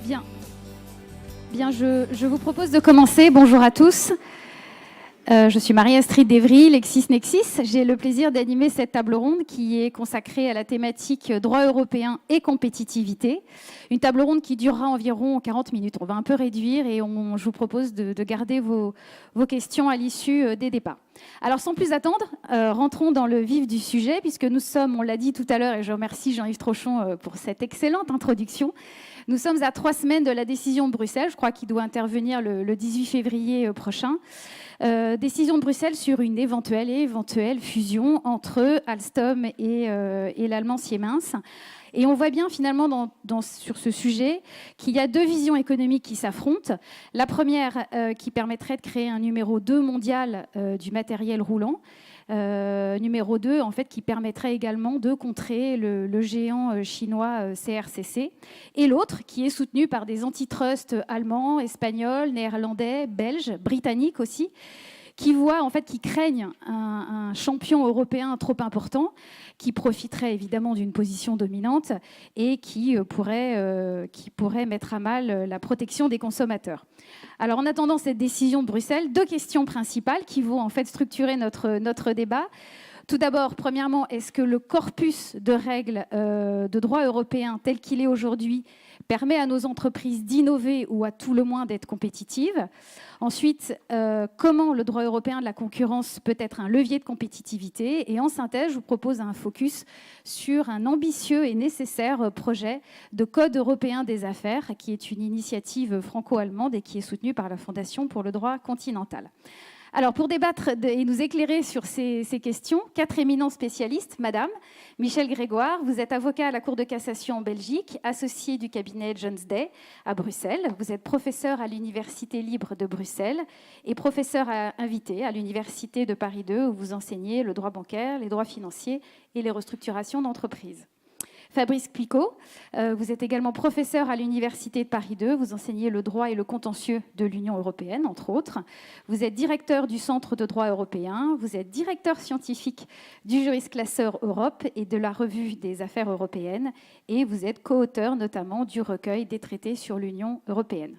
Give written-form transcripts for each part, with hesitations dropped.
Bien. Bien, je vous propose de commencer. Bonjour à tous. Je suis Marie-Astrid Devry, LexisNexis. J'ai le plaisir d'animer cette table ronde qui est consacrée à la thématique droit européen et compétitivité. Une table ronde qui durera environ 40 minutes. On va un peu réduire et je vous propose de garder vos questions à l'issue des débats. Alors sans plus attendre, rentrons dans le vif du sujet puisque nous sommes, on l'a dit tout à l'heure et je remercie Jean-Yves Trochon pour cette excellente introduction. Nous sommes à 3 semaines de la décision de Bruxelles, je crois qu'il doit intervenir le 18 février prochain. Décision de Bruxelles sur une éventuelle fusion entre Alstom et l'allemand Siemens. Et on voit bien finalement sur ce sujet qu'il y a 2 visions économiques qui s'affrontent. La première qui permettrait de créer un numéro 2 mondial du matériel roulant. Numéro 2, en fait, qui permettrait également de contrer le géant chinois CRCC. Et l'autre, qui est soutenu par des antitrusts allemands, espagnols, néerlandais, belges, britanniques aussi, qui craignent un champion européen trop important, qui profiterait évidemment d'une position dominante et qui pourrait mettre à mal la protection des consommateurs. Alors en attendant cette décision de Bruxelles, 2 questions principales qui vont en fait structurer notre débat. Tout d'abord, premièrement, est-ce que le corpus de règles de droit européen tel qu'il est aujourd'hui permet à nos entreprises d'innover ou à tout le moins d'être compétitives? Ensuite, comment le droit européen de la concurrence peut être un levier de compétitivité? Et en synthèse, je vous propose un focus sur un ambitieux et nécessaire projet de Code européen des affaires, qui est une initiative franco-allemande et qui est soutenue par la Fondation pour le droit continental. Alors, pour débattre et nous éclairer sur ces questions, 4 éminents spécialistes. Madame Michel Grégoire, vous êtes avocat à la Cour de cassation en Belgique, associé du cabinet Jones Day à Bruxelles. Vous êtes professeur à l'Université libre de Bruxelles et professeur invité à l'Université de Paris II, où vous enseignez le droit bancaire, les droits financiers et les restructurations d'entreprises. Fabrice Picot, vous êtes également professeur à l'Université de Paris II. Vous enseignez le droit et le contentieux de l'Union européenne, entre autres. Vous êtes directeur du Centre de droit européen. Vous êtes directeur scientifique du Jurisclasseur Europe et de la Revue des affaires européennes. Et vous êtes co-auteur notamment du recueil des traités sur l'Union européenne.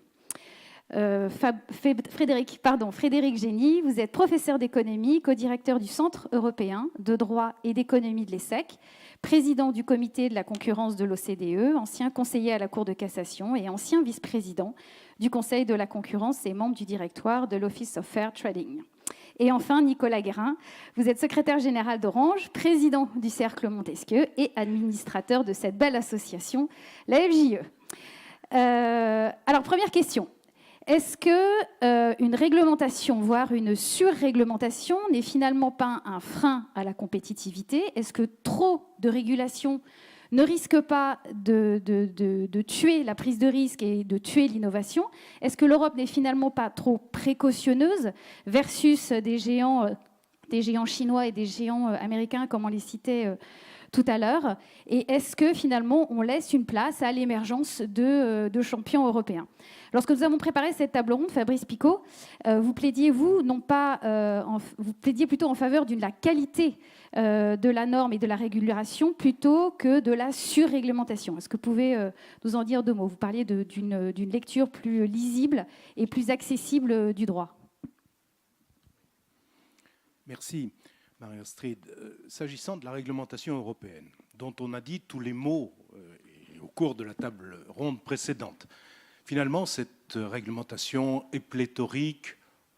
Frédéric Génie, vous êtes professeur d'économie, co-directeur du Centre européen de droit et d'économie de l'ESSEC, président du comité de la concurrence de l'OCDE, ancien conseiller à la Cour de cassation et ancien vice-président du Conseil de la concurrence et membre du directoire de l'Office of Fair Trading. Et enfin, Nicolas Guérin, vous êtes secrétaire général d'Orange, président du Cercle Montesquieu et administrateur de cette belle association, la FJE. Alors, première question. Est-ce qu'une réglementation, voire une surréglementation, n'est finalement pas un frein à la compétitivité? Est-ce que trop de régulation ne risque pas de tuer la prise de risque et de tuer l'innovation? Est-ce que l'Europe n'est finalement pas trop précautionneuse versus des géants chinois et des géants américains, comme on les citait tout à l'heure? Et est-ce que finalement on laisse une place à l'émergence de champions européens? Lorsque nous avons préparé cette table ronde, Fabrice Picot, vous plaidiez plutôt en faveur de la qualité de la norme et de la régulation plutôt que de la surréglementation. Est-ce que vous pouvez nous en dire 2 mots? Vous parliez d'une lecture plus lisible et plus accessible du droit. Merci, Marie-Astrid. S'agissant de la réglementation européenne, dont on a dit tous les mots au cours de la table ronde précédente, finalement, cette réglementation est pléthorique.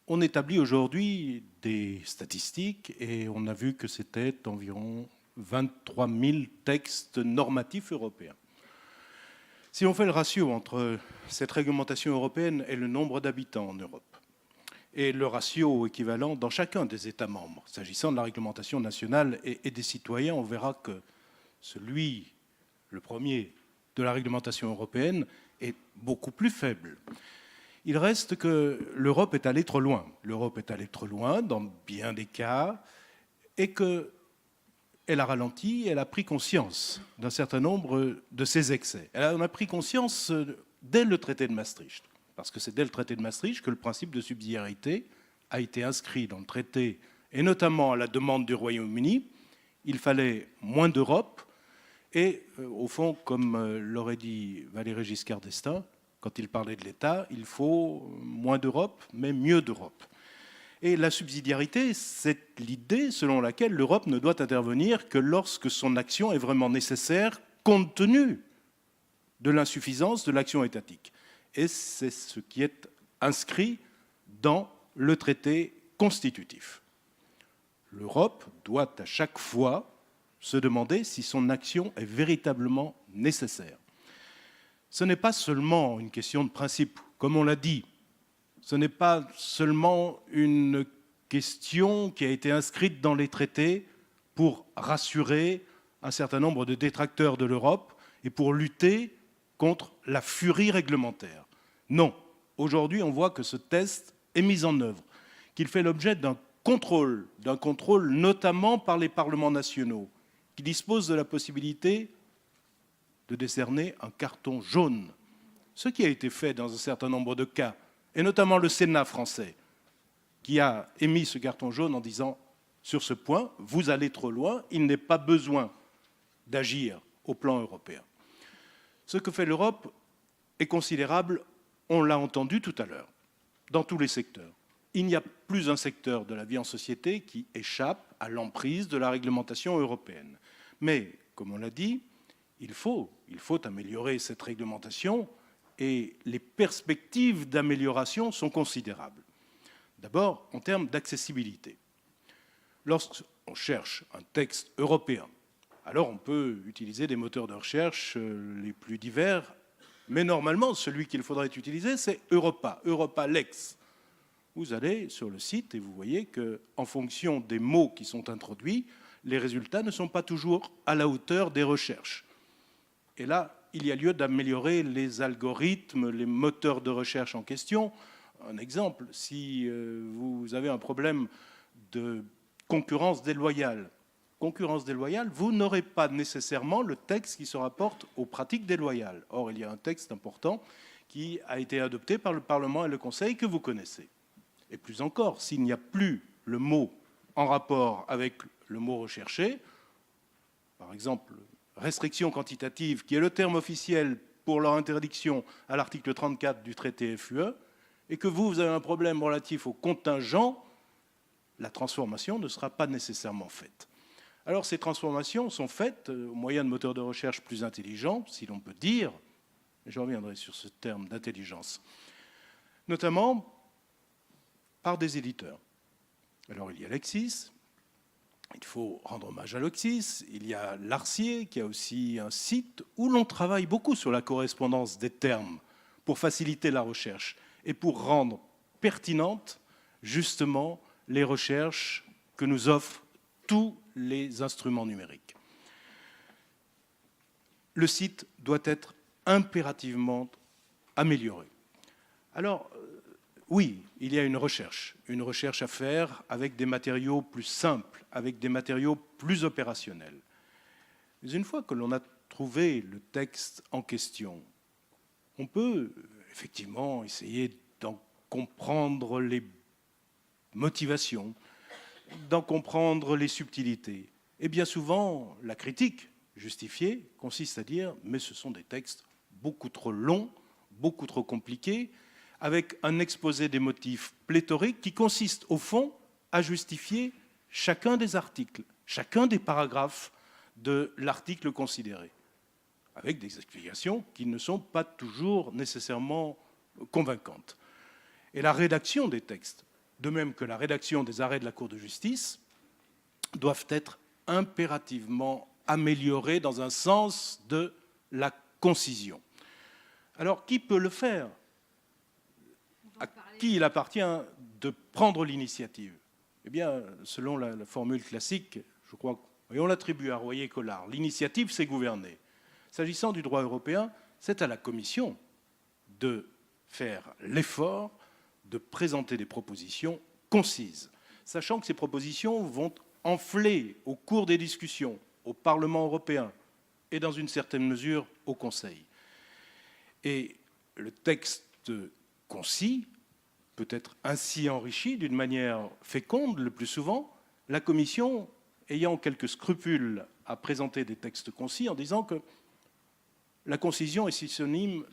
On établit aujourd'hui des statistiques et on a vu que c'était environ 23 000 textes normatifs européens. Si on fait le ratio entre cette réglementation européenne et le nombre d'habitants en Europe, et le ratio équivalent dans chacun des États membres, s'agissant de la réglementation nationale et des citoyens, on verra que le premier de la réglementation européenne, est beaucoup plus faible. Il reste que l'Europe est allée trop loin. L'Europe est allée trop loin dans bien des cas et qu'elle a ralenti, elle a pris conscience d'un certain nombre de ses excès. Elle en a pris conscience dès le traité de Maastricht, parce que c'est dès le traité de Maastricht que le principe de subsidiarité a été inscrit dans le traité, et notamment à la demande du Royaume-Uni. Il fallait moins d'Europe. Et au fond, comme l'aurait dit Valéry Giscard d'Estaing, Quand il parlait de l'État, il faut moins d'Europe, mais mieux d'Europe. Et la subsidiarité, c'est l'idée selon laquelle l'Europe ne doit intervenir que lorsque son action est vraiment nécessaire, compte tenu de l'insuffisance de l'action étatique. Et c'est ce qui est inscrit dans le traité constitutif. L'Europe doit à chaque fois se demander si son action est véritablement nécessaire. Ce n'est pas seulement une question de principe, comme on l'a dit. Ce n'est pas seulement une question qui a été inscrite dans les traités pour rassurer un certain nombre de détracteurs de l'Europe et pour lutter contre la furie réglementaire. Non, aujourd'hui on voit que ce test est mis en œuvre, qu'il fait l'objet d'un contrôle notamment par les parlements nationaux, qui disposent de la possibilité de décerner un carton jaune, ce qui a été fait dans un certain nombre de cas, et notamment le Sénat français, qui a émis ce carton jaune en disant « sur ce point, vous allez trop loin, il n'est pas besoin d'agir au plan européen ». Ce que fait l'Europe est considérable, on l'a entendu tout à l'heure, dans tous les secteurs. Il n'y a plus un secteur de la vie en société qui échappe à l'emprise de la réglementation européenne. Mais, comme on l'a dit, il faut améliorer cette réglementation et les perspectives d'amélioration sont considérables. D'abord, en termes d'accessibilité. Lorsqu'on cherche un texte européen, alors on peut utiliser des moteurs de recherche les plus divers, mais normalement, celui qu'il faudrait utiliser, c'est Europa, Europa Lex. Vous allez sur le site et vous voyez qu'en fonction des mots qui sont introduits, les résultats ne sont pas toujours à la hauteur des recherches. Et là, il y a lieu d'améliorer les algorithmes, les moteurs de recherche en question. Un exemple, si vous avez un problème de concurrence déloyale, vous n'aurez pas nécessairement le texte qui se rapporte aux pratiques déloyales. Or, il y a un texte important qui a été adopté par le Parlement et le Conseil que vous connaissez. Et plus encore, s'il n'y a plus le mot en rapport avec le mot recherché, par exemple, restriction quantitative, qui est le terme officiel pour leur interdiction à l'article 34 du traité FUE, et que vous avez un problème relatif au contingent, la transformation ne sera pas nécessairement faite. Alors ces transformations sont faites au moyen de moteurs de recherche plus intelligents, si l'on peut dire, je reviendrai sur ce terme d'intelligence, notamment par des éditeurs. Alors il y a Lexis, il faut rendre hommage à Lexis, il y a Larcier qui a aussi un site où l'on travaille beaucoup sur la correspondance des termes pour faciliter la recherche et pour rendre pertinentes justement les recherches que nous offrent tous les instruments numériques. Le site doit être impérativement amélioré. Alors, oui, il y a une recherche à faire avec des matériaux plus simples, avec des matériaux plus opérationnels. Mais une fois que l'on a trouvé le texte en question, on peut effectivement essayer d'en comprendre les motivations, d'en comprendre les subtilités. Et bien souvent, la critique justifiée consiste à dire « mais ce sont des textes beaucoup trop longs, beaucoup trop compliqués », avec un exposé des motifs pléthorique qui consiste au fond à justifier chacun des articles, chacun des paragraphes de l'article considéré, avec des explications qui ne sont pas toujours nécessairement convaincantes. Et la rédaction des textes, de même que la rédaction des arrêts de la Cour de justice, doivent être impérativement améliorées dans un sens de la concision. Alors, qui peut le faire ? À qui il appartient de prendre l'initiative ? Eh bien, selon la formule classique, je crois, et on l'attribue à Royer-Collard, l'initiative, c'est gouverner. S'agissant du droit européen, c'est à la Commission de faire l'effort de présenter des propositions concises, sachant que ces propositions vont enfler au cours des discussions au Parlement européen et dans une certaine mesure au Conseil. Et le texte concis peut être ainsi enrichi d'une manière féconde le plus souvent, la Commission ayant quelques scrupules à présenter des textes concis en disant que la concision est synonyme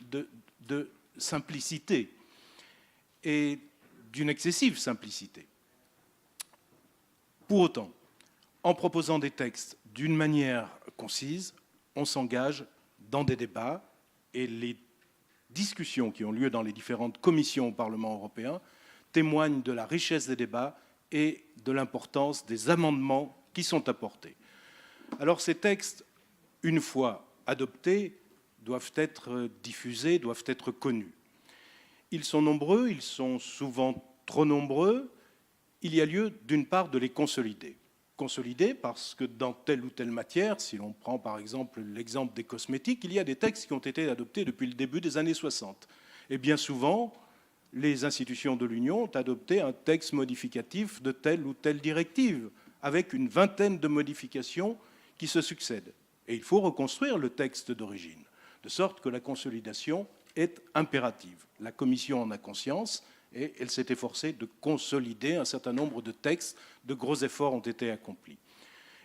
de simplicité et d'une excessive simplicité. Pour autant, en proposant des textes d'une manière concise, on s'engage dans des débats et les discussions qui ont lieu dans les différentes commissions au Parlement européen témoignent de la richesse des débats et de l'importance des amendements qui sont apportés. Alors ces textes, une fois adoptés, doivent être diffusés, doivent être connus. Ils sont nombreux, ils sont souvent trop nombreux. Il y a lieu, d'une part, de les consolider. Consolider parce que dans telle ou telle matière, si l'on prend par exemple l'exemple des cosmétiques, il y a des textes qui ont été adoptés depuis le début des années 60. Et bien souvent, les institutions de l'Union ont adopté un texte modificatif de telle ou telle directive, avec une vingtaine de modifications qui se succèdent. Et il faut reconstruire le texte d'origine, de sorte que la consolidation est impérative. La Commission en a conscience et elle s'est efforcée de consolider un certain nombre de textes. De gros efforts ont été accomplis.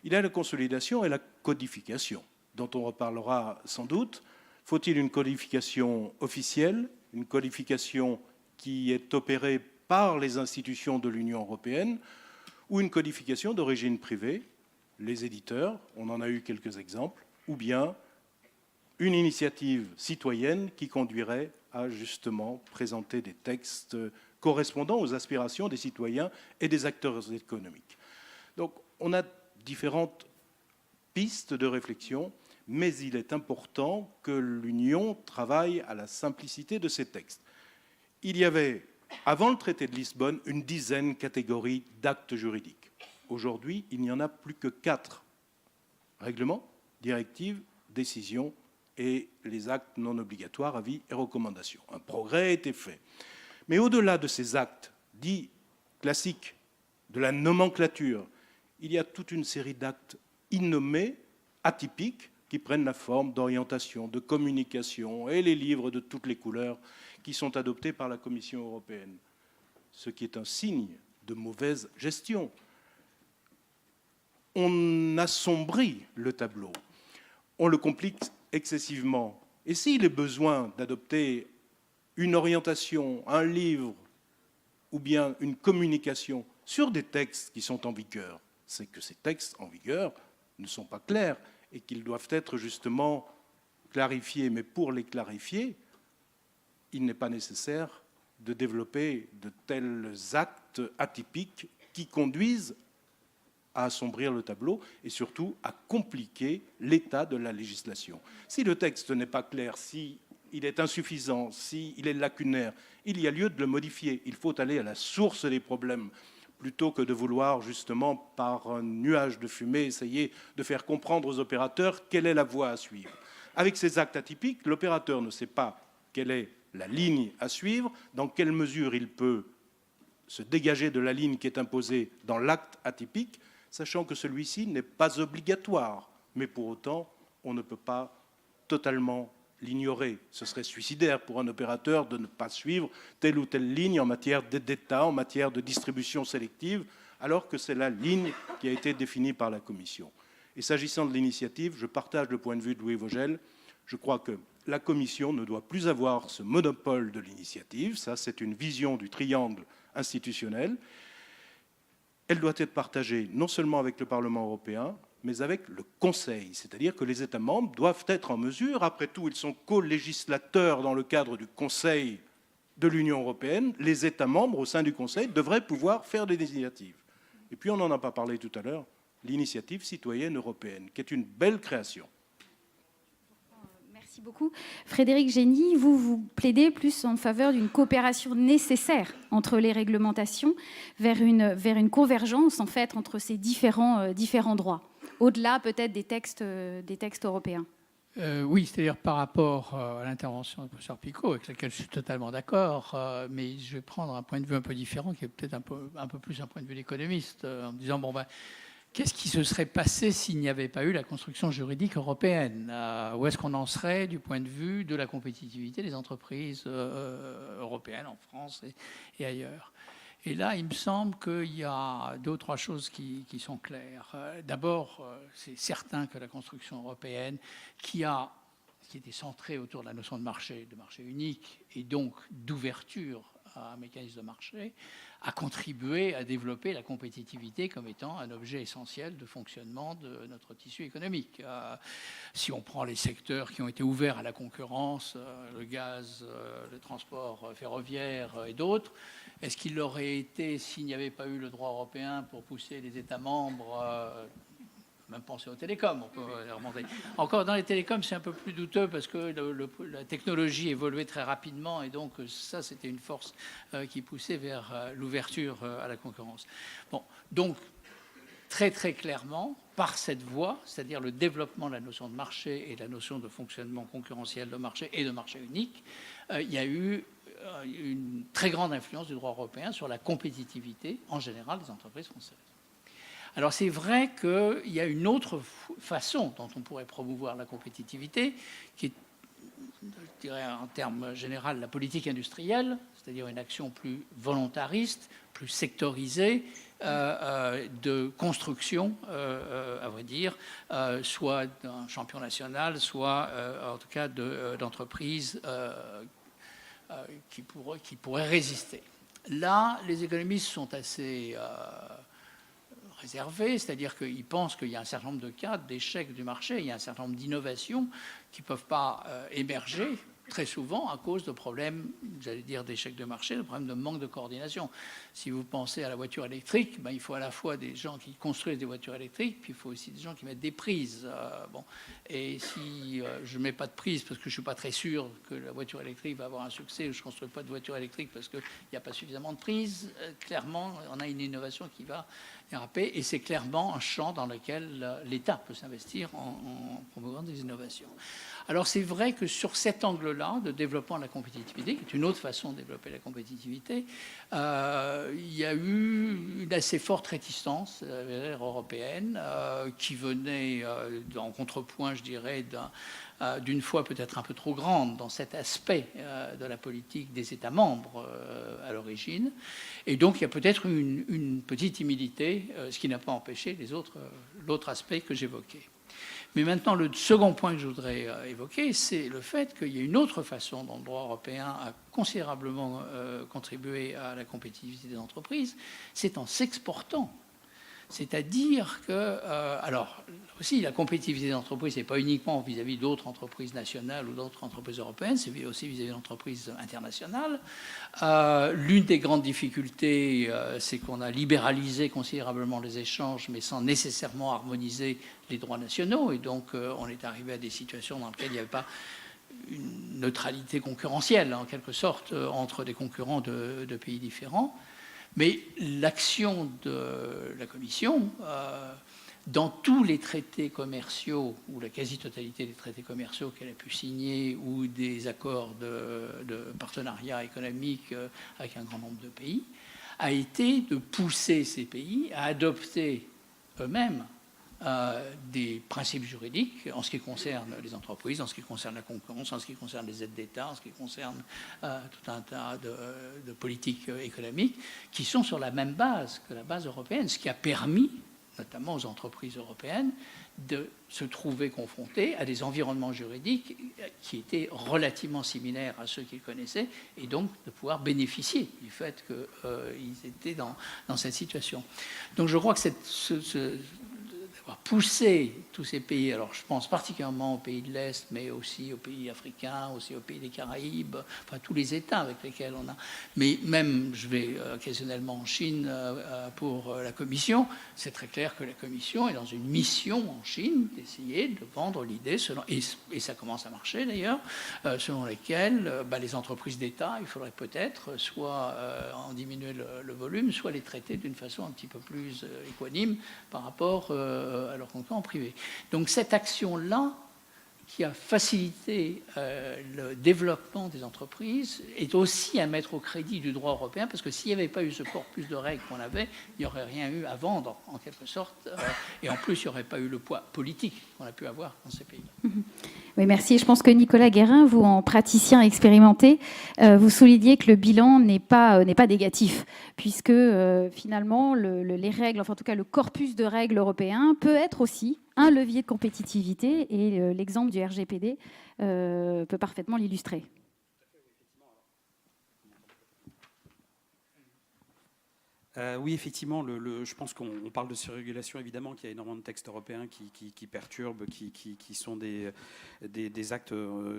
Il y a la consolidation et la codification, dont on reparlera sans doute. Faut-il une codification officielle, une codification qui est opérée par les institutions de l'Union européenne, ou une codification d'origine privée, les éditeurs, on en a eu quelques exemples, ou bien une initiative citoyenne qui conduirait à justement présenter des textes correspondant aux aspirations des citoyens et des acteurs économiques. Donc on a différentes pistes de réflexion, mais il est important que l'Union travaille à la simplicité de ces textes. Il y avait, avant le traité de Lisbonne, une dizaine de catégories d'actes juridiques. Aujourd'hui, il n'y en a plus que 4. Règlements, directives, décisions et les actes non obligatoires, avis et recommandations. Un progrès a été fait. Mais au-delà de ces actes dits classiques, de la nomenclature, il y a toute une série d'actes innommés, atypiques, qui prennent la forme d'orientation, de communication, et les livres de toutes les couleurs qui sont adoptés par la Commission européenne. Ce qui est un signe de mauvaise gestion. On assombrit le tableau, on le complique excessivement. Et s'il est besoin d'adopter une orientation, un livre ou bien une communication sur des textes qui sont en vigueur, c'est que ces textes en vigueur ne sont pas clairs et qu'ils doivent être justement clarifiés. Mais pour les clarifier, il n'est pas nécessaire de développer de tels actes atypiques qui conduisent à assombrir le tableau et surtout à compliquer l'état de la législation. Si le texte n'est pas clair, s'il est insuffisant, s'il est lacunaire, il y a lieu de le modifier. Il faut aller à la source des problèmes plutôt que de vouloir justement par un nuage de fumée essayer de faire comprendre aux opérateurs quelle est la voie à suivre. Avec ces actes atypiques, l'opérateur ne sait pas quelle est la ligne à suivre, dans quelle mesure il peut se dégager de la ligne qui est imposée dans l'acte atypique, sachant que celui-ci n'est pas obligatoire. Mais pour autant, on ne peut pas totalement l'ignorer. Ce serait suicidaire pour un opérateur de ne pas suivre telle ou telle ligne en matière d'aide d'État, en matière de distribution sélective, alors que c'est la ligne qui a été définie par la Commission. Et s'agissant de l'initiative, je partage le point de vue de Louis Vogel. Je crois que la Commission ne doit plus avoir ce monopole de l'initiative. Ça, c'est une vision du triangle institutionnel. Elle doit être partagée non seulement avec le Parlement européen, mais avec le Conseil. C'est-à-dire que les États membres doivent être en mesure, après tout, ils sont co-législateurs dans le cadre du Conseil de l'Union européenne, les États membres au sein du Conseil devraient pouvoir faire des initiatives. Et puis, on n'en a pas parlé tout à l'heure, l'initiative citoyenne européenne, qui est une belle création. Merci beaucoup. Frédéric Génie, vous plaidez plus en faveur d'une coopération nécessaire entre les réglementations vers une convergence en fait entre ces différents droits, au-delà peut-être des textes européens. Oui, c'est-à-dire par rapport à l'intervention du professeur Picot, avec laquelle je suis totalement d'accord, mais je vais prendre un point de vue un peu différent, qui est peut-être un peu plus un point de vue d'économiste, en me disant, qu'est-ce qui se serait passé s'il n'y avait pas eu la construction juridique européenne ? Où est-ce qu'on en serait du point de vue de la compétitivité des entreprises européennes, en France et ailleurs ? Et là, il me semble qu'il y a 2 ou 3 choses qui sont claires. D'abord, c'est certain que la construction européenne, qui a qui était centré autour de la notion de marché unique, et donc d'ouverture à un mécanisme de marché, a contribué à développer la compétitivité comme étant un objet essentiel de fonctionnement de notre tissu économique. Si on prend les secteurs qui ont été ouverts à la concurrence, le gaz, le transport ferroviaire et d'autres, est-ce qu'il l'aurait été s'il n'y avait pas eu le droit européen pour pousser les États membres même penser aux télécoms, on peut les remonter. Encore dans les télécoms, c'est un peu plus douteux parce que la technologie évoluait très rapidement et donc ça, c'était une force qui poussait vers l'ouverture à la concurrence. Bon, donc très très clairement, par cette voie, c'est-à-dire le développement de la notion de marché et de la notion de fonctionnement concurrentiel de marché et de marché unique, il y a eu une très grande influence du droit européen sur la compétitivité en général des entreprises françaises. Alors c'est vrai qu'il y a une autre façon dont on pourrait promouvoir la compétitivité, qui est, je dirais en termes généraux, la politique industrielle, c'est-à-dire une action plus volontariste, plus sectorisée, de construction, à vrai dire, soit d'un champion national, soit en tout cas d'entreprises qui pourraient résister. Là, les économistes sont assez réservés, c'est-à-dire qu'ils pensent qu'il y a un certain nombre de cas d'échecs du marché, il y a un certain nombre d'innovations qui ne peuvent pas émerger très souvent à cause de problèmes, j'allais dire d'échecs de marché, de problèmes de manque de coordination. Si vous pensez à la voiture électrique, il faut à la fois des gens qui construisent des voitures électriques, puis il faut aussi des gens qui mettent des prises. Et si je ne mets pas de prise parce que je ne suis pas très sûr que la voiture électrique va avoir un succès, ou je ne construis pas de voiture électrique parce qu'il n'y a pas suffisamment de prises, clairement, on a une innovation qui va déraper, et c'est clairement un champ dans lequel l'État peut s'investir en promouvant des innovations. Alors c'est vrai que sur cet angle-là de développement de la compétitivité, qui est une autre façon de développer la compétitivité, il y a eu une assez forte réticence européenne qui venait en contrepoint, je dirais, d'une foi peut-être un peu trop grande dans cet aspect de la politique des États membres à l'origine. Et donc il y a peut-être une petite timidité, ce qui n'a pas empêché l'autre aspect que j'évoquais. Mais maintenant, le second point que je voudrais évoquer, c'est le fait qu'il y a une autre façon dont le droit européen a considérablement contribué à la compétitivité des entreprises, c'est en s'exportant. C'est-à-dire que, alors, aussi, la compétitivité des entreprises, ce n'est pas uniquement vis-à-vis d'autres entreprises nationales ou d'autres entreprises européennes, c'est aussi vis-à-vis d'entreprises internationales. L'une des grandes difficultés, c'est qu'on a libéralisé considérablement les échanges, mais sans nécessairement harmoniser les droits nationaux. Et donc, on est arrivé à des situations dans lesquelles il n'y avait pas une neutralité concurrentielle, en quelque sorte, entre des concurrents de pays différents. Mais l'action de la Commission, dans tous les traités commerciaux, ou la quasi-totalité des traités commerciaux qu'elle a pu signer, ou des accords de partenariat économique avec un grand nombre de pays, a été de pousser ces pays à adopter eux-mêmes des principes juridiques en ce qui concerne les entreprises, en ce qui concerne la concurrence, en ce qui concerne les aides d'État, en ce qui concerne tout un tas de politiques économiques qui sont sur la même base que la base européenne, ce qui a permis, notamment aux entreprises européennes, de se trouver confrontées à des environnements juridiques qui étaient relativement similaires à ceux qu'ils connaissaient, et donc de pouvoir bénéficier du fait qu'ils étaient dans cette situation. Donc je crois que pousser tous ces pays, alors je pense particulièrement aux pays de l'Est, mais aussi aux pays africains, aussi aux pays des Caraïbes, enfin tous les États avec lesquels on a. Mais même, je vais occasionnellement en Chine pour la Commission, c'est très clair que la Commission est dans une mission en Chine d'essayer de vendre l'idée, et ça commence à marcher d'ailleurs, selon laquelle les entreprises d'État, il faudrait peut-être soit en diminuer le volume, soit les traiter d'une façon un petit peu plus équanime par rapport à leurs concurrents privés. Donc cette action-là, qui a facilité le développement des entreprises, est aussi à mettre au crédit du droit européen, parce que s'il n'y avait pas eu ce corpus de règles qu'on avait, il n'y aurait rien eu à vendre, en quelque sorte, et en plus, il n'y aurait pas eu le poids politique qu'on a pu avoir dans ces pays. Oui, merci. Je pense que Nicolas Guérin, vous, en praticien expérimenté, vous soulignez que le bilan n'est pas négatif, puisque finalement, les règles, enfin en tout cas le corpus de règles européen peut être aussi un levier de compétitivité, et l'exemple du RGPD peut parfaitement l'illustrer. Oui, effectivement, je pense qu'on parle de surrégulation, évidemment, qu'il y a énormément de textes européens qui perturbent, qui sont des actes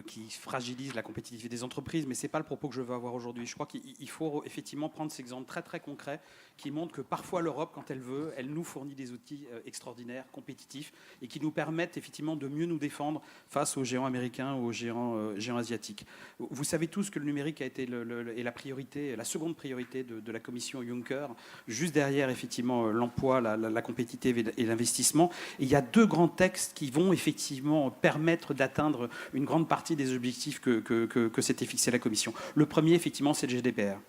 qui fragilisent la compétitivité des entreprises, mais ce n'est pas le propos que je veux avoir aujourd'hui. Je crois qu'il faut effectivement prendre ces exemples très très concrets qui montrent que parfois l'Europe, quand elle veut, elle nous fournit des outils extraordinaires, compétitifs, et qui nous permettent effectivement de mieux nous défendre face aux géants américains ou aux géants asiatiques. Vous savez tous que le numérique a été la priorité, la seconde priorité de la commission Juncker, juste derrière effectivement l'emploi, la compétitivité et l'investissement. Et il y a deux grands textes qui vont effectivement permettre d'atteindre une grande partie des objectifs que s'était fixé la Commission. Le premier, effectivement, c'est le GDPR.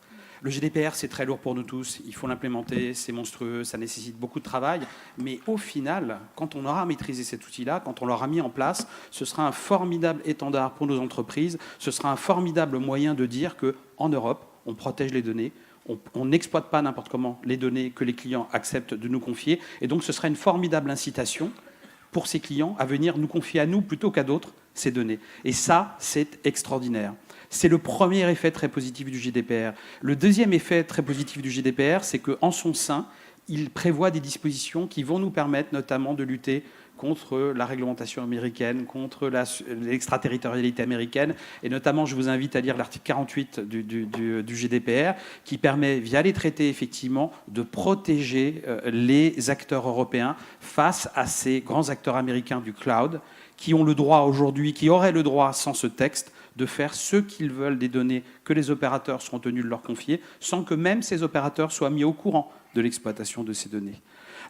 Le GDPR, c'est très lourd pour nous tous, il faut l'implémenter, c'est monstrueux, ça nécessite beaucoup de travail, mais au final, quand on aura maîtrisé cet outil-là, quand on l'aura mis en place, ce sera un formidable étendard pour nos entreprises, ce sera un formidable moyen de dire qu'en Europe, on protège les données, on n'exploite pas n'importe comment les données que les clients acceptent de nous confier, et donc ce sera une formidable incitation pour ces clients à venir nous confier à nous plutôt qu'à d'autres ces données. Et ça, c'est extraordinaire. C'est le premier effet très positif du GDPR. Le deuxième effet très positif du GDPR, c'est qu'en son sein, il prévoit des dispositions qui vont nous permettre notamment de lutter contre la réglementation américaine, contre l'extraterritorialité américaine. Et notamment, je vous invite à lire l'article 48 du GDPR, qui permet, via les traités, effectivement, de protéger les acteurs européens face à ces grands acteurs américains du cloud, qui ont le droit aujourd'hui, qui auraient le droit, sans ce texte, de faire ce qu'ils veulent des données que les opérateurs seront tenus de leur confier, sans que même ces opérateurs soient mis au courant de l'exploitation de ces données.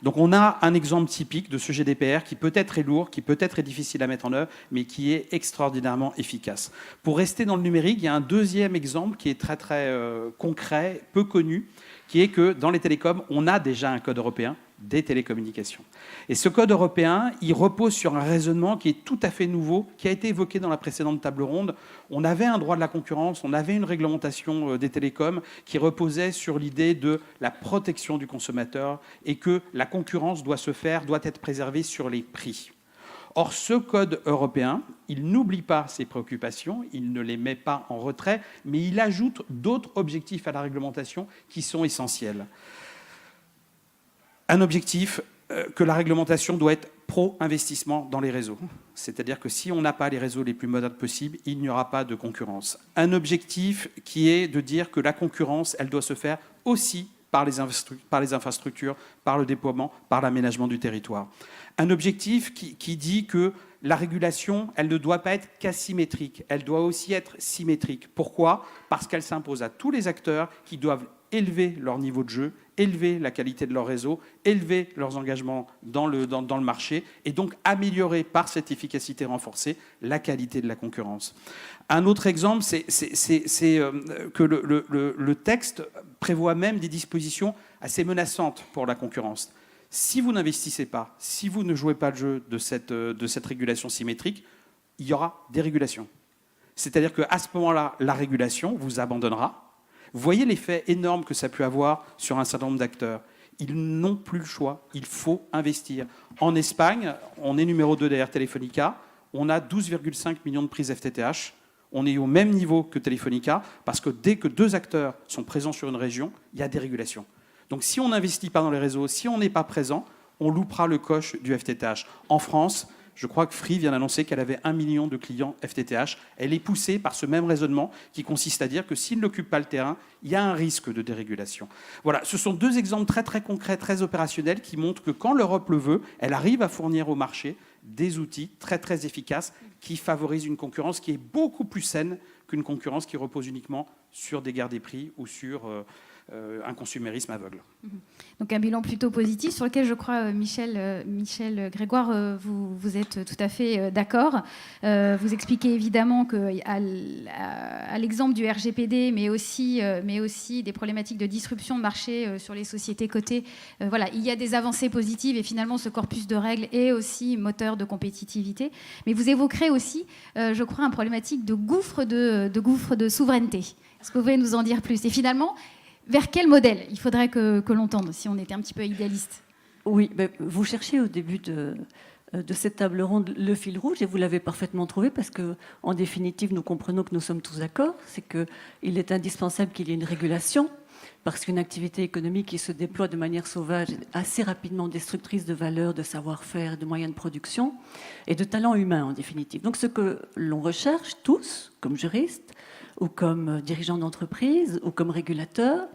Donc on a un exemple typique de ce GDPR qui peut-être est lourd, qui peut-être est difficile à mettre en œuvre, mais qui est extraordinairement efficace. Pour rester dans le numérique, il y a un deuxième exemple qui est très très concret, peu connu, qui est que dans les télécoms, on a déjà un code européen des télécommunications. Et ce code européen, il repose sur un raisonnement qui est tout à fait nouveau, qui a été évoqué dans la précédente table ronde. On avait un droit de la concurrence, on avait une réglementation des télécoms qui reposait sur l'idée de la protection du consommateur et que la concurrence doit être préservée sur les prix. Or, ce code européen, il n'oublie pas ces préoccupations, il ne les met pas en retrait, mais il ajoute d'autres objectifs à la réglementation qui sont essentiels. Un objectif que la réglementation doit être pro-investissement dans les réseaux. C'est-à-dire que si on n'a pas les réseaux les plus modernes possibles, il n'y aura pas de concurrence. Un objectif qui est de dire que la concurrence, elle doit se faire aussi par les infrastructures, par le déploiement, par l'aménagement du territoire. Un objectif qui dit que la régulation, elle ne doit pas être qu'asymétrique, elle doit aussi être symétrique. Pourquoi ? Parce qu'elle s'impose à tous les acteurs qui doivent élever leur niveau de jeu, élever la qualité de leur réseau, élever leurs engagements dans le marché et donc améliorer par cette efficacité renforcée la qualité de la concurrence. Un autre exemple, c'est que le texte prévoit même des dispositions assez menaçantes pour la concurrence. Si vous n'investissez pas, si vous ne jouez pas le jeu de cette régulation symétrique, il y aura dérégulation. C'est-à-dire qu'à ce moment-là, la régulation vous abandonnera. Vous voyez l'effet énorme que ça peut avoir sur un certain nombre d'acteurs. Ils n'ont plus le choix, il faut investir. En Espagne, on est numéro 2 derrière Telefónica, on a 12,5 millions de prises FTTH. On est au même niveau que Telefónica, parce que dès que deux acteurs sont présents sur une région, il y a dérégulation. Donc si on n'investit pas dans les réseaux, si on n'est pas présent, on loupera le coche du FTTH. En France, je crois que Free vient d'annoncer qu'elle avait 1 million de clients FTTH. Elle est poussée par ce même raisonnement qui consiste à dire que s'ils n'occupent pas le terrain, il y a un risque de dérégulation. Voilà, ce sont deux exemples très très concrets, très opérationnels qui montrent que quand l'Europe le veut, elle arrive à fournir au marché des outils très très efficaces qui favorisent une concurrence qui est beaucoup plus saine qu'une concurrence qui repose uniquement sur des guerres des prix ou sur un consumérisme aveugle. Donc un bilan plutôt positif sur lequel je crois, Michel Grégoire, vous êtes tout à fait d'accord. Vous expliquez évidemment qu'à l'exemple du RGPD, mais aussi des problématiques de disruption de marché sur les sociétés cotées, voilà, il y a des avancées positives et finalement ce corpus de règles est aussi moteur de compétitivité. Mais vous évoquerez aussi, je crois, une problématique de gouffre de souveraineté. Est-ce que vous pouvez nous en dire plus ? Et finalement, vers quel modèle il faudrait que l'on tende, si on était un petit peu idéaliste ? Oui, vous cherchez au début de de cette table ronde le fil rouge, et vous l'avez parfaitement trouvé, parce qu'en définitive, nous comprenons que nous sommes tous d'accord, c'est qu'il est indispensable qu'il y ait une régulation, parce qu'une activité économique qui se déploie de manière sauvage est assez rapidement destructrice de valeurs, de savoir-faire, de moyens de production, et de talents humains, en définitive. Donc ce que l'on recherche tous, comme juristes, ou comme dirigeants d'entreprise, ou comme régulateurs,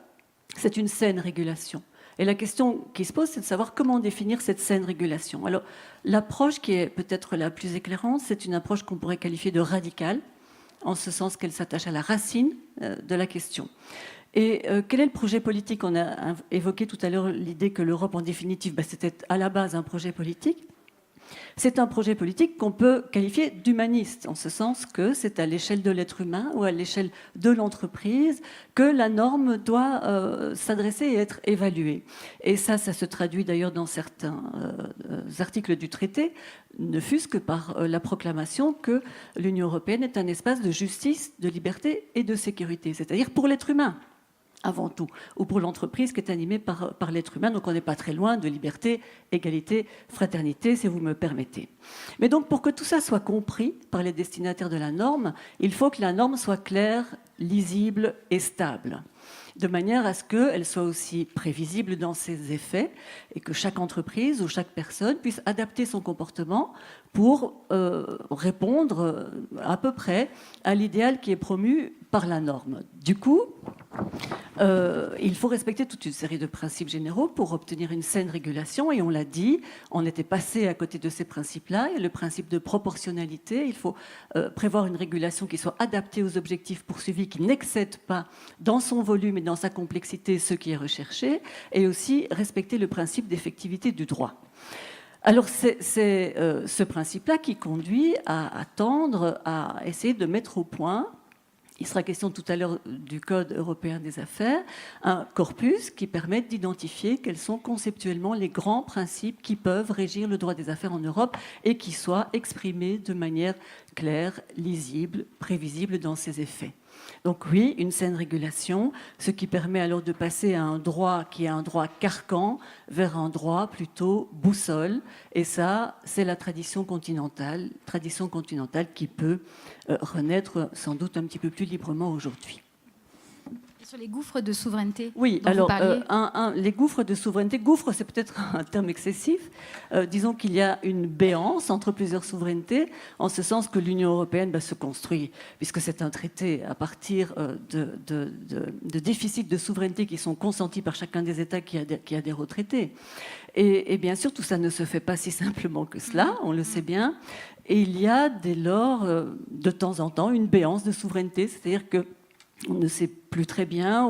c'est une saine régulation. Et la question qui se pose, c'est de savoir comment définir cette saine régulation. Alors, l'approche qui est peut-être la plus éclairante, c'est une approche qu'on pourrait qualifier de radicale, en ce sens qu'elle s'attache à la racine de la question. Et quel est le projet politique? On a évoqué tout à l'heure l'idée que l'Europe, en définitive, c'était à la base un projet politique. C'est un projet politique qu'on peut qualifier d'humaniste, en ce sens que c'est à l'échelle de l'être humain ou à l'échelle de l'entreprise que la norme doit s'adresser et être évaluée. Et ça se traduit d'ailleurs dans certains articles du traité, ne fût-ce que par la proclamation que l'Union européenne est un espace de justice, de liberté et de sécurité, c'est-à-dire pour l'être humain avant tout, ou pour l'entreprise qui est animée par l'être humain. Donc on n'est pas très loin de liberté, égalité, fraternité, si vous me permettez. Mais donc pour que tout ça soit compris par les destinataires de la norme, il faut que la norme soit claire, lisible et stable, de manière à ce qu'elle soit aussi prévisible dans ses effets et que chaque entreprise ou chaque personne puisse adapter son comportement pour répondre à peu près à l'idéal qui est promu par la norme. Du coup, il faut respecter toute une série de principes généraux pour obtenir une saine régulation. Et on l'a dit, on était passé à côté de ces principes-là. Il y a le principe de proportionnalité. Il faut prévoir une régulation qui soit adaptée aux objectifs poursuivis, qui n'excède pas dans son volume et dans sa complexité ce qui est recherché. Et aussi respecter le principe d'effectivité du droit. Alors c'est ce principe-là qui conduit à tendre à essayer de mettre au point, il sera question tout à l'heure du Code européen des affaires, un corpus qui permette d'identifier quels sont conceptuellement les grands principes qui peuvent régir le droit des affaires en Europe et qui soient exprimés de manière claire, lisible, prévisible dans ses effets. Donc oui, une saine régulation, ce qui permet alors de passer à un droit qui est un droit carcan vers un droit plutôt boussole. Et ça, c'est la tradition continentale qui peut renaître sans doute un petit peu plus librement aujourd'hui. Sur les gouffres de souveraineté. Oui, alors les gouffres de souveraineté, gouffre c'est peut-être un terme excessif. Disons qu'il y a une béance entre plusieurs souverainetés, en ce sens que l'Union européenne se construit, puisque c'est un traité à partir de déficits de souveraineté qui sont consentis par chacun des États qui adhèrent au traité. Et bien sûr, tout ça ne se fait pas si simplement que cela, on le sait bien. Et il y a dès lors, de temps en temps, une béance de souveraineté, c'est-à-dire que on ne sait plus très bien,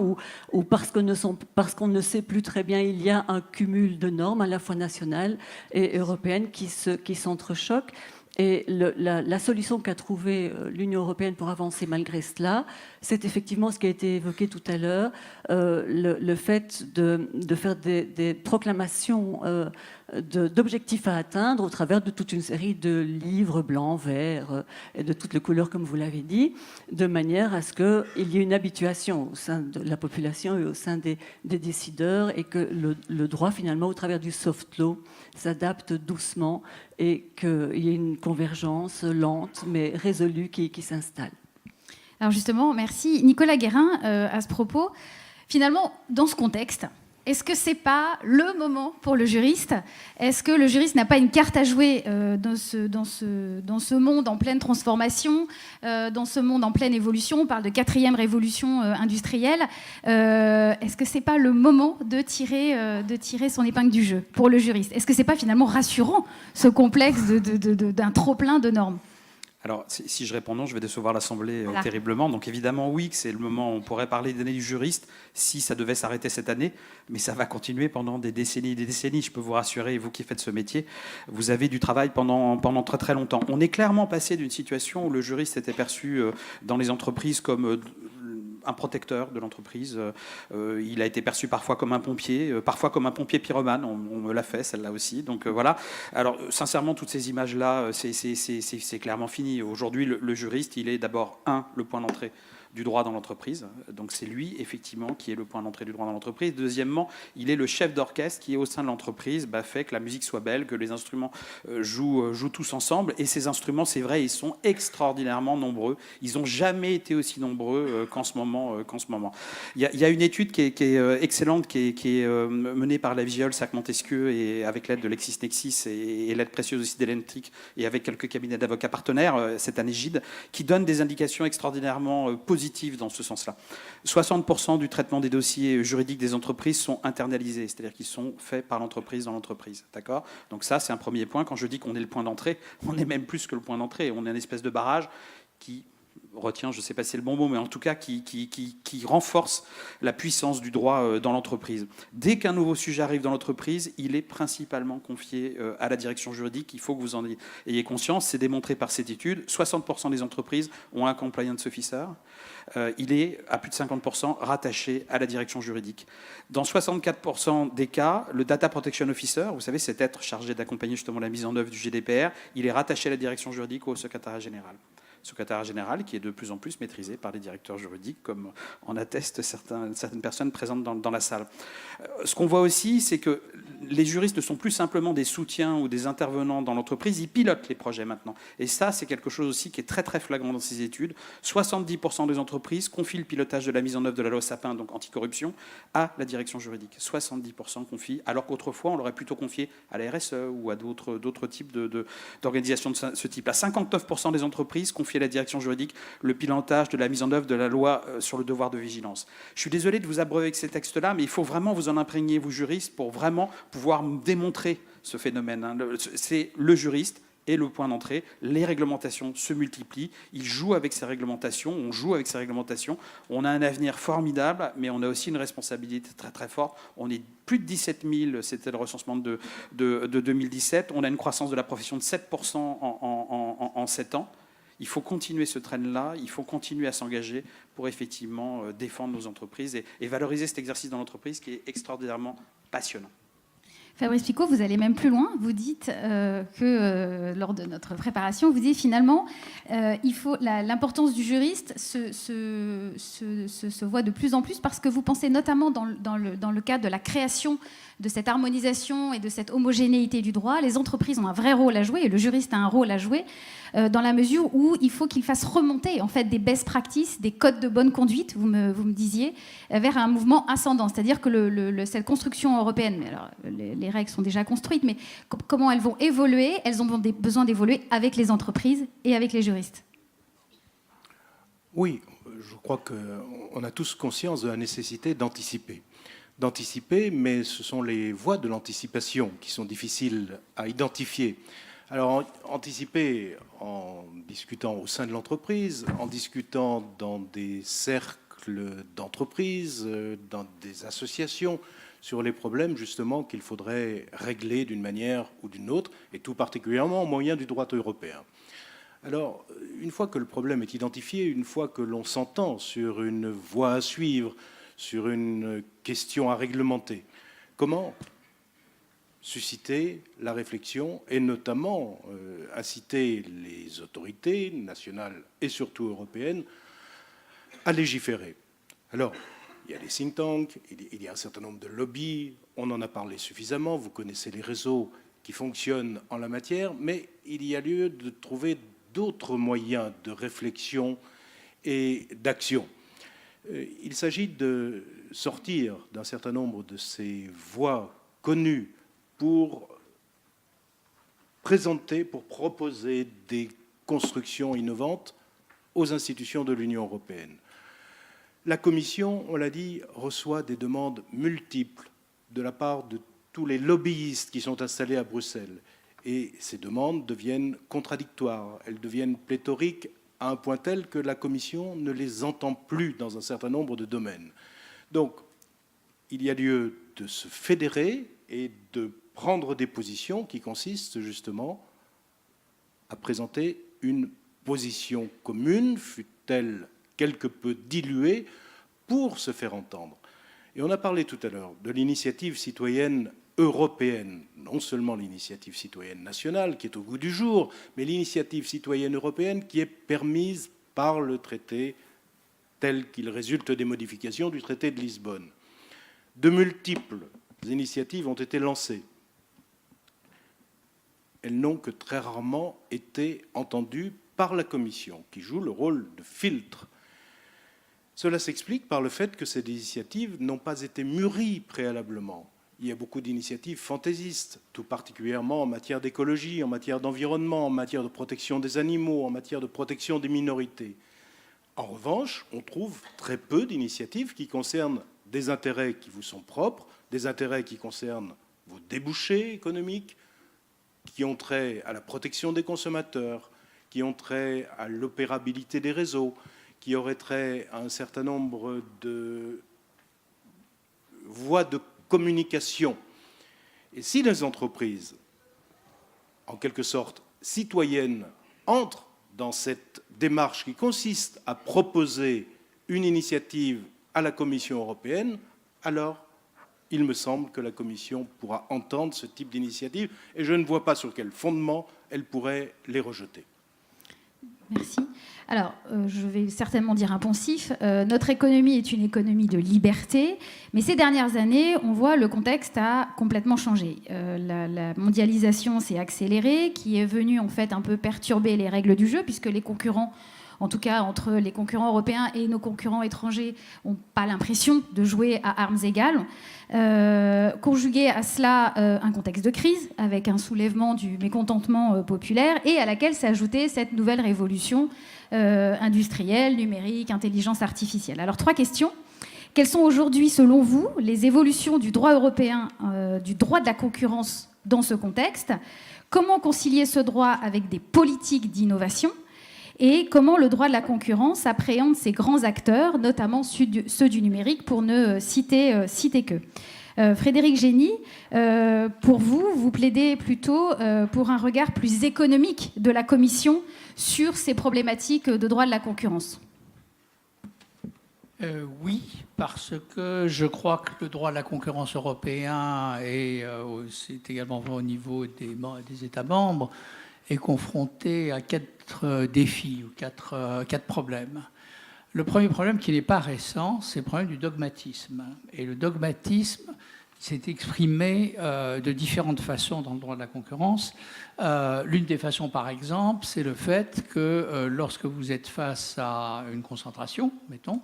ou parce qu'on ne sait plus très bien, il y a un cumul de normes à la fois nationales et européennes qui s'entrechoquent. Et la solution qu'a trouvée l'Union européenne pour avancer malgré cela, c'est effectivement ce qui a été évoqué tout à l'heure, le fait de faire des proclamations d'objectifs à atteindre au travers de toute une série de livres blancs, verts et de toutes les couleurs, comme vous l'avez dit, de manière à ce qu'il y ait une habituation au sein de la population et au sein des décideurs, et que le droit, finalement, au travers du soft law, s'adapte doucement et qu'il y ait une convergence lente mais résolue qui s'installe. Alors justement, merci. Nicolas Guérin, à ce propos, finalement, dans ce contexte, est-ce que ce n'est pas le moment pour le juriste? Est-ce que le juriste n'a pas une carte à jouer dans ce monde en pleine transformation, dans ce monde en pleine évolution? On parle de 4e révolution industrielle. Est-ce que ce n'est pas le moment de tirer son épingle du jeu pour le juriste? Est-ce que ce n'est pas finalement rassurant, ce complexe d'un trop-plein de normes? Alors, si je réponds non, je vais décevoir l'Assemblée terriblement. Donc évidemment, oui, que c'est le moment. On pourrait parler d'année du juriste si ça devait s'arrêter cette année, mais ça va continuer pendant des décennies et des décennies. Je peux vous rassurer, vous qui faites ce métier, vous avez du travail pendant très très longtemps. On est clairement passé d'une situation où le juriste était perçu dans les entreprises comme un protecteur de l'entreprise. Il a été perçu parfois comme un pompier, parfois comme un pompier pyromane. On me l'a fait, celle-là aussi. Donc voilà. Alors sincèrement, toutes ces images-là, c'est clairement fini. Aujourd'hui, le juriste, il est d'abord, le point d'entrée du droit dans l'entreprise. Donc c'est lui, effectivement, qui est le point d'entrée du droit dans l'entreprise. Deuxièmement, il est le chef d'orchestre qui, au sein de l'entreprise, fait que la musique soit belle, que les instruments jouent tous ensemble. Et ces instruments, c'est vrai, ils sont extraordinairement nombreux. Ils n'ont jamais été aussi nombreux qu'en ce moment. Il y a une étude qui est excellente, qui est menée par la Viole, Sac-Montesquieu, et avec l'aide de LexisNexis et l'aide précieuse aussi d'Elentric, et avec quelques cabinets d'avocats partenaires, cette année Gide, qui donne des indications extraordinairement positives dans ce sens-là. 60% du traitement des dossiers juridiques des entreprises sont internalisés, c'est-à-dire qu'ils sont faits par l'entreprise dans l'entreprise. D'accord ? Donc ça, c'est un premier point. Quand je dis qu'on est le point d'entrée, on est même plus que le point d'entrée. On est une espèce de barrage qui retient, je ne sais pas si c'est le bon mot, mais en tout cas qui renforce la puissance du droit dans l'entreprise. Dès qu'un nouveau sujet arrive dans l'entreprise, il est principalement confié à la direction juridique. Il faut que vous en ayez conscience. C'est démontré par cette étude. 60% des entreprises ont un compliance officer. Il est à plus de 50% rattaché à la direction juridique. Dans 64% des cas, le Data Protection Officer, vous savez, cet être chargé d'accompagner justement la mise en œuvre du GDPR, il est rattaché à la direction juridique ou au secrétariat général. Secrétariat général qui est de plus en plus maîtrisé par les directeurs juridiques, comme en attestent certaines personnes présentes dans la salle. Ce qu'on voit aussi, c'est que les juristes ne sont plus simplement des soutiens ou des intervenants dans l'entreprise, ils pilotent les projets maintenant. Et ça, c'est quelque chose aussi qui est très très flagrant dans ces études. 70% des entreprises confient le pilotage de la mise en œuvre de la loi Sapin, donc anticorruption, à la direction juridique. 70% confient, alors qu'autrefois, on l'aurait plutôt confié à la RSE ou à d'autres types d'organisations de ce type-là. 59% des entreprises confient à la direction juridique le pilotage de la mise en œuvre de la loi sur le devoir de vigilance. Je suis désolé de vous abreuver avec ces textes-là, mais il faut vraiment vous en imprégner, vous juristes, pour vraiment pouvoir démontrer ce phénomène. C'est le juriste et le point d'entrée. Les réglementations se multiplient. Ils jouent avec ces réglementations. On joue avec ces réglementations. On a un avenir formidable, mais on a aussi une responsabilité très très forte. On est plus de 17 000, c'était le recensement de 2017. On a une croissance de la profession de 7% en 7 ans. Il faut continuer ce train-là, il faut continuer à s'engager pour effectivement défendre nos entreprises et valoriser cet exercice dans l'entreprise qui est extraordinairement passionnant. Fabrice Picot, vous allez même plus loin. Vous dites que lors de notre préparation, vous dites finalement, l'importance du juriste se voit de plus en plus parce que vous pensez notamment dans le cadre de la création de cette harmonisation et de cette homogénéité du droit, les entreprises ont un vrai rôle à jouer et le juriste a un rôle à jouer dans la mesure où il faut qu'il fasse remonter en fait des best practices, des codes de bonne conduite, vous me disiez, vers un mouvement ascendant. C'est-à-dire que cette construction européenne, mais alors, les règles sont déjà construites, mais comment elles vont évoluer, elles ont besoin d'évoluer avec les entreprises et avec les juristes. Oui, je crois qu'on a tous conscience de la nécessité d'anticiper, mais ce sont les voies de l'anticipation qui sont difficiles à identifier. Alors, anticiper en discutant au sein de l'entreprise, en discutant dans des cercles d'entreprise, dans des associations, sur les problèmes justement qu'il faudrait régler d'une manière ou d'une autre, et tout particulièrement au moyen du droit européen. Alors, une fois que le problème est identifié, une fois que l'on s'entend sur une voie à suivre, sur une question à réglementer, comment susciter la réflexion et notamment inciter les autorités nationales et surtout européennes à légiférer. Alors, il y a des think tanks, il y a un certain nombre de lobbies, on en a parlé suffisamment, vous connaissez les réseaux qui fonctionnent en la matière, mais il y a lieu de trouver d'autres moyens de réflexion et d'action. Il s'agit de sortir d'un certain nombre de ces voies connues pour présenter, pour proposer des constructions innovantes aux institutions de l'Union européenne. La Commission, on l'a dit, reçoit des demandes multiples de la part de tous les lobbyistes qui sont installés à Bruxelles. Et ces demandes deviennent contradictoires, elles deviennent pléthoriques à un point tel que la Commission ne les entend plus dans un certain nombre de domaines. Donc, il y a lieu de se fédérer et de prendre des positions qui consistent justement à présenter une position commune, fût-elle quelque peu diluée, pour se faire entendre. Et on a parlé tout à l'heure de l'initiative citoyenne européenne, non seulement l'initiative citoyenne nationale qui est au goût du jour, mais l'initiative citoyenne européenne qui est permise par le traité tel qu'il résulte des modifications du traité de Lisbonne. De multiples initiatives ont été lancées. Elles n'ont que très rarement été entendues par la Commission, qui joue le rôle de filtre. Cela s'explique par le fait que ces initiatives n'ont pas été mûries préalablement. Il y a beaucoup d'initiatives fantaisistes, tout particulièrement en matière d'écologie, en matière d'environnement, en matière de protection des animaux, en matière de protection des minorités. En revanche, on trouve très peu d'initiatives qui concernent des intérêts qui vous sont propres, des intérêts qui concernent vos débouchés économiques, qui ont trait à la protection des consommateurs, qui ont trait à l'opérabilité des réseaux, qui auraient trait à un certain nombre de voies de communication. Et si les entreprises, en quelque sorte citoyennes, entrent dans cette démarche qui consiste à proposer une initiative à la Commission européenne, alors il me semble que la Commission pourra entendre ce type d'initiative et je ne vois pas sur quel fondement elle pourrait les rejeter. Merci. Alors, je vais certainement dire un poncif. Notre économie est une économie de liberté, mais ces dernières années, on voit le contexte a complètement changé. La mondialisation s'est accélérée, qui est venue en fait un peu perturber les règles du jeu, puisque les concurrents, en tout cas entre les concurrents européens et nos concurrents étrangers, n'ont pas l'impression de jouer à armes égales. Conjugué à cela un contexte de crise, avec un soulèvement du mécontentement populaire, et à laquelle s'est ajoutée cette nouvelle révolution industrielle, numérique, intelligence artificielle. Alors, 3 questions. Quelles sont aujourd'hui, selon vous, les évolutions du droit européen, du droit de la concurrence dans ce contexte? Comment concilier ce droit avec des politiques d'innovation? Et comment le droit de la concurrence appréhende ces grands acteurs, notamment ceux du numérique, pour ne citer que. Frédéric Génie, pour vous, vous plaidez plutôt pour un regard plus économique de la Commission sur ces problématiques de droit de la concurrence. Oui, parce que je crois que le droit de la concurrence européen, et c'est également vrai au niveau des États membres, est confronté à 4 défis ou 4 problèmes. Le premier problème, qui n'est pas récent, c'est le problème du dogmatisme. Et le dogmatisme s'est exprimé de différentes façons dans le droit de la concurrence. L'une des façons, par exemple, c'est le fait que lorsque vous êtes face à une concentration, mettons,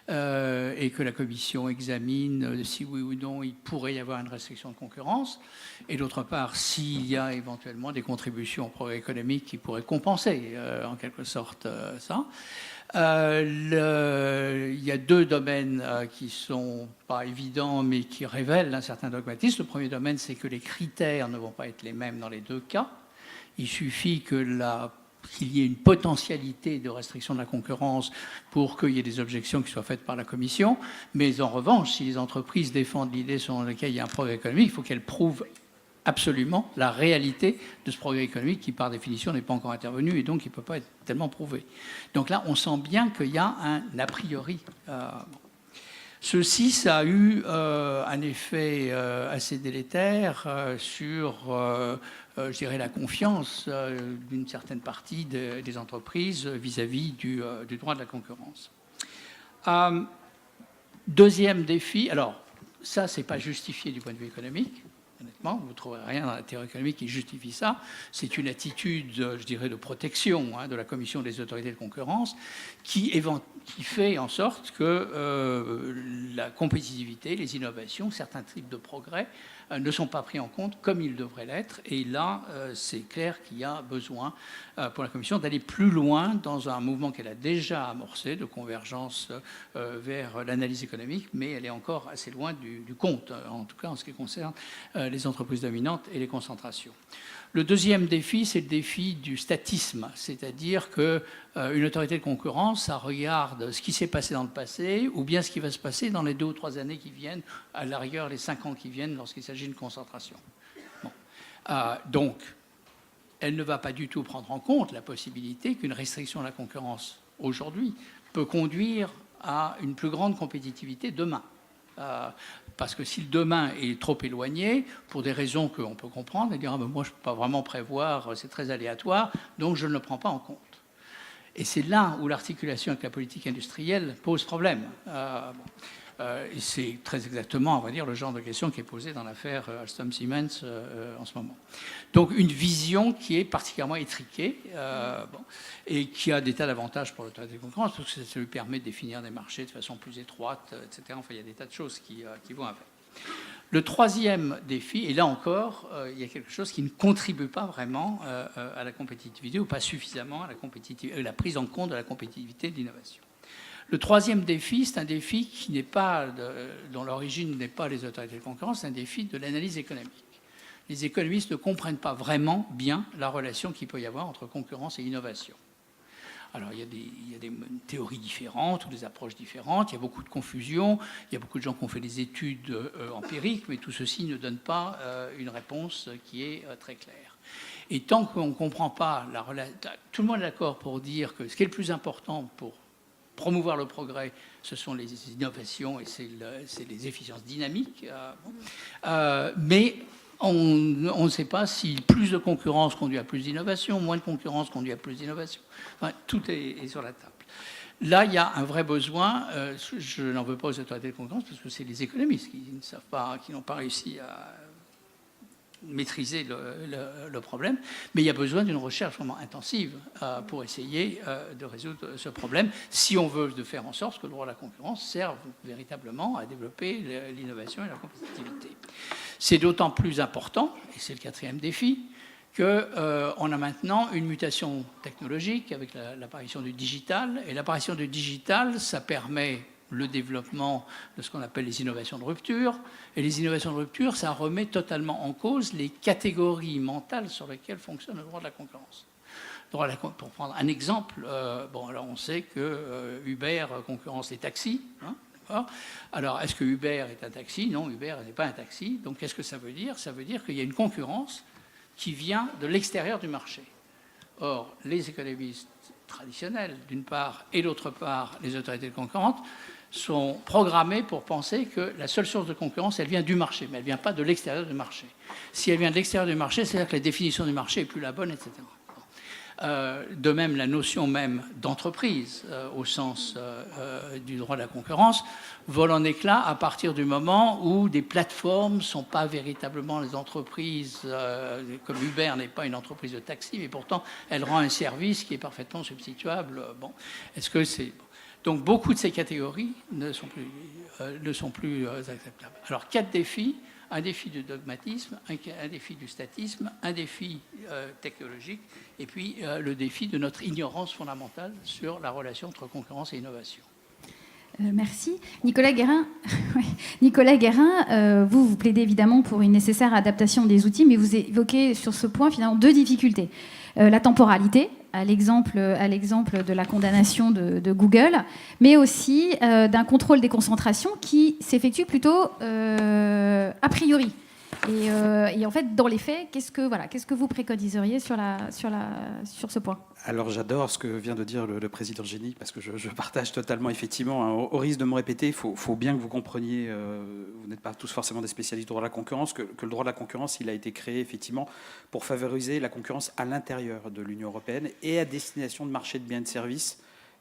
et que la Commission examine si oui ou non il pourrait y avoir une restriction de concurrence, et d'autre part, s'il y a éventuellement des contributions au progrès économique qui pourraient compenser en quelque sorte ça. Il y a 2 domaines qui ne sont pas évidents, mais qui révèlent un certain dogmatisme. Le premier domaine, c'est que les critères ne vont pas être les mêmes dans les 2 cas. Il suffit qu'il y ait une potentialité de restriction de la concurrence pour qu'il y ait des objections qui soient faites par la Commission. Mais en revanche, si les entreprises défendent l'idée selon laquelle il y a un progrès économique, il faut qu'elles prouvent absolument la réalité de ce progrès économique qui, par définition, n'est pas encore intervenu et donc qui ne peut pas être tellement prouvé. Donc là, on sent bien qu'il y a un a priori. Ceci, ça a eu un effet assez délétère sur, je dirais, la confiance d'une certaine partie des entreprises vis-à-vis du droit de la concurrence. Deuxième défi, alors ça, ce n'est pas justifié du point de vue économique. Honnêtement, vous ne trouverez rien dans la théorie économique qui justifie ça. C'est une attitude, je dirais, de protection de la Commission des autorités de concurrence qui fait en sorte que la compétitivité, les innovations, certains types de progrès ne sont pas pris en compte comme ils devraient l'être. Et là, c'est clair qu'il y a besoin pour la Commission d'aller plus loin dans un mouvement qu'elle a déjà amorcé de convergence vers l'analyse économique, mais elle est encore assez loin du compte, en tout cas en ce qui concerne les entreprises dominantes et les concentrations. Le deuxième défi, c'est le défi du statisme, c'est-à-dire qu'une autorité de concurrence, ça regarde ce qui s'est passé dans le passé ou bien ce qui va se passer dans les 2 ou 3 années qui viennent, à la rigueur les 5 ans qui viennent lorsqu'il s'agit d'une concentration. Bon. Donc, elle ne va pas du tout prendre en compte la possibilité qu'une restriction de la concurrence aujourd'hui peut conduire à une plus grande compétitivité demain. Parce que si le demain est trop éloigné, pour des raisons qu'on peut comprendre, elle dira moi je ne peux pas vraiment prévoir, c'est très aléatoire, donc je ne le prends pas en compte. Et c'est là où l'articulation avec la politique industrielle pose problème. Et c'est très exactement, on va dire, le genre de question qui est posée dans l'affaire Alstom-Siemens en ce moment. Donc une vision qui est particulièrement étriquée et qui a des tas d'avantages pour l'autorité de concurrence, parce que ça lui permet de définir des marchés de façon plus étroite, etc. Enfin, il y a des tas de choses qui vont avec. Le troisième défi, et là encore, il y a quelque chose qui ne contribue pas vraiment à la compétitivité ou pas suffisamment à la prise en compte de la compétitivité de l'innovation. Le troisième défi, c'est un défi qui n'est pas, dont l'origine n'est pas les autorités de concurrence, c'est un défi de l'analyse économique. Les économistes ne comprennent pas vraiment bien la relation qu'il peut y avoir entre concurrence et innovation. Alors, il y a des théories différentes ou des approches différentes, il y a beaucoup de confusion, il y a beaucoup de gens qui ont fait des études empiriques, mais tout ceci ne donne pas une réponse qui est très claire. Et tant qu'on ne comprend pas la relation, tout le monde est d'accord pour dire que ce qui est le plus important pour promouvoir le progrès, ce sont les innovations et c'est les efficiences dynamiques. Mais on ne sait pas si plus de concurrence conduit à plus d'innovation, moins de concurrence conduit à plus d'innovation. Enfin, tout est sur la table. Là, il y a un vrai besoin. Je n'en veux pas aux autorités de concurrence parce que c'est les économistes qui ne savent pas, qui n'ont pas réussi à maîtriser le problème, mais il y a besoin d'une recherche vraiment intensive pour essayer de résoudre ce problème, si on veut de faire en sorte que le droit de la concurrence serve véritablement à développer l'innovation et la compétitivité. C'est d'autant plus important, et c'est le quatrième défi, qu'on a maintenant une mutation technologique avec l'apparition du digital, et l'apparition du digital, ça permet le développement de ce qu'on appelle les innovations de rupture. Et les innovations de rupture, ça remet totalement en cause les catégories mentales sur lesquelles fonctionne le droit de la concurrence. Pour prendre un exemple, alors on sait que Uber concurrence les taxis. Alors, est-ce que Uber est un taxi? Non, Uber n'est pas un taxi. Donc, qu'est-ce que ça veut dire? Ça veut dire qu'il y a une concurrence qui vient de l'extérieur du marché. Or, les économistes traditionnels, d'une part, et d'autre part, les autorités de concurrence, sont programmés pour penser que la seule source de concurrence, elle vient du marché, mais elle ne vient pas de l'extérieur du marché. Si elle vient de l'extérieur du marché, c'est-à-dire que la définition du marché n'est plus la bonne, etc. De même, la notion même d'entreprise, au sens du droit de la concurrence, vole en éclats à partir du moment où des plateformes ne sont pas véritablement les entreprises, comme Uber n'est pas une entreprise de taxi, mais pourtant elle rend un service qui est parfaitement substituable. Bon, est-ce que c'est... Donc beaucoup de ces catégories ne sont plus acceptables. Alors 4 défis. Un défi du dogmatisme, un défi du statisme, un défi technologique, et puis le défi de notre ignorance fondamentale sur la relation entre concurrence et innovation. Merci. Nicolas Guérin, vous plaidez évidemment pour une nécessaire adaptation des outils, mais vous évoquez sur ce point finalement 2 difficultés. La temporalité, à l'exemple de la condamnation de Google, mais aussi d'un contrôle des concentrations qui s'effectue plutôt a priori. Et en fait, dans les faits, qu'est-ce que vous préconiseriez sur ce point? Alors j'adore ce que vient de dire le président Génie, parce que je partage totalement, effectivement. Hein, au risque de me répéter, il faut bien que vous compreniez, vous n'êtes pas tous forcément des spécialistes du droit de la concurrence, que le droit de la concurrence, il a été créé effectivement pour favoriser la concurrence à l'intérieur de l'Union européenne et à destination de marchés de biens et de services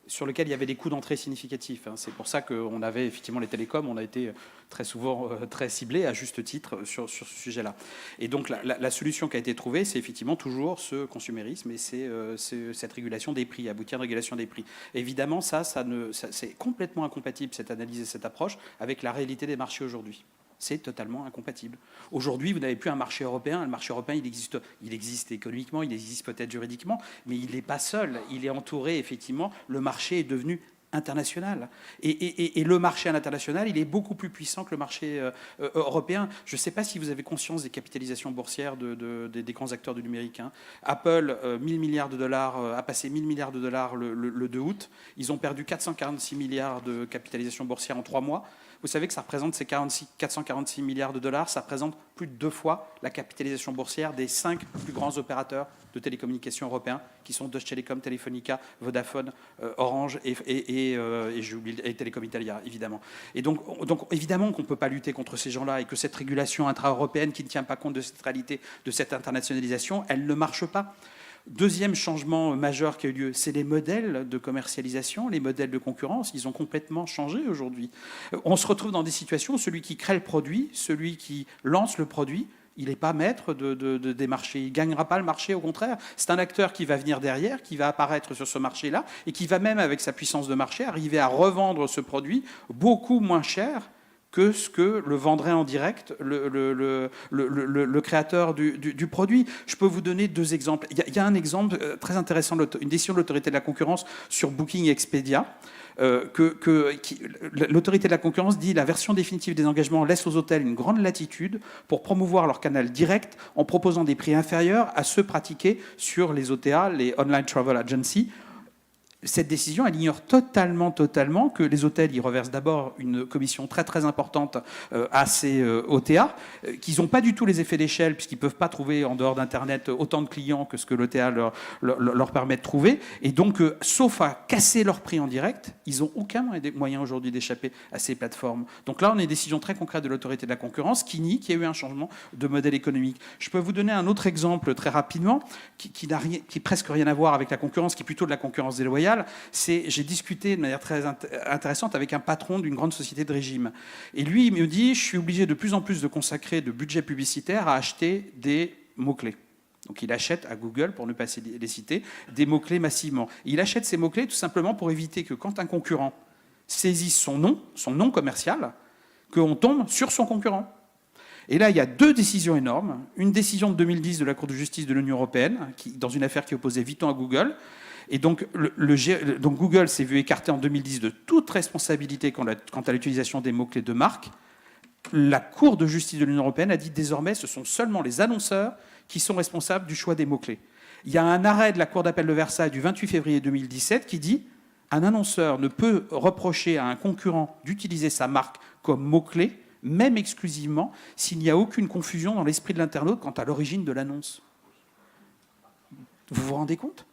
sur lequel il y avait des coûts d'entrée significatifs. C'est pour ça qu'on avait effectivement les télécoms, on a été très souvent très ciblés à juste titre sur ce sujet-là. Et donc la solution qui a été trouvée, c'est effectivement toujours ce consumérisme et c'est cette régulation des prix, aboutir à une régulation des prix. Évidemment, c'est complètement incompatible, cette analyse et cette approche, avec la réalité des marchés aujourd'hui. C'est totalement incompatible. Aujourd'hui, vous n'avez plus un marché européen. Le marché européen, il existe économiquement, il existe peut-être juridiquement, mais il n'est pas seul. Il est entouré, effectivement. Le marché est devenu international. Et le marché à l'international, il est beaucoup plus puissant que le marché européen. Je ne sais pas si vous avez conscience des capitalisations boursières des grands acteurs du numérique. Apple, 1000 milliards de dollars, a passé 1000 milliards de dollars le 2 août. Ils ont perdu 446 milliards de capitalisation boursière en 3 mois. Vous savez que ça représente ces 446 milliards de dollars, ça représente plus de 2 fois la capitalisation boursière des 5 plus grands opérateurs de télécommunications européens, qui sont Deutsche Telekom, Telefonica, Vodafone, Orange et Telecom Italia, évidemment. Et donc évidemment qu'on ne peut pas lutter contre ces gens-là et que cette régulation intra-européenne qui ne tient pas compte de cette réalité, de cette internationalisation, elle ne marche pas. Deuxième changement majeur qui a eu lieu, c'est les modèles de commercialisation, les modèles de concurrence. Ils ont complètement changé aujourd'hui. On se retrouve dans des situations où celui qui crée le produit, celui qui lance le produit, il n'est pas maître des marchés. Il ne gagnera pas le marché, au contraire. C'est un acteur qui va venir derrière, qui va apparaître sur ce marché-là et qui va même, avec sa puissance de marché, arriver à revendre ce produit beaucoup moins cher que ce que le vendrait en direct le créateur du produit. Je peux vous donner 2 exemples. Il y a un exemple très intéressant, une décision de l'autorité de la concurrence sur Booking et Expedia. L'autorité de la concurrence dit la version définitive des engagements laisse aux hôtels une grande latitude pour promouvoir leur canal direct en proposant des prix inférieurs à ceux pratiqués sur les OTA, les Online Travel Agency. Cette décision, elle ignore totalement que les hôtels y reversent d'abord une commission très très importante à ces OTA, qu'ils n'ont pas du tout les effets d'échelle puisqu'ils ne peuvent pas trouver en dehors d'Internet autant de clients que ce que l'OTA leur permet de trouver. Et donc, sauf à casser leur prix en direct, ils n'ont aucun moyen aujourd'hui d'échapper à ces plateformes. Donc là, on a une décision très concrète de l'autorité de la concurrence qui nie qu'il y a eu un changement de modèle économique. Je peux vous donner un autre exemple très rapidement qui n'a presque rien à voir avec la concurrence, qui est plutôt de la concurrence déloyale. J'ai discuté de manière très intéressante avec un patron d'une grande société de régime. Et lui, il me dit, je suis obligé de plus en plus de consacrer de budget publicitaire à acheter des mots-clés. Donc il achète à Google, pour ne pas les citer, des mots-clés massivement. Et il achète ces mots-clés tout simplement pour éviter que quand un concurrent saisisse son nom commercial, qu'on tombe sur son concurrent. Et là, il y a 2 décisions énormes. Une décision de 2010 de la Cour de justice de l'Union européenne, dans une affaire qui opposait Vuitton à Google. Et donc, donc Google s'est vu écarté en 2010 de toute responsabilité quant à l'utilisation des mots-clés de marque. La Cour de justice de l'Union européenne a dit désormais ce sont seulement les annonceurs qui sont responsables du choix des mots-clés. Il y a un arrêt de la Cour d'appel de Versailles du 28 février 2017 qui dit un annonceur ne peut reprocher à un concurrent d'utiliser sa marque comme mot-clé, même exclusivement, s'il n'y a aucune confusion dans l'esprit de l'internaute quant à l'origine de l'annonce. Vous vous rendez compte ?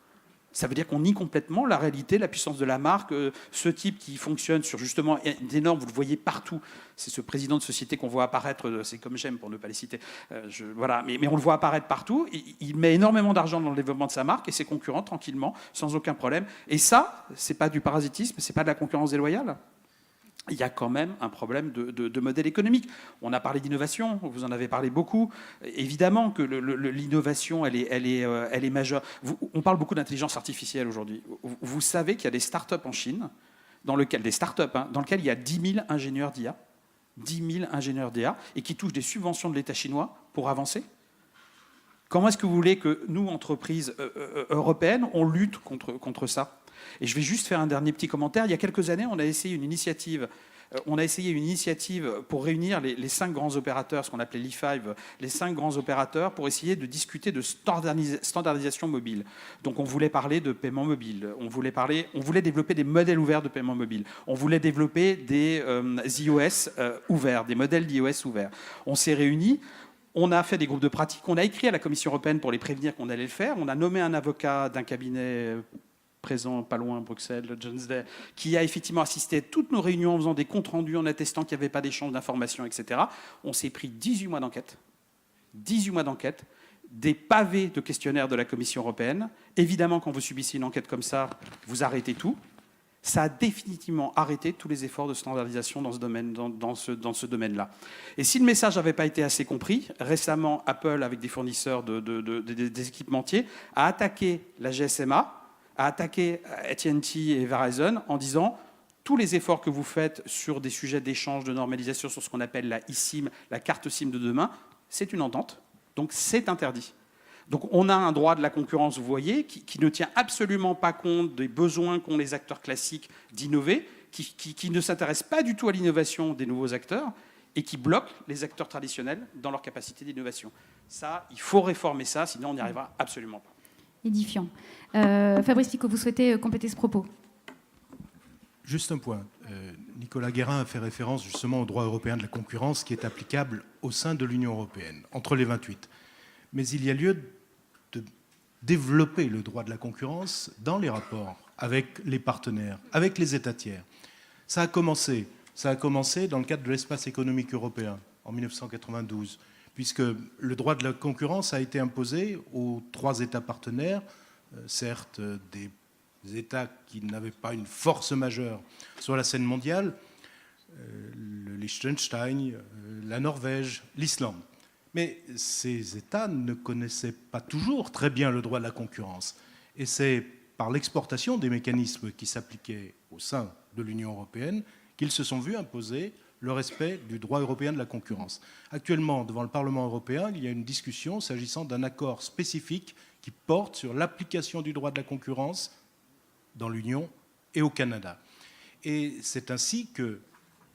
Ça veut dire qu'on nie complètement la réalité, la puissance de la marque, ce type qui fonctionne sur justement des normes, vous le voyez partout. C'est ce président de société qu'on voit apparaître, c'est comme j'aime pour ne pas les citer. Voilà, mais on le voit apparaître partout. Il met énormément d'argent dans le développement de sa marque et ses concurrents tranquillement, sans aucun problème. Et ça, c'est pas du parasitisme, c'est pas de la concurrence déloyale. Il y a quand même un problème de modèle économique. On a parlé d'innovation, vous en avez parlé beaucoup. Évidemment que l'innovation, elle est majeure. On parle beaucoup d'intelligence artificielle aujourd'hui. Vous savez qu'il y a des startups en Chine, dans lesquelles il y a 10 000 ingénieurs d'IA, 10 000 ingénieurs d'IA, et qui touchent des subventions de l'État chinois pour avancer. Comment est-ce que vous voulez que nous, entreprises européennes, on lutte contre ça ? Et je vais juste faire un dernier petit commentaire. Il y a quelques années, on a essayé une initiative pour réunir les 5 grands opérateurs, ce qu'on appelait l'E5, les 5 grands opérateurs, pour essayer de discuter de standardisation mobile. Donc on voulait parler de paiement mobile, on voulait développer des modèles ouverts de paiement mobile, on voulait développer des iOS ouverts, des modèles d'iOS ouverts. On s'est réunis. On a fait des groupes de pratique, on a écrit à la Commission européenne pour les prévenir qu'on allait le faire, on a nommé un avocat d'un cabinet présent pas loin, Bruxelles, Jonesday, qui a effectivement assisté à toutes nos réunions en faisant des comptes rendus, en attestant qu'il n'y avait pas d'échange d'informations, etc. On s'est pris 18 mois d'enquête, des pavés de questionnaires de la Commission européenne. Évidemment, quand vous subissez une enquête comme ça, vous arrêtez tout. Ça a définitivement arrêté tous les efforts de standardisation dans ce domaine-là. Et si le message n'avait pas été assez compris, récemment, Apple, avec des fournisseurs des équipementiers, a attaqué la GSMA, a attaqué AT&T et Verizon en disant tous les efforts que vous faites sur des sujets d'échange, de normalisation, sur ce qu'on appelle la eSIM, la carte SIM de demain, c'est une entente, donc c'est interdit. Donc on a un droit de la concurrence, vous voyez, qui ne tient absolument pas compte des besoins qu'ont les acteurs classiques d'innover, qui ne s'intéresse pas du tout à l'innovation des nouveaux acteurs et qui bloque les acteurs traditionnels dans leur capacité d'innovation. Ça, il faut réformer ça, sinon on n'y arrivera absolument pas. Édifiant. Fabrice Picaud, vous souhaitez compléter ce propos ? Juste un point. Nicolas Guérin a fait référence justement au droit européen de la concurrence qui est applicable au sein de l'Union européenne, entre les 28. Mais il y a lieu de développer le droit de la concurrence dans les rapports avec les partenaires, avec les États tiers. Ça a commencé dans le cadre de l'espace économique européen en 1992, puisque le droit de la concurrence a été imposé aux 3 États partenaires certes des États qui n'avaient pas une force majeure sur la scène mondiale, le Liechtenstein, la Norvège, l'Islande. Mais ces États ne connaissaient pas toujours très bien le droit de la concurrence. Et c'est par l'exportation des mécanismes qui s'appliquaient au sein de l'Union européenne qu'ils se sont vus imposer le respect du droit européen de la concurrence. Actuellement, devant le Parlement européen, il y a une discussion s'agissant d'un accord spécifique qui porte sur l'application du droit de la concurrence dans l'Union et au Canada. Et c'est ainsi que,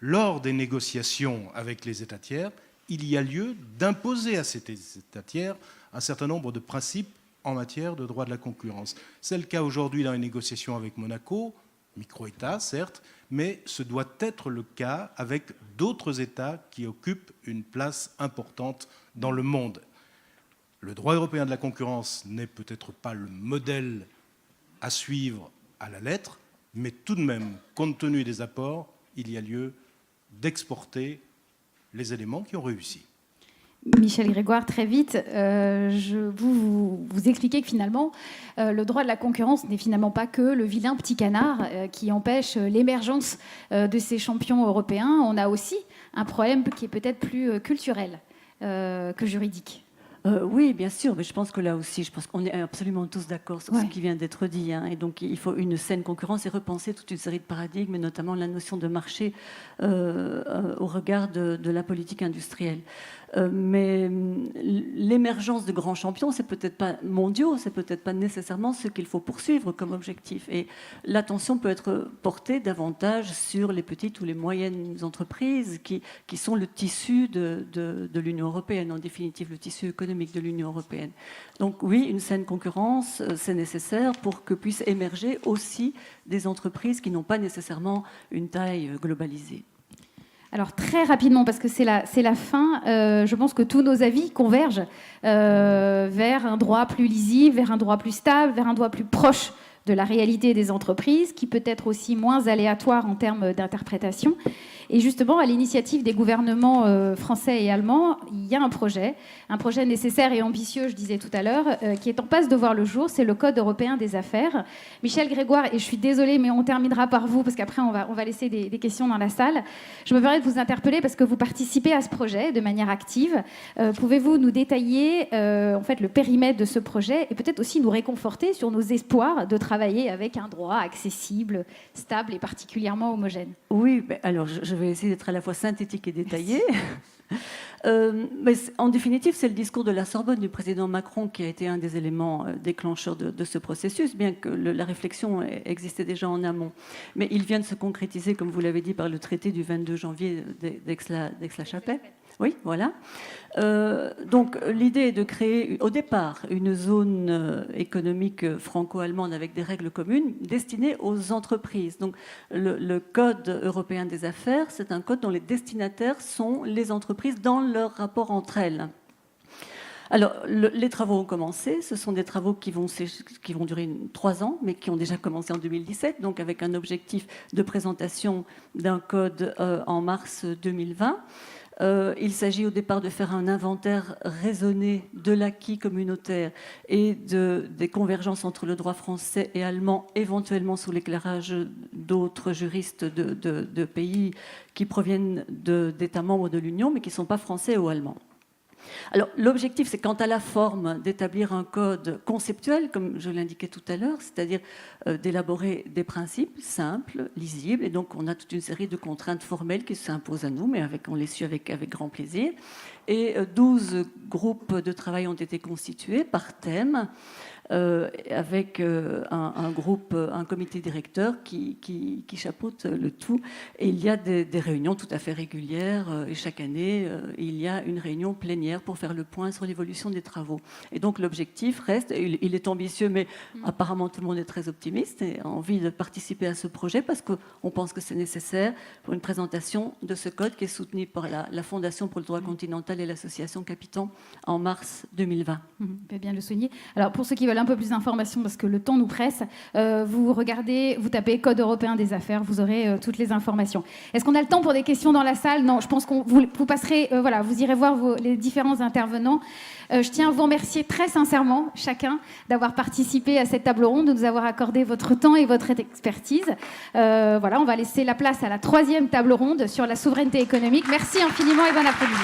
lors des négociations avec les États tiers, il y a lieu d'imposer à ces États tiers un certain nombre de principes en matière de droit de la concurrence. C'est le cas aujourd'hui dans les négociations avec Monaco, micro-État certes, mais ce doit être le cas avec d'autres États qui occupent une place importante dans le monde. Le droit européen de la concurrence n'est peut-être pas le modèle à suivre à la lettre, mais tout de même, compte tenu des apports, il y a lieu d'exporter les éléments qui ont réussi. Michel Grégoire, très vite, vous expliquez que finalement, le droit de la concurrence n'est finalement pas que le vilain petit canard qui empêche l'émergence de ces champions européens. On a aussi un problème qui est peut-être plus culturel que juridique. Oui, bien sûr, mais je pense que là aussi, je pense qu'on est absolument tous d'accord sur ce qui vient d'être dit. Et donc, il faut une saine concurrence et repenser toute une série de paradigmes, et notamment la notion de marché au regard de la politique industrielle. Mais l'émergence de grands champions, c'est peut-être pas mondiaux, c'est peut-être pas nécessairement ce qu'il faut poursuivre comme objectif. Et l'attention peut être portée davantage sur les petites ou les moyennes entreprises qui sont le tissu de l'Union européenne, en définitive le tissu économique de l'Union européenne. Donc oui, une saine concurrence, c'est nécessaire pour que puissent émerger aussi des entreprises qui n'ont pas nécessairement une taille globalisée. Alors très rapidement, parce que c'est la fin, je pense que tous nos avis convergent vers un droit plus lisible, vers un droit plus stable, vers un droit plus proche de la réalité des entreprises, qui peut être aussi moins aléatoire en termes d'interprétation. Et justement, à l'initiative des gouvernements français et allemands, il y a un projet nécessaire et ambitieux, je disais tout à l'heure, qui est en passe de voir le jour, c'est le Code européen des affaires. Michel Grégoire, et je suis désolée, mais on terminera par vous, parce qu'après on va laisser des questions dans la salle. Je me permets de vous interpeller parce que vous participez à ce projet de manière active. Pouvez-vous nous détailler en fait, le périmètre de ce projet et peut-être aussi nous réconforter sur nos espoirs de travailler avec un droit accessible, stable et particulièrement homogène? Oui, alors je vais essayer d'être à la fois synthétique et détaillée. Mais en définitive, c'est le discours de la Sorbonne du président Macron qui a été un des éléments déclencheurs de ce processus, bien que la réflexion existait déjà en amont. Mais il vient de se concrétiser, comme vous l'avez dit, par le traité du 22 janvier d'Aix-la-Chapelle. Oui, voilà. Donc l'idée est de créer au départ une zone économique franco-allemande avec des règles communes destinées aux entreprises. Donc le Code européen des affaires, c'est un code dont les destinataires sont les entreprises dans leur rapport entre elles. Alors, les travaux ont commencé. Ce sont des travaux qui vont durer 3 ans, mais qui ont déjà commencé en 2017, donc avec un objectif de présentation d'un code en mars 2020. Il s'agit au départ de faire un inventaire raisonné de l'acquis communautaire et des convergences entre le droit français et allemand, éventuellement sous l'éclairage d'autres juristes de pays qui proviennent d'États membres de l'Union, mais qui ne sont pas français ou allemands. Alors, l'objectif, c'est quant à la forme d'établir un code conceptuel, comme je l'indiquais tout à l'heure, c'est-à-dire d'élaborer des principes simples, lisibles, et donc on a toute une série de contraintes formelles qui s'imposent à nous, mais on les suit avec grand plaisir. Et 12 groupes de travail ont été constitués par thème, avec un comité directeur qui chapeaute le tout. Et il y a des réunions tout à fait régulières. Et chaque année, il y a une réunion plénière pour faire le point sur l'évolution des travaux. Et donc l'objectif reste, il est ambitieux, mais apparemment tout le monde est très optimiste et a envie de participer à ce projet parce qu'on pense que c'est nécessaire pour une présentation de ce code qui est soutenu par la Fondation pour le droit continental et l'association Capitan en mars 2020. Vous pouvez bien le souligner. Alors pour ceux qui veulent veulent un peu plus d'informations parce que le temps nous presse, vous tapez Code européen des affaires, vous aurez toutes les informations. Est-ce qu'on a le temps pour des questions dans la salle? Non, je pense qu'on vous passerez, vous irez voir les différents intervenants. Je tiens à vous remercier très sincèrement, chacun, d'avoir participé à cette table ronde, de nous avoir accordé votre temps et votre expertise. On va laisser la place à la 3e table ronde sur la souveraineté économique. Merci infiniment et bon après-midi.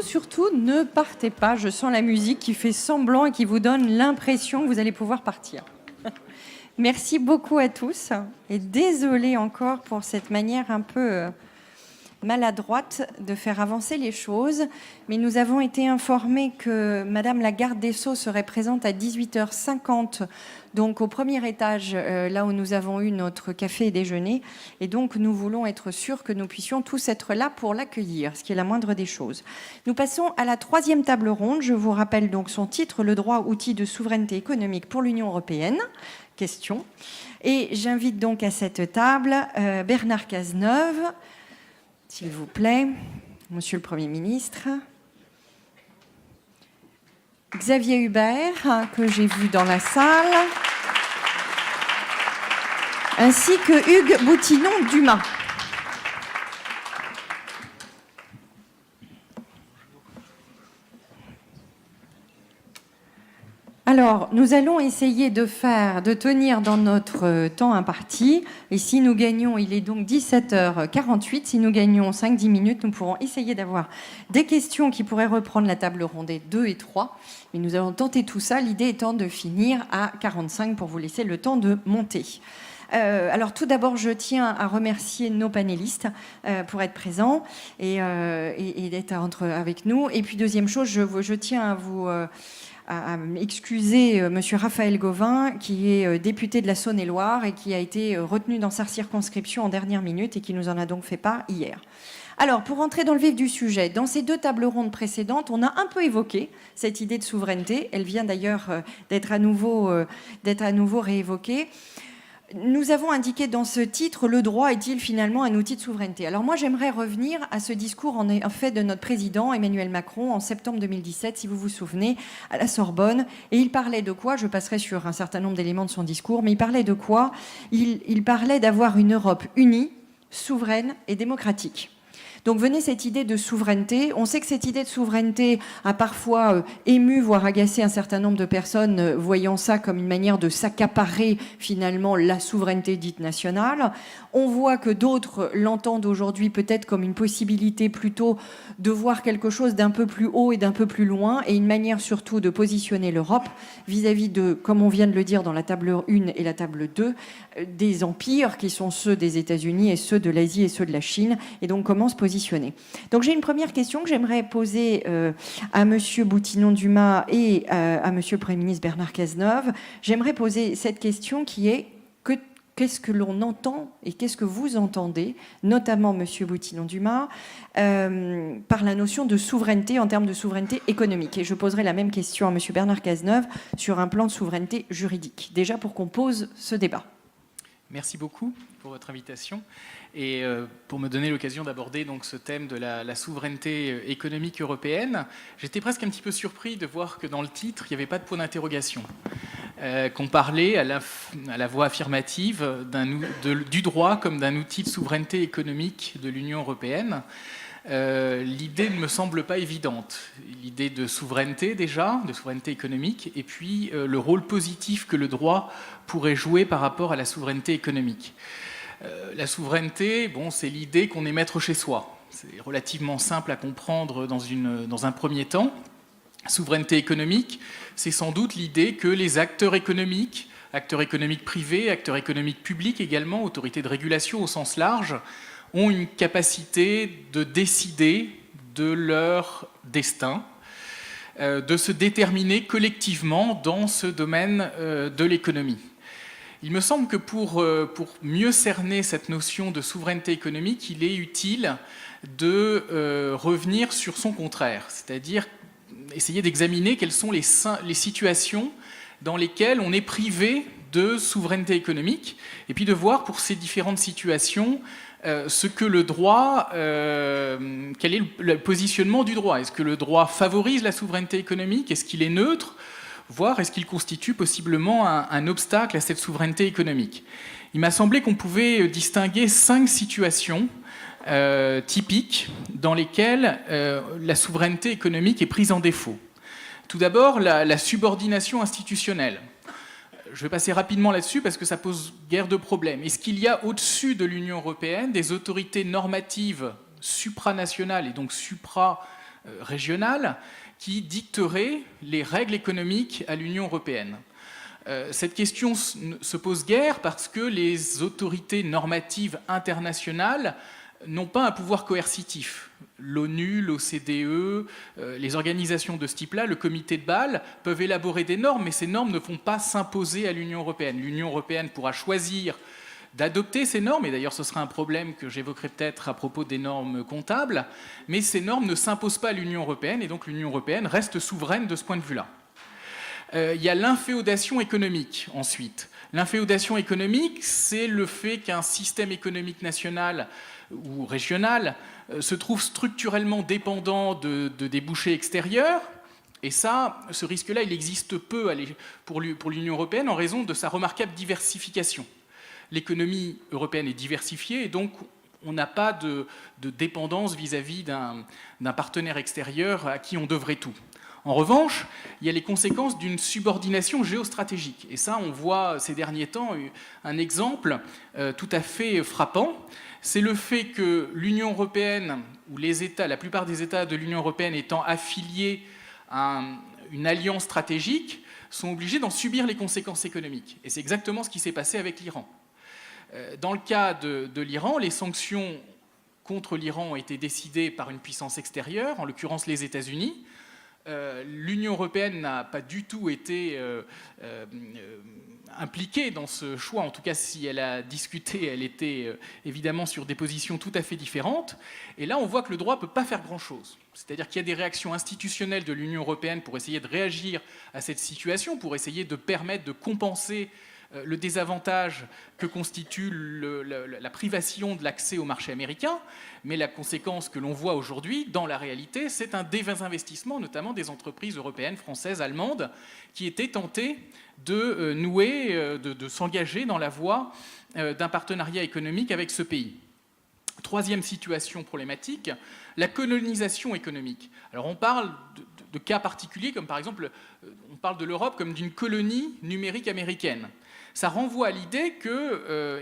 Surtout, ne partez pas. Je sens la musique qui fait semblant et qui vous donne l'impression que vous allez pouvoir partir. Merci beaucoup à tous. Et désolée encore pour cette manière un peu maladroite de faire avancer les choses. Mais nous avons été informés que Madame la garde des Sceaux serait présente à 18h50, donc au premier étage, là où nous avons eu notre café et déjeuner. Et donc, nous voulons être sûrs que nous puissions tous être là pour l'accueillir, ce qui est la moindre des choses. Nous passons à la 3e table ronde. Je vous rappelle donc son titre, le droit outil de souveraineté économique pour l'Union européenne. Question. Et j'invite donc à cette table Bernard Cazeneuve, s'il vous plaît, Monsieur le Premier ministre, Xavier Hubert, que j'ai vu dans la salle, ainsi que Hugues Boutinon-Dumas. Alors, nous allons essayer de tenir dans notre temps imparti. Et si nous gagnons, il est donc 17h48. Si nous gagnons 5-10 minutes, nous pourrons essayer d'avoir des questions qui pourraient reprendre la table ronde 2 et 3. Mais nous allons tenter tout ça, l'idée étant de finir à 45 pour vous laisser le temps de monter. Alors tout d'abord, je tiens à remercier nos panélistes pour être présents et d'être avec nous. Et puis deuxième chose, je tiens à vous... à excuser Monsieur Raphaël Gauvin, qui est député de la Saône-et-Loire et qui a été retenu dans sa circonscription en dernière minute et qui nous en a donc fait part hier. Alors, pour entrer dans le vif du sujet, dans ces 2 tables rondes précédentes, on a un peu évoqué cette idée de souveraineté. Elle vient d'ailleurs d'être à nouveau réévoquée. Nous avons indiqué dans ce titre, le droit est-il finalement un outil de souveraineté? Alors moi, j'aimerais revenir à ce discours en fait de notre président Emmanuel Macron en septembre 2017, si vous vous souvenez, à la Sorbonne. Et il parlait de quoi? Je passerai sur un certain nombre d'éléments de son discours, mais il parlait de quoi? Il parlait d'avoir une Europe unie, souveraine et démocratique. Donc venait cette idée de souveraineté. On sait que cette idée de souveraineté a parfois ému, voire agacé un certain nombre de personnes, voyant ça comme une manière de s'accaparer finalement la souveraineté dite nationale. On voit que d'autres l'entendent aujourd'hui peut-être comme une possibilité plutôt de voir quelque chose d'un peu plus haut et d'un peu plus loin, et une manière surtout de positionner l'Europe vis-à-vis de, comme on vient de le dire dans la table 1 et la table 2, des empires qui sont ceux des États-Unis et ceux de l'Asie et ceux de la Chine, et donc comment se positionner. Donc j'ai une première question que j'aimerais poser à Monsieur Boutinon-Dumas et à Monsieur le Premier ministre Bernard Cazeneuve. J'aimerais poser cette question qui est qu'est-ce que l'on entend et qu'est-ce que vous entendez, notamment Monsieur Boutinon-Dumas, par la notion de souveraineté en termes de souveraineté économique. Et je poserai la même question à Monsieur Bernard Cazeneuve sur un plan de souveraineté juridique, déjà pour qu'on pose ce débat. Merci beaucoup pour votre invitation et pour me donner l'occasion d'aborder donc ce thème de la souveraineté économique européenne. J'étais presque un petit peu surpris de voir que dans le titre, il n'y avait pas de point d'interrogation, qu'on parlait à la voix affirmative du droit comme d'un outil de souveraineté économique de l'Union européenne. L'idée ne me semble pas évidente. L'idée de souveraineté déjà, de souveraineté économique, et puis le rôle positif que le droit pourrait jouer par rapport à la souveraineté économique. La souveraineté, c'est l'idée qu'on est maître chez soi. C'est relativement simple à comprendre dans un premier temps. Souveraineté économique, c'est sans doute l'idée que les acteurs économiques privés, acteurs économiques publics également, autorités de régulation au sens large, ont une capacité de décider de leur destin, de se déterminer collectivement dans ce domaine de l'économie. Il me semble que pour mieux cerner cette notion de souveraineté économique, il est utile de revenir sur son contraire, c'est-à-dire essayer d'examiner quelles sont les situations dans lesquelles on est privé de souveraineté économique, et puis de voir pour ces différentes situations ce que le droit, quel est le positionnement du droit. Est-ce que le droit favorise la souveraineté économique? Est-ce qu'il est neutre? Voire est-ce qu'il constitue possiblement un obstacle à cette souveraineté économique? Il m'a semblé qu'on pouvait distinguer 5 situations typiques dans lesquelles la souveraineté économique est prise en défaut. Tout d'abord, la subordination institutionnelle. Je vais passer rapidement là-dessus parce que ça pose guère de problème. Est-ce qu'il y a au-dessus de l'Union européenne des autorités normatives supranationales et donc supra-régionales qui dicteraient les règles économiques à l'Union européenne? Cette question se pose guère parce que les autorités normatives internationales n'ont pas un pouvoir coercitif. L'ONU, l'OCDE, les organisations de ce type-là, le comité de Bâle, peuvent élaborer des normes, mais ces normes ne vont pas s'imposer à l'Union européenne. L'Union européenne pourra choisir d'adopter ces normes, et d'ailleurs ce sera un problème que j'évoquerai peut-être à propos des normes comptables, mais ces normes ne s'imposent pas à l'Union européenne, et donc l'Union européenne reste souveraine de ce point de vue-là. Il y a l'inféodation économique, ensuite. L'inféodation économique, c'est le fait qu'un système économique national ou régional se trouve structurellement dépendant de débouchés extérieurs. Et ça, ce risque-là, il existe peu pour l'Union européenne en raison de sa remarquable diversification. L'économie européenne est diversifiée et donc on n'a pas de dépendance vis-à-vis d'un partenaire extérieur à qui on devrait tout. En revanche, il y a les conséquences d'une subordination géostratégique. Et ça, on voit ces derniers temps un exemple tout à fait frappant. C'est le fait que l'Union européenne, ou les États, la plupart des États de l'Union européenne étant affiliés à une alliance stratégique, sont obligés d'en subir les conséquences économiques. Et c'est exactement ce qui s'est passé avec l'Iran. Dans le cas de l'Iran, les sanctions contre l'Iran ont été décidées par une puissance extérieure, en l'occurrence les États-Unis. L'Union européenne n'a pas du tout été impliquée dans ce choix. En tout cas, si elle a discuté, elle était évidemment sur des positions tout à fait différentes. Et là, on voit que le droit ne peut pas faire grand-chose. C'est-à-dire qu'il y a des réactions institutionnelles de l'Union européenne pour essayer de réagir à cette situation, pour essayer de permettre de compenser le désavantage que constitue la privation de l'accès au marché américain, mais la conséquence que l'on voit aujourd'hui, dans la réalité, c'est un désinvestissement, notamment des entreprises européennes, françaises, allemandes, qui étaient tentées de nouer, de s'engager dans la voie d'un partenariat économique avec ce pays. Troisième situation problématique, la colonisation économique. Alors on parle de cas particuliers, comme par exemple, on parle de l'Europe comme d'une colonie numérique américaine. Ça renvoie à l'idée que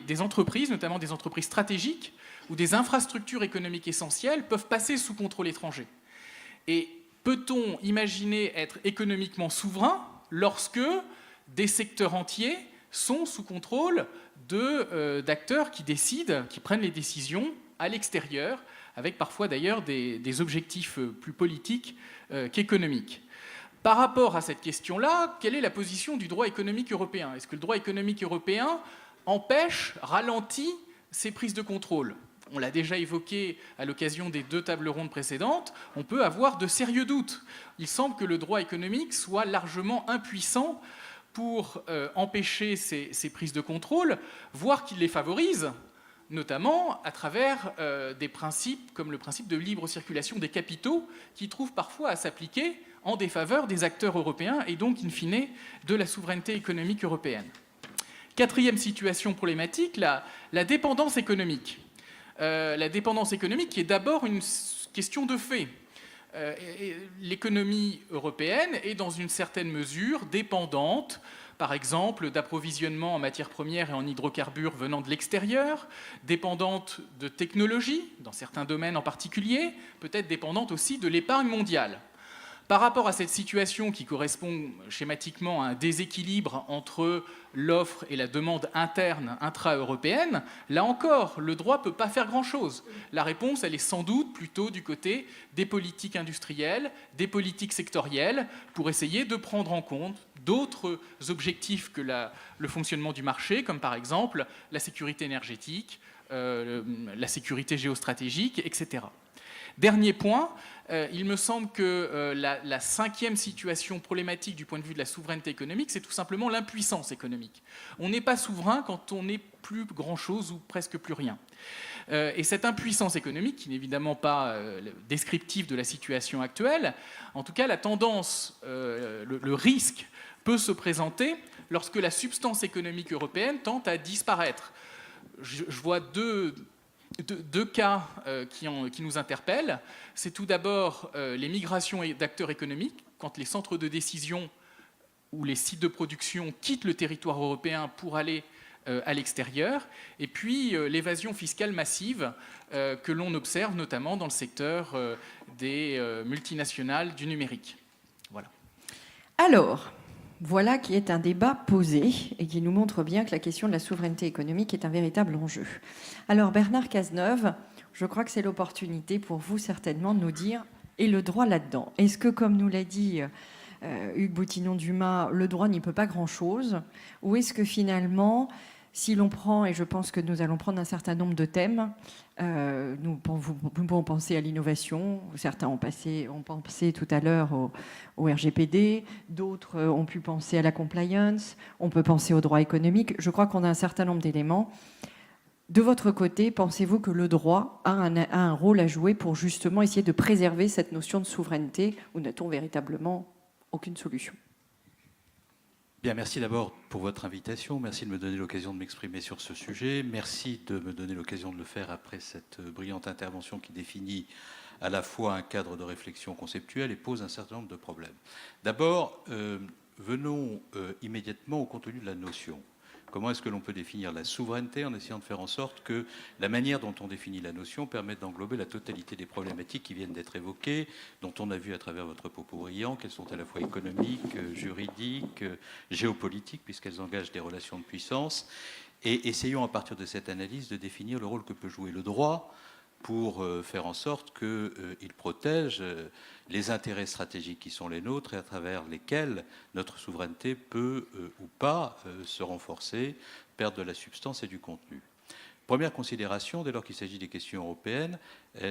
des entreprises, notamment des entreprises stratégiques ou des infrastructures économiques essentielles, peuvent passer sous contrôle étranger. Et peut-on imaginer être économiquement souverain lorsque des secteurs entiers sont sous contrôle d'acteurs qui décident, qui prennent les décisions à l'extérieur, avec parfois d'ailleurs des objectifs plus politiques qu'économiques? Par rapport à cette question-là, quelle est la position du droit économique européen? Est-ce que le droit économique européen empêche, ralentit ces prises de contrôle? On l'a déjà évoqué à l'occasion des 2 tables rondes précédentes, on peut avoir de sérieux doutes. Il semble que le droit économique soit largement impuissant pour empêcher ces prises de contrôle, voire qu'il les favorise, notamment à travers des principes comme le principe de libre circulation des capitaux, qui trouve parfois à s'appliquer en défaveur des acteurs européens et donc, in fine, de la souveraineté économique européenne. Quatrième situation problématique, la dépendance économique. La dépendance économique qui est d'abord une question de fait. L'économie européenne est dans une certaine mesure dépendante, par exemple, d'approvisionnement en matières premières et en hydrocarbures venant de l'extérieur, dépendante de technologies, dans certains domaines en particulier, peut-être dépendante aussi de l'épargne mondiale. Par rapport à cette situation qui correspond schématiquement à un déséquilibre entre l'offre et la demande interne intra-européenne, là encore, le droit ne peut pas faire grand-chose. La réponse, elle est sans doute plutôt du côté des politiques industrielles, des politiques sectorielles, pour essayer de prendre en compte d'autres objectifs que le fonctionnement du marché, comme par exemple la sécurité énergétique, la sécurité géostratégique, etc. Dernier point, il me semble que la cinquième situation problématique du point de vue de la souveraineté économique, c'est tout simplement l'impuissance économique. On n'est pas souverain quand on n'est plus grand-chose ou presque plus rien. Et cette impuissance économique, qui n'est évidemment pas descriptive de la situation actuelle, en tout cas la tendance, le risque peut se présenter lorsque la substance économique européenne tente à disparaître. Je vois deux cas qui nous interpellent. C'est tout d'abord les migrations d'acteurs économiques, quand les centres de décision ou les sites de production quittent le territoire européen pour aller à l'extérieur, et puis l'évasion fiscale massive que l'on observe notamment dans le secteur des multinationales du numérique. Voilà. Alors, voilà qui est un débat posé et qui nous montre bien que la question de la souveraineté économique est un véritable enjeu. Alors Bernard Cazeneuve, je crois que c'est l'opportunité pour vous certainement de nous dire, et le droit là-dedans, est-ce que comme nous l'a dit Hugues Boutinon-Dumas, le droit n'y peut pas grand-chose, ou est-ce que finalement, si l'on prend, et je pense que nous allons prendre un certain nombre de thèmes, nous pouvons penser à l'innovation, certains ont pensé tout à l'heure au RGPD, d'autres ont pu penser à la compliance, on peut penser au droit économique, je crois qu'on a un certain nombre d'éléments. De votre côté, pensez-vous que le droit a un rôle à jouer pour justement essayer de préserver cette notion de souveraineté, ou n'a-t-on véritablement aucune solution ? Bien, merci d'abord pour votre invitation. Merci de me donner l'occasion de m'exprimer sur ce sujet. Merci de me donner l'occasion de le faire après cette brillante intervention qui définit à la fois un cadre de réflexion conceptuelle et pose un certain nombre de problèmes. D'abord, venons immédiatement au contenu de la notion. Comment est-ce que l'on peut définir la souveraineté en essayant de faire en sorte que la manière dont on définit la notion permette d'englober la totalité des problématiques qui viennent d'être évoquées, dont on a vu à travers votre propos brillant qu'elles sont à la fois économiques, juridiques, géopolitiques, puisqu'elles engagent des relations de puissance. Et essayons à partir de cette analyse de définir le rôle que peut jouer le droit pour faire en sorte qu'il protège les intérêts stratégiques qui sont les nôtres et à travers lesquels notre souveraineté peut ou pas se renforcer, perdre de la substance et du contenu. Première considération, dès lors qu'il s'agit des questions européennes,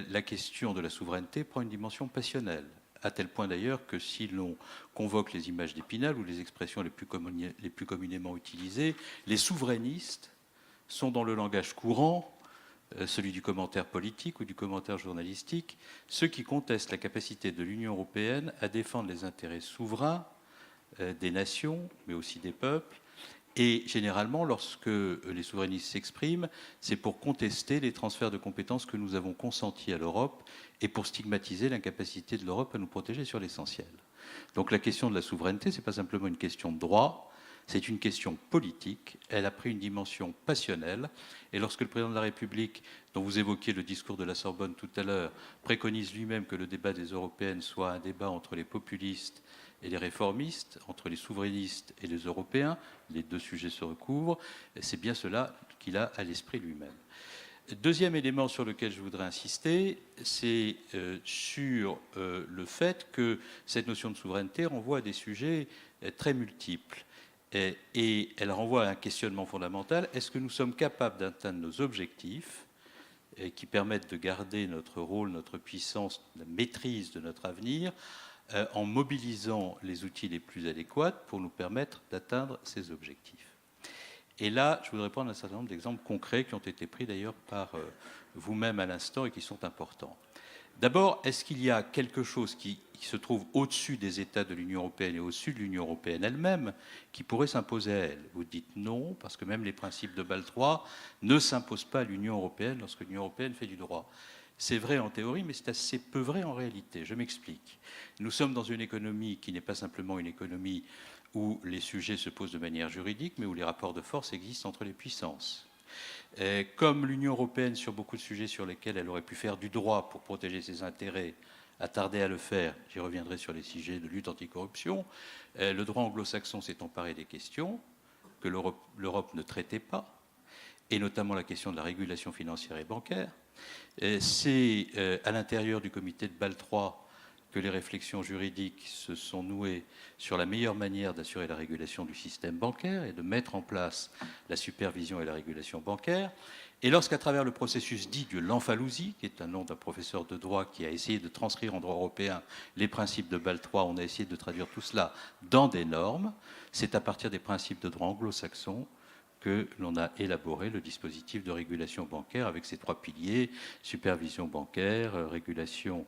la question de la souveraineté prend une dimension passionnelle, à tel point d'ailleurs que si l'on convoque les images d'Épinal ou les expressions les plus communément utilisées, les souverainistes sont dans le langage courant, celui du commentaire politique ou du commentaire journalistique, ceux qui contestent la capacité de l'Union européenne à défendre les intérêts souverains des nations, mais aussi des peuples. Et généralement, lorsque les souverainistes s'expriment, c'est pour contester les transferts de compétences que nous avons consentis à l'Europe et pour stigmatiser l'incapacité de l'Europe à nous protéger sur l'essentiel. Donc la question de la souveraineté, ce n'est pas simplement une question de droit, c'est une question politique, elle a pris une dimension passionnelle, et lorsque le président de la République, dont vous évoquiez le discours de la Sorbonne tout à l'heure, préconise lui-même que le débat des européennes soit un débat entre les populistes et les réformistes, entre les souverainistes et les Européens, les deux sujets se recouvrent, c'est bien cela qu'il a à l'esprit lui-même. Deuxième élément sur lequel je voudrais insister, c'est sur le fait que cette notion de souveraineté renvoie à des sujets très multiples. Et elle renvoie à un questionnement fondamental. Est-ce que nous sommes capables d'atteindre nos objectifs qui permettent de garder notre rôle, notre puissance, la maîtrise de notre avenir, en mobilisant les outils les plus adéquats pour nous permettre d'atteindre ces objectifs? Et là, je voudrais prendre un certain nombre d'exemples concrets qui ont été pris d'ailleurs par vous-même à l'instant et qui sont importants. D'abord, est-ce qu'il y a quelque chose qui se trouve au-dessus des États de l'Union européenne et au-dessus de l'Union européenne elle-même qui pourrait s'imposer à elle? Vous dites non, parce que même les principes de Bâle III ne s'imposent pas à l'Union européenne lorsque l'Union européenne fait du droit. C'est vrai en théorie, mais c'est assez peu vrai en réalité. Je m'explique. Nous sommes dans une économie qui n'est pas simplement une économie où les sujets se posent de manière juridique, mais où les rapports de force existent entre les puissances. Comme l'Union européenne, sur beaucoup de sujets sur lesquels elle aurait pu faire du droit pour protéger ses intérêts, a tardé à le faire, j'y reviendrai sur les sujets de lutte anticorruption, le droit anglo-saxon s'est emparé des questions que l'Europe ne traitait pas, et notamment la question de la régulation financière et bancaire. C'est à l'intérieur du comité de Bâle III que les réflexions juridiques se sont nouées sur la meilleure manière d'assurer la régulation du système bancaire et de mettre en place la supervision et la régulation bancaire. Et lorsqu'à travers le processus dit de Lamfalussy, qui est un nom d'un professeur de droit qui a essayé de transcrire en droit européen les principes de Bâle III, on a essayé de traduire tout cela dans des normes, c'est à partir des principes de droit anglo-saxon que l'on a élaboré le dispositif de régulation bancaire avec ses 3 piliers, supervision bancaire, régulation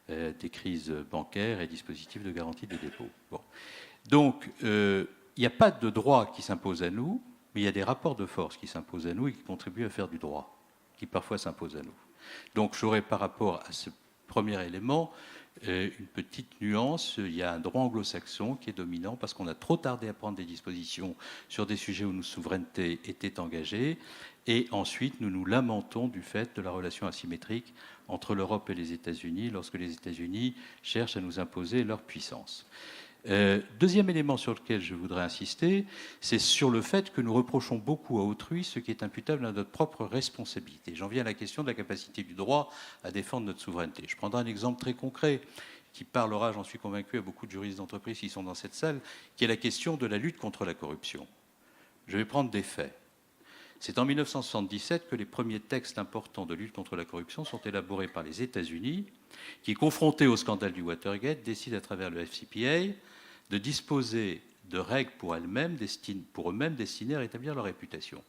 des crises bancaires et dispositif de garantie des dépôts. Bon. Donc, il n'y a pas de droit qui s'impose à nous, mais il y a des rapports de force qui s'imposent à nous et qui contribuent à faire du droit, qui parfois s'imposent à nous. Donc, j'aurais par rapport à ce premier élément une petite nuance. Il y a un droit anglo-saxon qui est dominant parce qu'on a trop tardé à prendre des dispositions sur des sujets où nos souverainetés étaient engagées. Et ensuite, nous nous lamentons du fait de la relation asymétrique entre l'Europe et les États-Unis lorsque les États-Unis cherchent à nous imposer leur puissance. Deuxième élément sur lequel je voudrais insister, c'est sur le fait que nous reprochons beaucoup à autrui ce qui est imputable à notre propre responsabilité. J'en viens à la question de la capacité du droit à défendre notre souveraineté. Je prendrai un exemple très concret qui parlera, j'en suis convaincu, à beaucoup de juristes d'entreprise qui sont dans cette salle, qui est la question de la lutte contre la corruption. Je vais prendre des faits. C'est en 1977 que les premiers textes importants de lutte contre la corruption sont élaborés par les États-Unis, qui, confrontés au scandale du Watergate, décident à travers le FCPA de disposer de règles pour eux-mêmes destinées à rétablir leur réputation.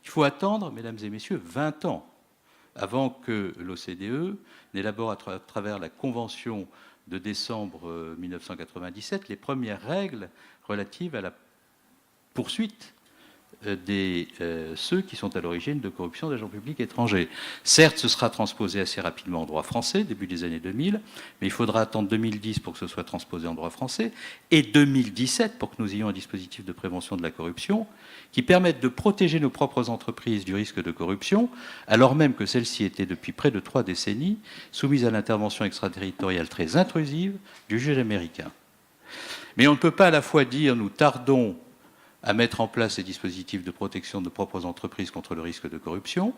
Il faut attendre, mesdames et messieurs, 20 ans avant que l'OCDE n'élabore à travers la Convention de décembre 1997 les premières règles relatives à la poursuite ceux qui sont à l'origine de corruption d'agents publics étrangers. Certes, ce sera transposé assez rapidement en droit français, début des années 2000, mais il faudra attendre 2010 pour que ce soit transposé en droit français, et 2017 pour que nous ayons un dispositif de prévention de la corruption qui permette de protéger nos propres entreprises du risque de corruption, alors même que celles-ci étaient depuis près de 3 décennies soumises à l'intervention extraterritoriale très intrusive du juge américain. Mais on ne peut pas à la fois dire nous tardons à mettre en place ces dispositifs de protection de nos propres entreprises contre le risque de corruption.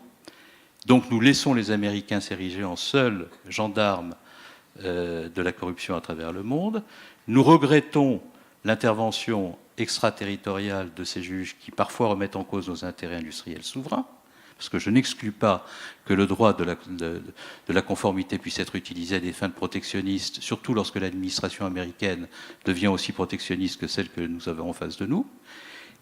Donc nous laissons les Américains s'ériger en seuls gendarmes de la corruption à travers le monde. Nous regrettons l'intervention extraterritoriale de ces juges qui parfois remettent en cause nos intérêts industriels souverains, parce que je n'exclus pas que le droit de la conformité puisse être utilisé à des fins de protectionnistes, surtout lorsque l'administration américaine devient aussi protectionniste que celle que nous avons en face de nous.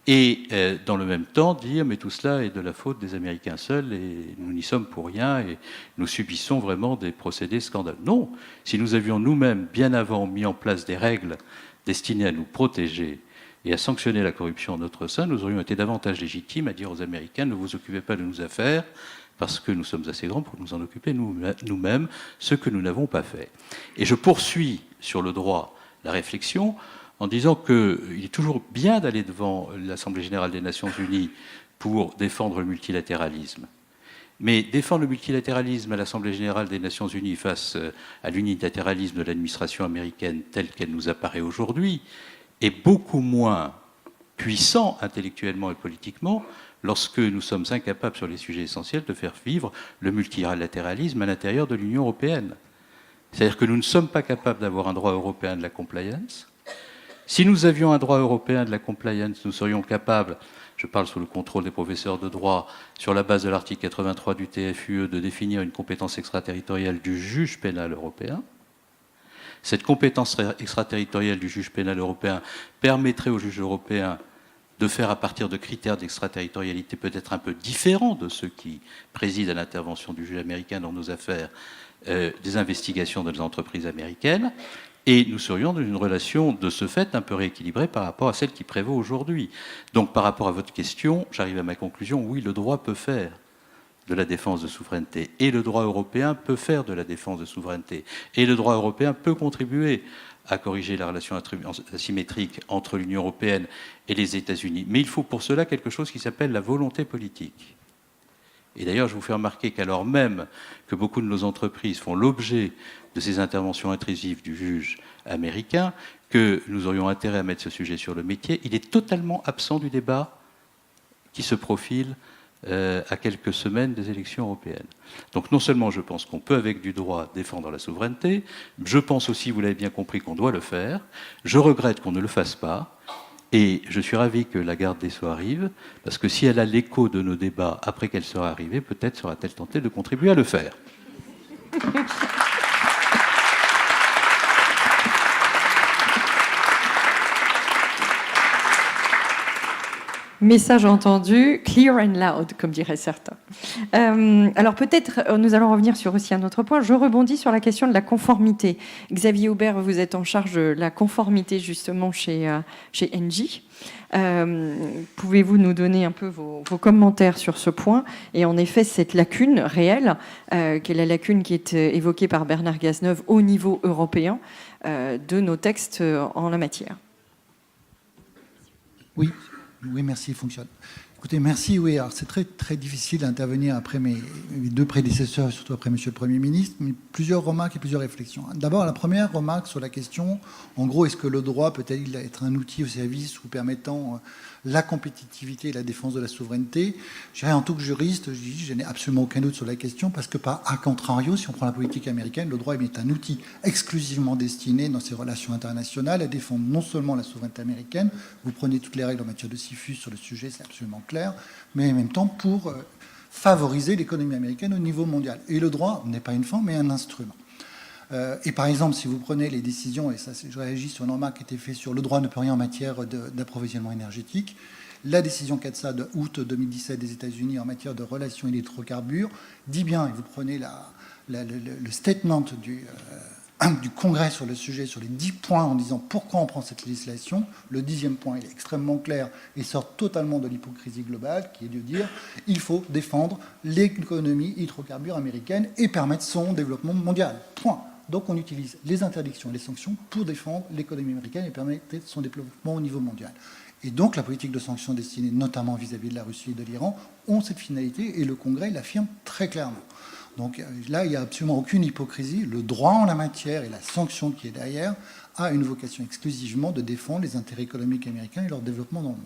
Et dans le même temps, dire mais tout cela est de la faute des Américains seuls et nous n'y sommes pour rien et nous subissons vraiment des procédés scandaleux. Non, si nous avions nous-mêmes bien avant mis en place des règles destinées à nous protéger et à sanctionner la corruption en notre sein, nous aurions été davantage légitimes à dire aux Américains ne vous occupez pas de nos affaires parce que nous sommes assez grands pour nous en occuper nous-mêmes, ce que nous n'avons pas fait. Et je poursuis sur le droit la réflexion en disant qu'il est toujours bien d'aller devant l'Assemblée générale des Nations unies pour défendre le multilatéralisme. Mais défendre le multilatéralisme à l'Assemblée générale des Nations unies face à l'unilatéralisme de l'administration américaine telle qu'elle nous apparaît aujourd'hui est beaucoup moins puissant intellectuellement et politiquement lorsque nous sommes incapables sur les sujets essentiels de faire vivre le multilatéralisme à l'intérieur de l'Union européenne. C'est-à-dire que nous ne sommes pas capables d'avoir un droit européen de la compliance. Si nous avions un droit européen de la compliance, nous serions capables, je parle sous le contrôle des professeurs de droit, sur la base de l'article 83 du TFUE, de définir une compétence extraterritoriale du juge pénal européen. Cette compétence extraterritoriale du juge pénal européen permettrait au juge européen de faire à partir de critères d'extraterritorialité peut-être un peu différents de ceux qui président à l'intervention du juge américain dans nos affaires, des investigations de nos entreprises américaines. Et nous serions dans une relation de ce fait un peu rééquilibrée par rapport à celle qui prévaut aujourd'hui. Donc par rapport à votre question, j'arrive à ma conclusion, oui, le droit peut faire de la défense de souveraineté et le droit européen peut faire de la défense de souveraineté et le droit européen peut contribuer à corriger la relation asymétrique entre l'Union européenne et les États-Unis. Mais il faut pour cela quelque chose qui s'appelle la volonté politique. Et d'ailleurs, je vous fais remarquer qu'alors même que beaucoup de nos entreprises font l'objet de ces interventions intrusives du juge américain, que nous aurions intérêt à mettre ce sujet sur le métier, il est totalement absent du débat qui se profile à quelques semaines des élections européennes. Donc non seulement je pense qu'on peut avec du droit défendre la souveraineté, je pense aussi, vous l'avez bien compris, qu'on doit le faire. Je regrette qu'on ne le fasse pas. Et je suis ravi que la garde des Sceaux arrive, parce que si elle a l'écho de nos débats après qu'elle sera arrivée, peut-être sera-t-elle tentée de contribuer à le faire. Message entendu, clear and loud, comme diraient certains. Alors peut-être, nous allons revenir sur aussi un autre point. Je rebondis sur la question de la conformité. Xavier Aubert, vous êtes en charge de la conformité justement chez Engie. Pouvez-vous nous donner un peu vos commentaires sur ce point? Et en effet, cette lacune réelle, qui est la lacune qui est évoquée par Bernard Cazeneuve au niveau européen de nos textes en la matière. Oui, merci, il fonctionne. Écoutez, merci, oui, alors c'est très, très difficile d'intervenir après mes deux prédécesseurs, surtout après Monsieur le Premier ministre, mais plusieurs remarques et plusieurs réflexions. D'abord, la première remarque sur la question, en gros, est-ce que le droit peut-il être un outil au service ou permettant la compétitivité et la défense de la souveraineté? Je dirais en tant que juriste, je n'ai absolument aucun doute sur la question, parce que par a contrario, si on prend la politique américaine, le droit est un outil exclusivement destiné dans ses relations internationales à défendre non seulement la souveraineté américaine, vous prenez toutes les règles en matière de CIFUS sur le sujet, c'est absolument clair, mais en même temps pour favoriser l'économie américaine au niveau mondial. Et le droit n'est pas une fin, mais un instrument. Et par exemple, si vous prenez les décisions, et ça je réagis sur une remarque qui a été faite sur le droit ne peut rien en matière d'approvisionnement énergétique, la décision CAATSA de août 2017 des États-Unis en matière de relations électrocarbures dit bien, et vous prenez le statement du Congrès sur le sujet, sur les 10 points en disant pourquoi on prend cette législation. Le 10e point, il est extrêmement clair et sort totalement de l'hypocrisie globale, qui est de dire il faut défendre l'économie hydrocarbure américaine et permettre son développement mondial. Point. Donc on utilise les interdictions et les sanctions pour défendre l'économie américaine et permettre son développement au niveau mondial. Et donc la politique de sanctions destinée notamment vis-à-vis de la Russie et de l'Iran ont cette finalité et le Congrès l'affirme très clairement. Donc là, il n'y a absolument aucune hypocrisie. Le droit en la matière et la sanction qui est derrière a une vocation exclusivement de défendre les intérêts économiques américains et leur développement dans le monde.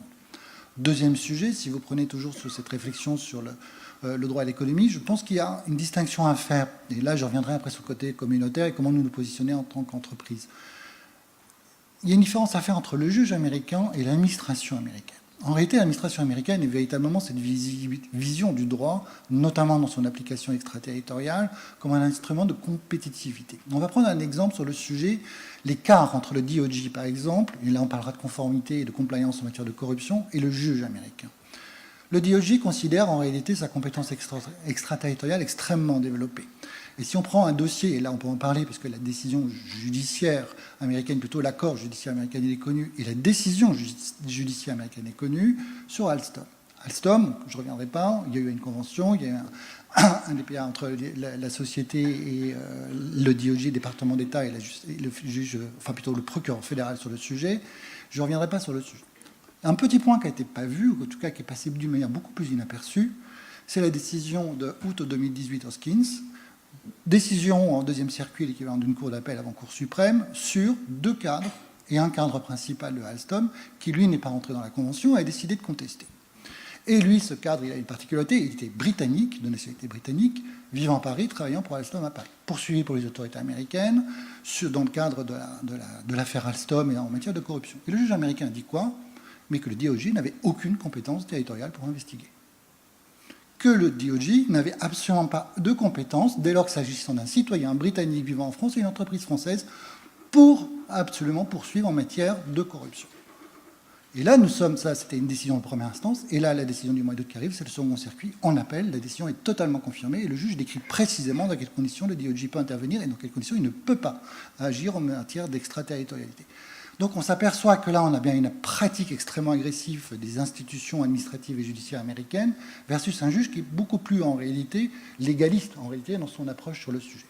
Deuxième sujet, si vous prenez toujours sur cette réflexion sur le droit à l'économie, je pense qu'il y a une distinction à faire. Et là, je reviendrai après sur le côté communautaire et comment nous nous positionner en tant qu'entreprise. Il y a une différence à faire entre le juge américain et l'administration américaine. En réalité, l'administration américaine est véritablement cette vision du droit, notamment dans son application extraterritoriale, comme un instrument de compétitivité. On va prendre un exemple sur le sujet, l'écart entre le DOJ, par exemple, et là on parlera de conformité et de compliance en matière de corruption, et le juge américain. Le DOJ considère en réalité sa compétence extraterritoriale extrêmement développée. Et si on prend un dossier, et là on peut en parler parce que la décision judiciaire américaine, plutôt l'accord judiciaire américain il est connu, et la décision judiciaire américaine est connue, sur Alstom. Alstom, je ne reviendrai pas, il y a eu une convention, il y a eu un DPA entre la société et le DOJ, département d'État, et le juge, enfin plutôt le procureur fédéral sur le sujet. Je ne reviendrai pas sur le sujet. Un petit point qui n'a été pas vu, ou en tout cas qui est passé d'une manière beaucoup plus inaperçue, c'est la décision de août 2018 Hoskins, décision en deuxième circuit, l'équivalent d'une cour d'appel avant Cour suprême, sur 2 cadres et un cadre principal de Alstom, qui lui n'est pas rentré dans la convention, a décidé de contester. Et lui, ce cadre, il a une particularité, il était britannique, de nationalité britannique, vivant à Paris, travaillant pour Alstom à Paris, poursuivi pour les autorités américaines, dans le cadre de l'affaire Alstom et en matière de corruption. Et le juge américain dit quoi? Mais que le DOJ n'avait aucune compétence territoriale pour investiguer. Que le DOJ n'avait absolument pas de compétences, dès lors que s'agissant d'un citoyen britannique vivant en France et une entreprise française, pour absolument poursuivre en matière de corruption. Et là, nous sommes, ça c'était une décision de première instance, et là, la décision du mois d'août qui arrive, c'est le second circuit, en appel, la décision est totalement confirmée, et le juge décrit précisément dans quelles conditions le DOJ peut intervenir, et dans quelles conditions il ne peut pas agir en matière d'extraterritorialité. Donc on s'aperçoit que là, on a bien une pratique extrêmement agressive des institutions administratives et judiciaires américaines versus un juge qui est beaucoup plus, en réalité, légaliste, en réalité, dans son approche sur le sujet.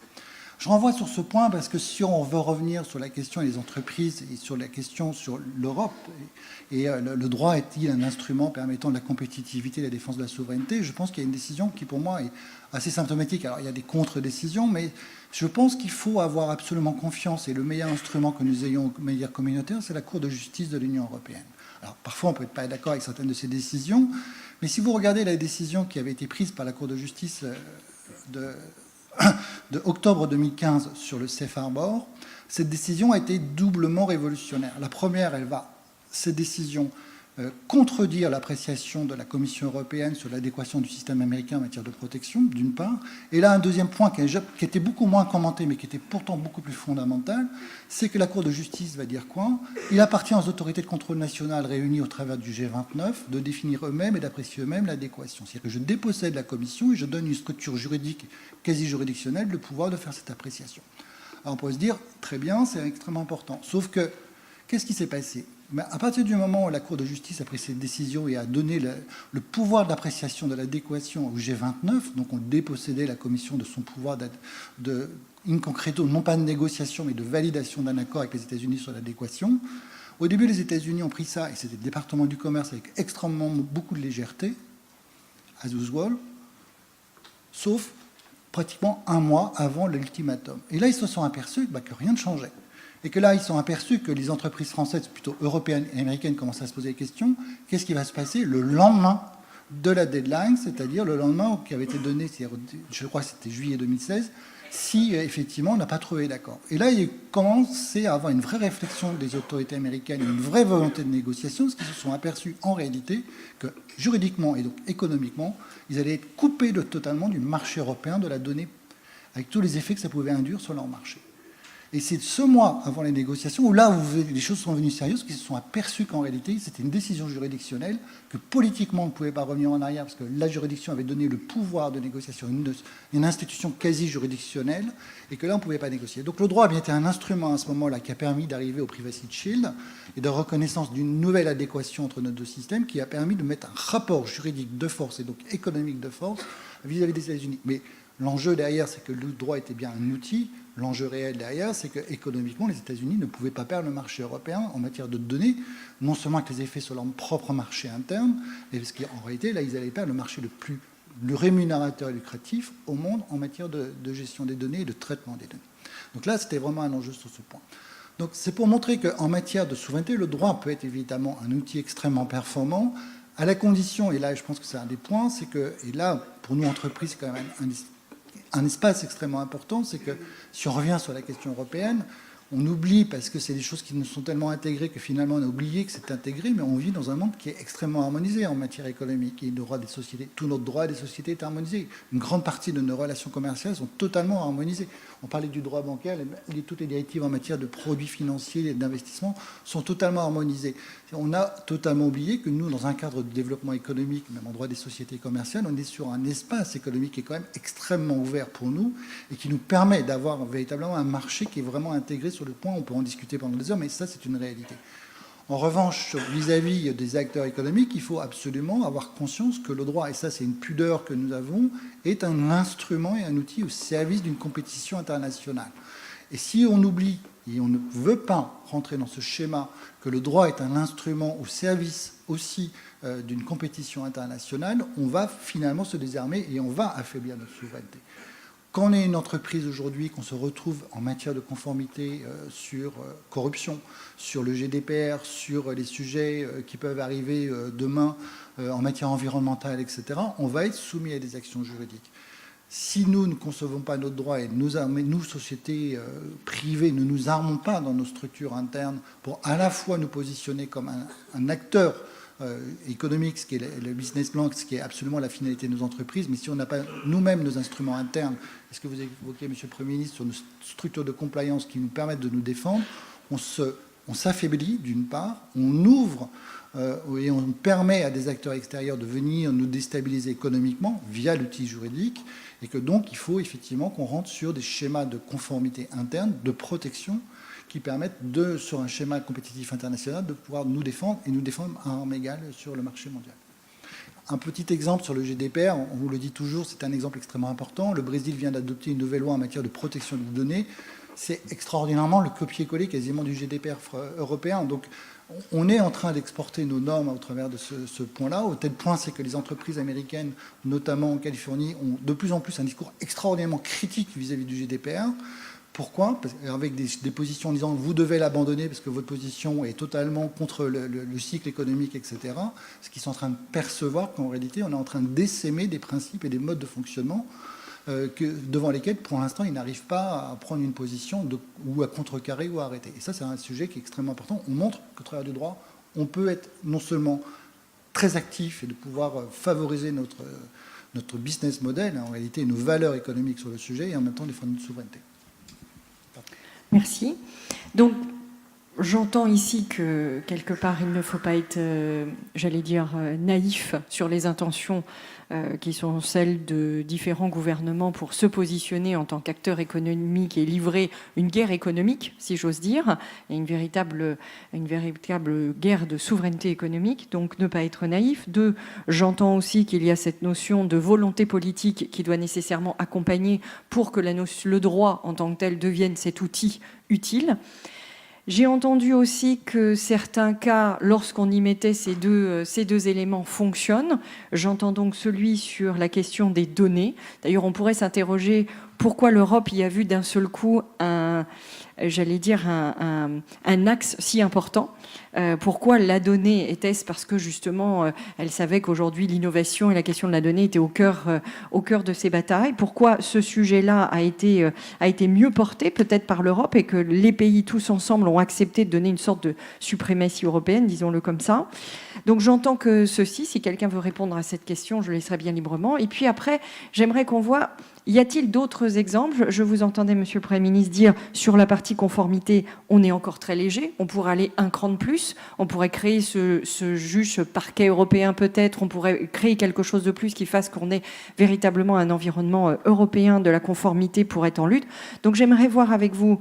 Je renvoie sur ce point parce que si on veut revenir sur la question des entreprises et sur la question sur l'Europe, et le droit est-il un instrument permettant de la compétitivité et la défense de la souveraineté, je pense qu'il y a une décision qui, pour moi, est assez symptomatique. Alors, il y a des contre-décisions, mais je pense qu'il faut avoir absolument confiance, et le meilleur instrument que nous ayons, de manière communautaire, c'est la Cour de justice de l'Union européenne. Alors parfois, on ne peut pas être d'accord avec certaines de ces décisions, mais si vous regardez la décision qui avait été prise par la Cour de justice de octobre 2015 sur le Safe Harbor, cette décision a été doublement révolutionnaire. La première, cette décision contredire l'appréciation de la Commission européenne sur l'adéquation du système américain en matière de protection, d'une part. Et là, un deuxième point qui était beaucoup moins commenté, mais qui était pourtant beaucoup plus fondamental, c'est que la Cour de justice va dire quoi? Il appartient aux autorités de contrôle nationales réunies au travers du G29 de définir eux-mêmes et d'apprécier eux-mêmes l'adéquation. C'est-à-dire que je dépossède la Commission et je donne une structure juridique quasi juridictionnelle le pouvoir de faire cette appréciation. Alors on pourrait se dire, très bien, c'est extrêmement important. Sauf que, qu'est-ce qui s'est passé? À partir du moment où la Cour de justice a pris cette décision et a donné le pouvoir d'appréciation de l'adéquation au G29, donc on dépossédait la Commission de son pouvoir in concreto, non pas de négociation, mais de validation d'un accord avec les États-Unis sur l'adéquation. Au début, les États-Unis ont pris ça, et c'était le département du commerce avec extrêmement beaucoup de légèreté, as usual, sauf pratiquement un mois avant l'ultimatum. Et là, ils se sont aperçus que rien ne changeait. Et que là, ils sont aperçus que les entreprises françaises, plutôt européennes et américaines, commencent à se poser des questions. Qu'est-ce qui va se passer le lendemain de la deadline, c'est-à-dire le lendemain qui avait été donné, je crois que c'était juillet 2016, si effectivement on n'a pas trouvé d'accord. Et là, il commençait à avoir une vraie réflexion des autorités américaines, une vraie volonté de négociation, parce qu'ils se sont aperçus en réalité que juridiquement et donc économiquement, ils allaient être coupés totalement du marché européen de la donnée, avec tous les effets que ça pouvait induire sur leur marché. Et c'est ce mois avant les négociations où là où les choses sont devenues sérieuses, qu'ils se sont aperçus qu'en réalité, c'était une décision juridictionnelle, que politiquement, on ne pouvait pas revenir en arrière parce que la juridiction avait donné le pouvoir de négociation à une institution quasi juridictionnelle, et que là, on ne pouvait pas négocier. Donc le droit a bien été un instrument à ce moment-là qui a permis d'arriver au Privacy Shield et de reconnaissance d'une nouvelle adéquation entre nos deux systèmes qui a permis de mettre un rapport juridique de force et donc économique de force vis-à-vis des États-Unis. Mais l'enjeu derrière, c'est que le droit était bien un outil. L'enjeu réel derrière, c'est qu'économiquement, les États-Unis ne pouvaient pas perdre le marché européen en matière de données, non seulement avec les effets sur leur propre marché interne, mais parce qu'en réalité, là, ils allaient perdre le marché le rémunérateur et lucratif au monde en matière de gestion des données et de traitement des données. Donc là, c'était vraiment un enjeu sur ce point. Donc c'est pour montrer qu'en matière de souveraineté, le droit peut être évidemment un outil extrêmement performant, à la condition, et là, je pense que c'est un des points, c'est que, et là, pour nous, entreprises, c'est quand même un espace extrêmement important, c'est que si on revient sur la question européenne, on oublie, parce que c'est des choses qui nous sont tellement intégrées que finalement on a oublié que c'est intégré, mais on vit dans un monde qui est extrêmement harmonisé en matière économique. Et le droit des sociétés, tout notre droit des sociétés est harmonisé. Une grande partie de nos relations commerciales sont totalement harmonisées. On parlait du droit bancaire, toutes les directives en matière de produits financiers et d'investissement sont totalement harmonisées. On a totalement oublié que nous, dans un cadre de développement économique, même en droit des sociétés commerciales, on est sur un espace économique qui est quand même extrêmement ouvert pour nous et qui nous permet d'avoir véritablement un marché qui est vraiment intégré sur le point. On peut en discuter pendant des heures, mais ça, c'est une réalité. En revanche, vis-à-vis des acteurs économiques, il faut absolument avoir conscience que le droit, et ça c'est une pudeur que nous avons, est un instrument et un outil au service d'une compétition internationale. Et si on oublie, et on ne veut pas rentrer dans ce schéma, que le droit est un instrument au service aussi d'une compétition internationale, on va finalement se désarmer et on va affaiblir notre souveraineté. Quand on est une entreprise aujourd'hui, qu'on se retrouve en matière de conformité sur corruption, sur le GDPR, sur les sujets qui peuvent arriver demain en matière environnementale, etc., on va être soumis à des actions juridiques. Si nous ne concevons pas notre droit et nous, sociétés privées, ne nous armons pas dans nos structures internes pour à la fois nous positionner comme un acteur économique, ce qui est le business plan, ce qui est absolument la finalité de nos entreprises, mais si on n'a pas nous-mêmes nos instruments internes, est-ce que vous évoquez, Monsieur le Premier ministre, sur nos structures de compliance qui nous permettent de nous défendre, on s'affaiblit d'une part, on ouvre et on permet à des acteurs extérieurs de venir nous déstabiliser économiquement via l'outil juridique, et que donc il faut effectivement qu'on rentre sur des schémas de conformité interne, de protection, qui permettent, sur un schéma compétitif international, de pouvoir nous défendre et nous défendre à armes égales sur le marché mondial. Un petit exemple sur le GDPR, on vous le dit toujours, c'est un exemple extrêmement important. Le Brésil vient d'adopter une nouvelle loi en matière de protection des données. C'est extraordinairement le copier-coller quasiment du GDPR européen. Donc on est en train d'exporter nos normes au travers de ce point-là, au tel point c'est que les entreprises américaines, notamment en Californie, ont de plus en plus un discours extraordinairement critique vis-à-vis du GDPR, Pourquoi? Avec des positions en disant vous devez l'abandonner parce que votre position est totalement contre le cycle économique, etc. Ce qu'ils sont en train de percevoir qu'en réalité, on est en train d'essaimer des principes et des modes de fonctionnement devant lesquels, pour l'instant, ils n'arrivent pas à prendre une position ou à contrecarrer ou à arrêter. Et ça, c'est un sujet qui est extrêmement important. On montre qu'au travers du droit, on peut être non seulement très actif et de pouvoir favoriser notre business model, en réalité, nos valeurs économiques sur le sujet, et en même temps défendre notre souveraineté. Merci. Donc, j'entends ici que, quelque part, il ne faut pas être, j'allais dire, naïf sur les intentions qui sont celles de différents gouvernements pour se positionner en tant qu'acteur économique et livrer une guerre économique, si j'ose dire, et une véritable guerre de souveraineté économique, donc ne pas être naïf. 2, j'entends aussi qu'il y a cette notion de volonté politique qui doit nécessairement accompagner pour que le droit en tant que tel devienne cet outil utile. J'ai entendu aussi que certains cas, lorsqu'on y mettait ces deux éléments, fonctionnent. J'entends donc celui sur la question des données. D'ailleurs, on pourrait s'interroger pourquoi l'Europe y a vu d'un seul coup un axe si important. Pourquoi la donnée? Était-ce parce que justement elle savait qu'aujourd'hui l'innovation et la question de la donnée étaient au cœur de ces batailles? Pourquoi ce sujet-là a été mieux porté peut-être par l'Europe et que les pays tous ensemble ont accepté de donner une sorte de suprématie européenne, disons-le comme ça? Donc j'entends que ceci, si quelqu'un veut répondre à cette question, je le laisserai bien librement. Et puis après, j'aimerais qu'on voit, y a-t-il d'autres exemples? Je vous entendais, Monsieur le Premier ministre, dire sur la partie conformité, on est encore très léger, on pourrait aller un cran de plus, on pourrait créer ce juge parquet européen peut-être, on pourrait créer quelque chose de plus qui fasse qu'on ait véritablement un environnement européen de la conformité pour être en lutte. Donc j'aimerais voir avec vous,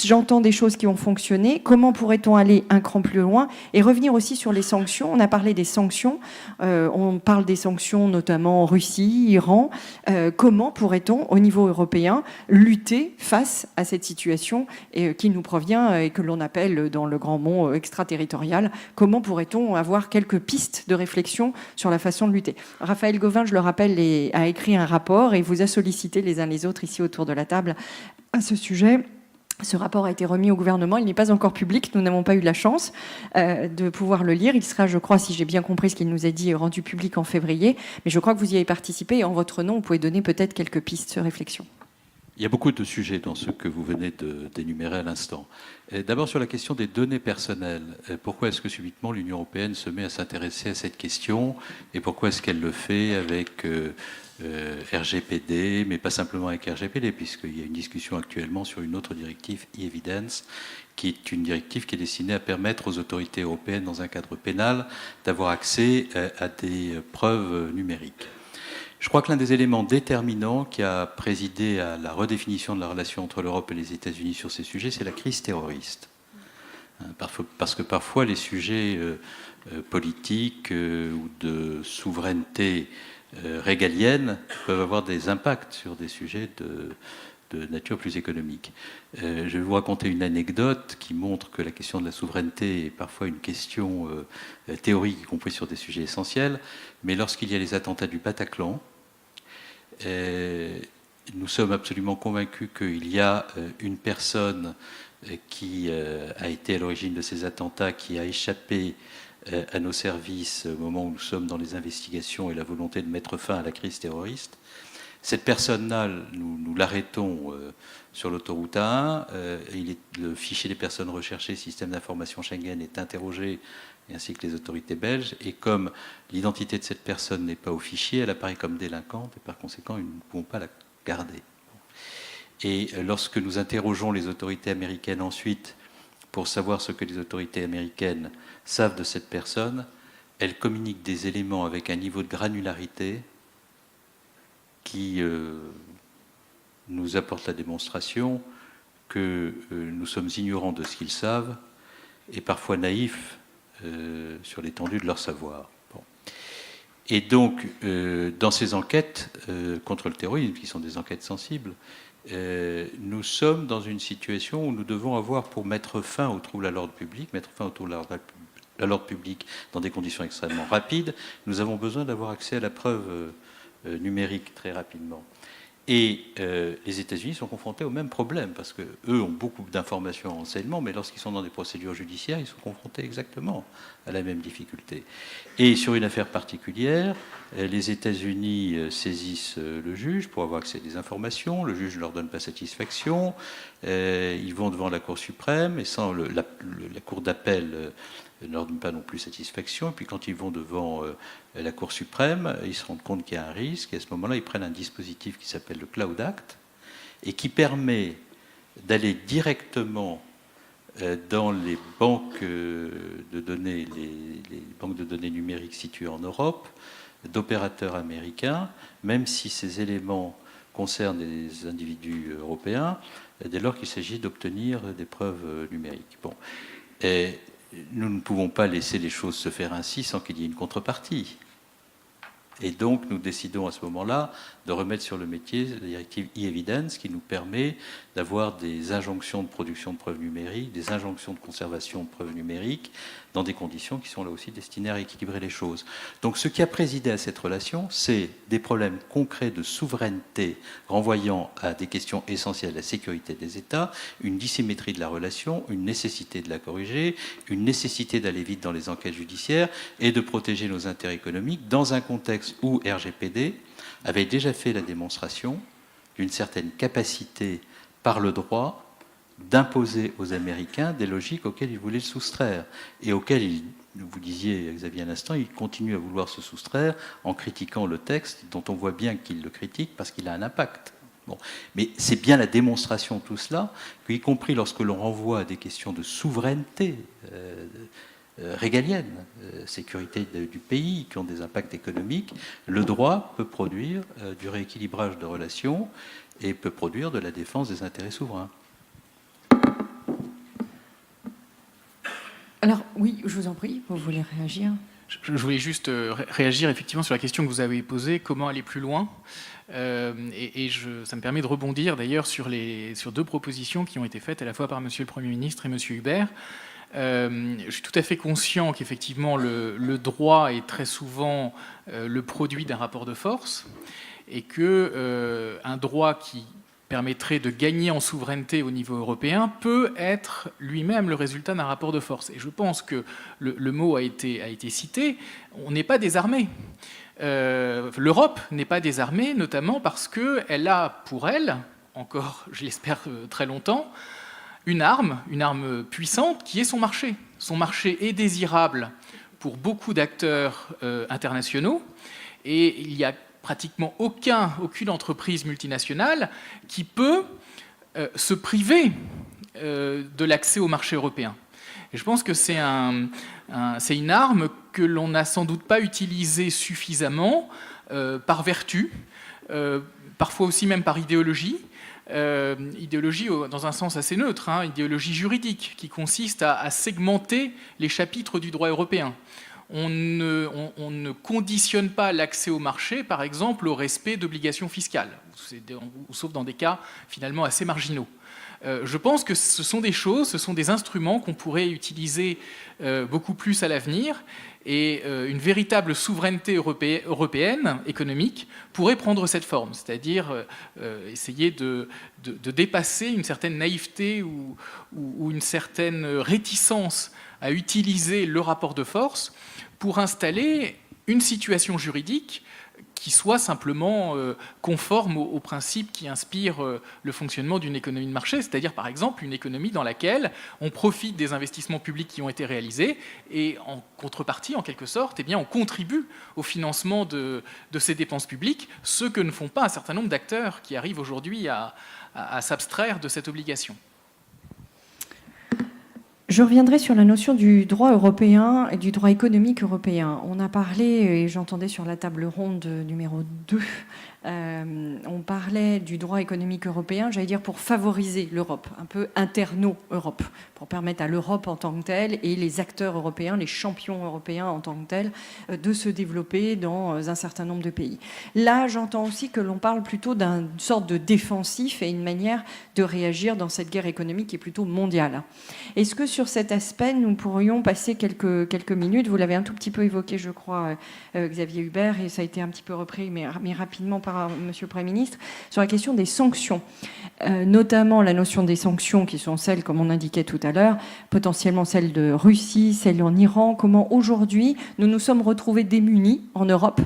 j'entends des choses qui ont fonctionné. Comment pourrait-on aller un cran plus loin et revenir aussi sur les sanctions? On a parlé des sanctions. On parle des sanctions notamment en Russie, Iran. Comment pourrait-on, au niveau européen, lutter face à cette situation qui nous provient et que l'on appelle dans le grand mot extraterritorial? Comment pourrait-on avoir quelques pistes de réflexion sur la façon de lutter? Raphaël Gauvain, je le rappelle, a écrit un rapport et vous a sollicité les uns les autres ici autour de la table à ce sujet. Ce rapport a été remis au gouvernement, il n'est pas encore public, nous n'avons pas eu la chance de pouvoir le lire. Il sera, je crois, si j'ai bien compris ce qu'il nous a dit, rendu public en février. Mais je crois que vous y avez participé et en votre nom, vous pouvez donner peut-être quelques pistes de réflexion. Il y a beaucoup de sujets dans ce que vous venez d'énumérer à l'instant. D'abord sur la question des données personnelles. Pourquoi est-ce que subitement l'Union européenne se met à s'intéresser à cette question et pourquoi est-ce qu'elle le fait avec RGPD, mais pas simplement avec RGPD, puisqu'il y a une discussion actuellement sur une autre directive, e-Evidence, qui est une directive qui est destinée à permettre aux autorités européennes, dans un cadre pénal, d'avoir accès à des preuves numériques. Je crois que l'un des éléments déterminants qui a présidé à la redéfinition de la relation entre l'Europe et les États-Unis sur ces sujets, c'est la crise terroriste. Parce que parfois les sujets politiques ou de souveraineté régalienne peuvent avoir des impacts sur des sujets de nature plus économique. Je vais vous raconter une anecdote qui montre que la question de la souveraineté est parfois une question théorique, y compris sur des sujets essentiels. Mais lorsqu'il y a les attentats du Bataclan, nous sommes absolument convaincus qu'il y a une personne qui a été à l'origine de ces attentats, qui a échappé à nos services au moment où nous sommes dans les investigations et la volonté de mettre fin à la crise terroriste. Cette personne-là, nous l'arrêtons sur l'autoroute A1. Le fichier des personnes recherchées, système d'information Schengen, est interrogé, ainsi que les autorités belges. Et comme l'identité de cette personne n'est pas au fichier, elle apparaît comme délinquante et par conséquent, nous ne pouvons pas la garder. Et lorsque nous interrogeons les autorités américaines ensuite pour savoir ce que les autorités américaines savent de cette personne, elles communiquent des éléments avec un niveau de granularité qui nous apporte la démonstration que nous sommes ignorants de ce qu'ils savent et parfois naïfs sur l'étendue de leur savoir. Bon. Et donc, dans ces enquêtes contre le terrorisme, qui sont des enquêtes sensibles, nous sommes dans une situation où nous devons avoir, pour mettre fin aux troubles à l'ordre public, à l'ordre public dans des conditions extrêmement rapides, nous avons besoin d'avoir accès à la preuve numérique très rapidement. Et les États-Unis sont confrontés au même problème, parce qu'eux ont beaucoup d'informations en renseignement, mais lorsqu'ils sont dans des procédures judiciaires, ils sont confrontés exactement à la même difficulté. Et sur une affaire particulière, les États-Unis saisissent le juge pour avoir accès à des informations, le juge ne leur donne pas satisfaction, ils vont devant la Cour suprême, et sans la Cour d'appel ne leur donne pas non plus satisfaction, et puis quand ils vont devant la Cour suprême, ils se rendent compte qu'il y a un risque, et à ce moment-là, ils prennent un dispositif qui s'appelle le Cloud Act, et qui permet d'aller directement dans les banques de données, les banques de données numériques situées en Europe, d'opérateurs américains, même si ces éléments concernent des individus européens, dès lors qu'il s'agit d'obtenir des preuves numériques. Bon. Et nous ne pouvons pas laisser les choses se faire ainsi sans qu'il y ait une contrepartie. Et donc, nous décidons à ce moment-là de remettre sur le métier la directive e-evidence qui nous permet d'avoir des injonctions de production de preuves numériques, des injonctions de conservation de preuves numériques, dans des conditions qui sont là aussi destinées à rééquilibrer les choses. Donc, ce qui a présidé à cette relation, c'est des problèmes concrets de souveraineté renvoyant à des questions essentielles, la sécurité des États, une dissymétrie de la relation, une nécessité de la corriger, une nécessité d'aller vite dans les enquêtes judiciaires et de protéger nos intérêts économiques dans un contexte où RGPD avait déjà fait la démonstration d'une certaine capacité par le droit d'imposer aux Américains des logiques auxquelles ils voulaient se soustraire et auxquelles, vous disiez Xavier à l'instant, ils continuent à vouloir se soustraire en critiquant le texte dont on voit bien qu'ils le critiquent parce qu'il a un impact. Bon. Mais c'est bien la démonstration de tout cela, qu'y compris lorsque l'on renvoie à des questions de souveraineté régalienne, sécurité du pays, qui ont des impacts économiques, le droit peut produire du rééquilibrage de relations et peut produire de la défense des intérêts souverains. Alors, oui, je vous en prie, vous voulez réagir ? Je voulais juste réagir effectivement sur la question que vous avez posée, comment aller plus loin. Ça me permet de rebondir d'ailleurs sur deux propositions qui ont été faites à la fois par Monsieur le Premier ministre et Monsieur Hubert. Je suis tout à fait conscient qu'effectivement le droit est très souvent le produit d'un rapport de force et qu'un droit qui permettrait de gagner en souveraineté au niveau européen peut être lui-même le résultat d'un rapport de force. Et je pense que le mot a été cité, on n'est pas désarmé. L'Europe n'est pas désarmée, notamment parce qu'elle a pour elle, encore je l'espère très longtemps, une arme puissante qui est son marché. Son marché est désirable pour beaucoup d'acteurs internationaux et il y a pratiquement aucune entreprise multinationale qui peut se priver de l'accès au marché européen. Et je pense que c'est une arme que l'on n'a sans doute pas utilisée suffisamment par vertu, parfois aussi même par idéologie. Idéologie dans un sens assez neutre, idéologie juridique, qui consiste à segmenter les chapitres du droit européen. On ne conditionne pas l'accès au marché, par exemple, au respect d'obligations fiscales, sauf dans des cas finalement assez marginaux. Je pense que ce sont des instruments qu'on pourrait utiliser beaucoup plus à l'avenir, et une véritable souveraineté européenne économique pourrait prendre cette forme, c'est-à-dire essayer de dépasser une certaine naïveté ou une certaine réticence à utiliser le rapport de force pour installer une situation juridique qui soit simplement conforme aux principes qui inspirent le fonctionnement d'une économie de marché, c'est-à-dire par exemple une économie dans laquelle on profite des investissements publics qui ont été réalisés et en contrepartie, en quelque sorte, on contribue au financement de ces dépenses publiques, ce que ne font pas un certain nombre d'acteurs qui arrivent aujourd'hui à s'abstraire de cette obligation. Je reviendrai sur la notion du droit européen et du droit économique européen. On a parlé, et j'entendais sur la table ronde numéro 2, on parlait du droit économique européen, j'allais dire pour favoriser l'Europe, un peu interno-Europe, pour permettre à l'Europe en tant que telle et les acteurs européens, les champions européens en tant que tels, de se développer dans un certain nombre de pays. Là, j'entends aussi que l'on parle plutôt d'une sorte de défensif et une manière de réagir dans cette guerre économique qui est plutôt mondiale. Est-ce que sur cet aspect, nous pourrions passer quelques minutes, vous l'avez un tout petit peu évoqué, je crois, Xavier Hubert, et ça a été un petit peu repris, mais rapidement par par Monsieur le Premier ministre sur la question des sanctions, notamment la notion des sanctions qui sont celles, comme on indiquait tout à l'heure, potentiellement celles de Russie, celles en Iran. Comment aujourd'hui nous nous sommes retrouvés démunis en Europe?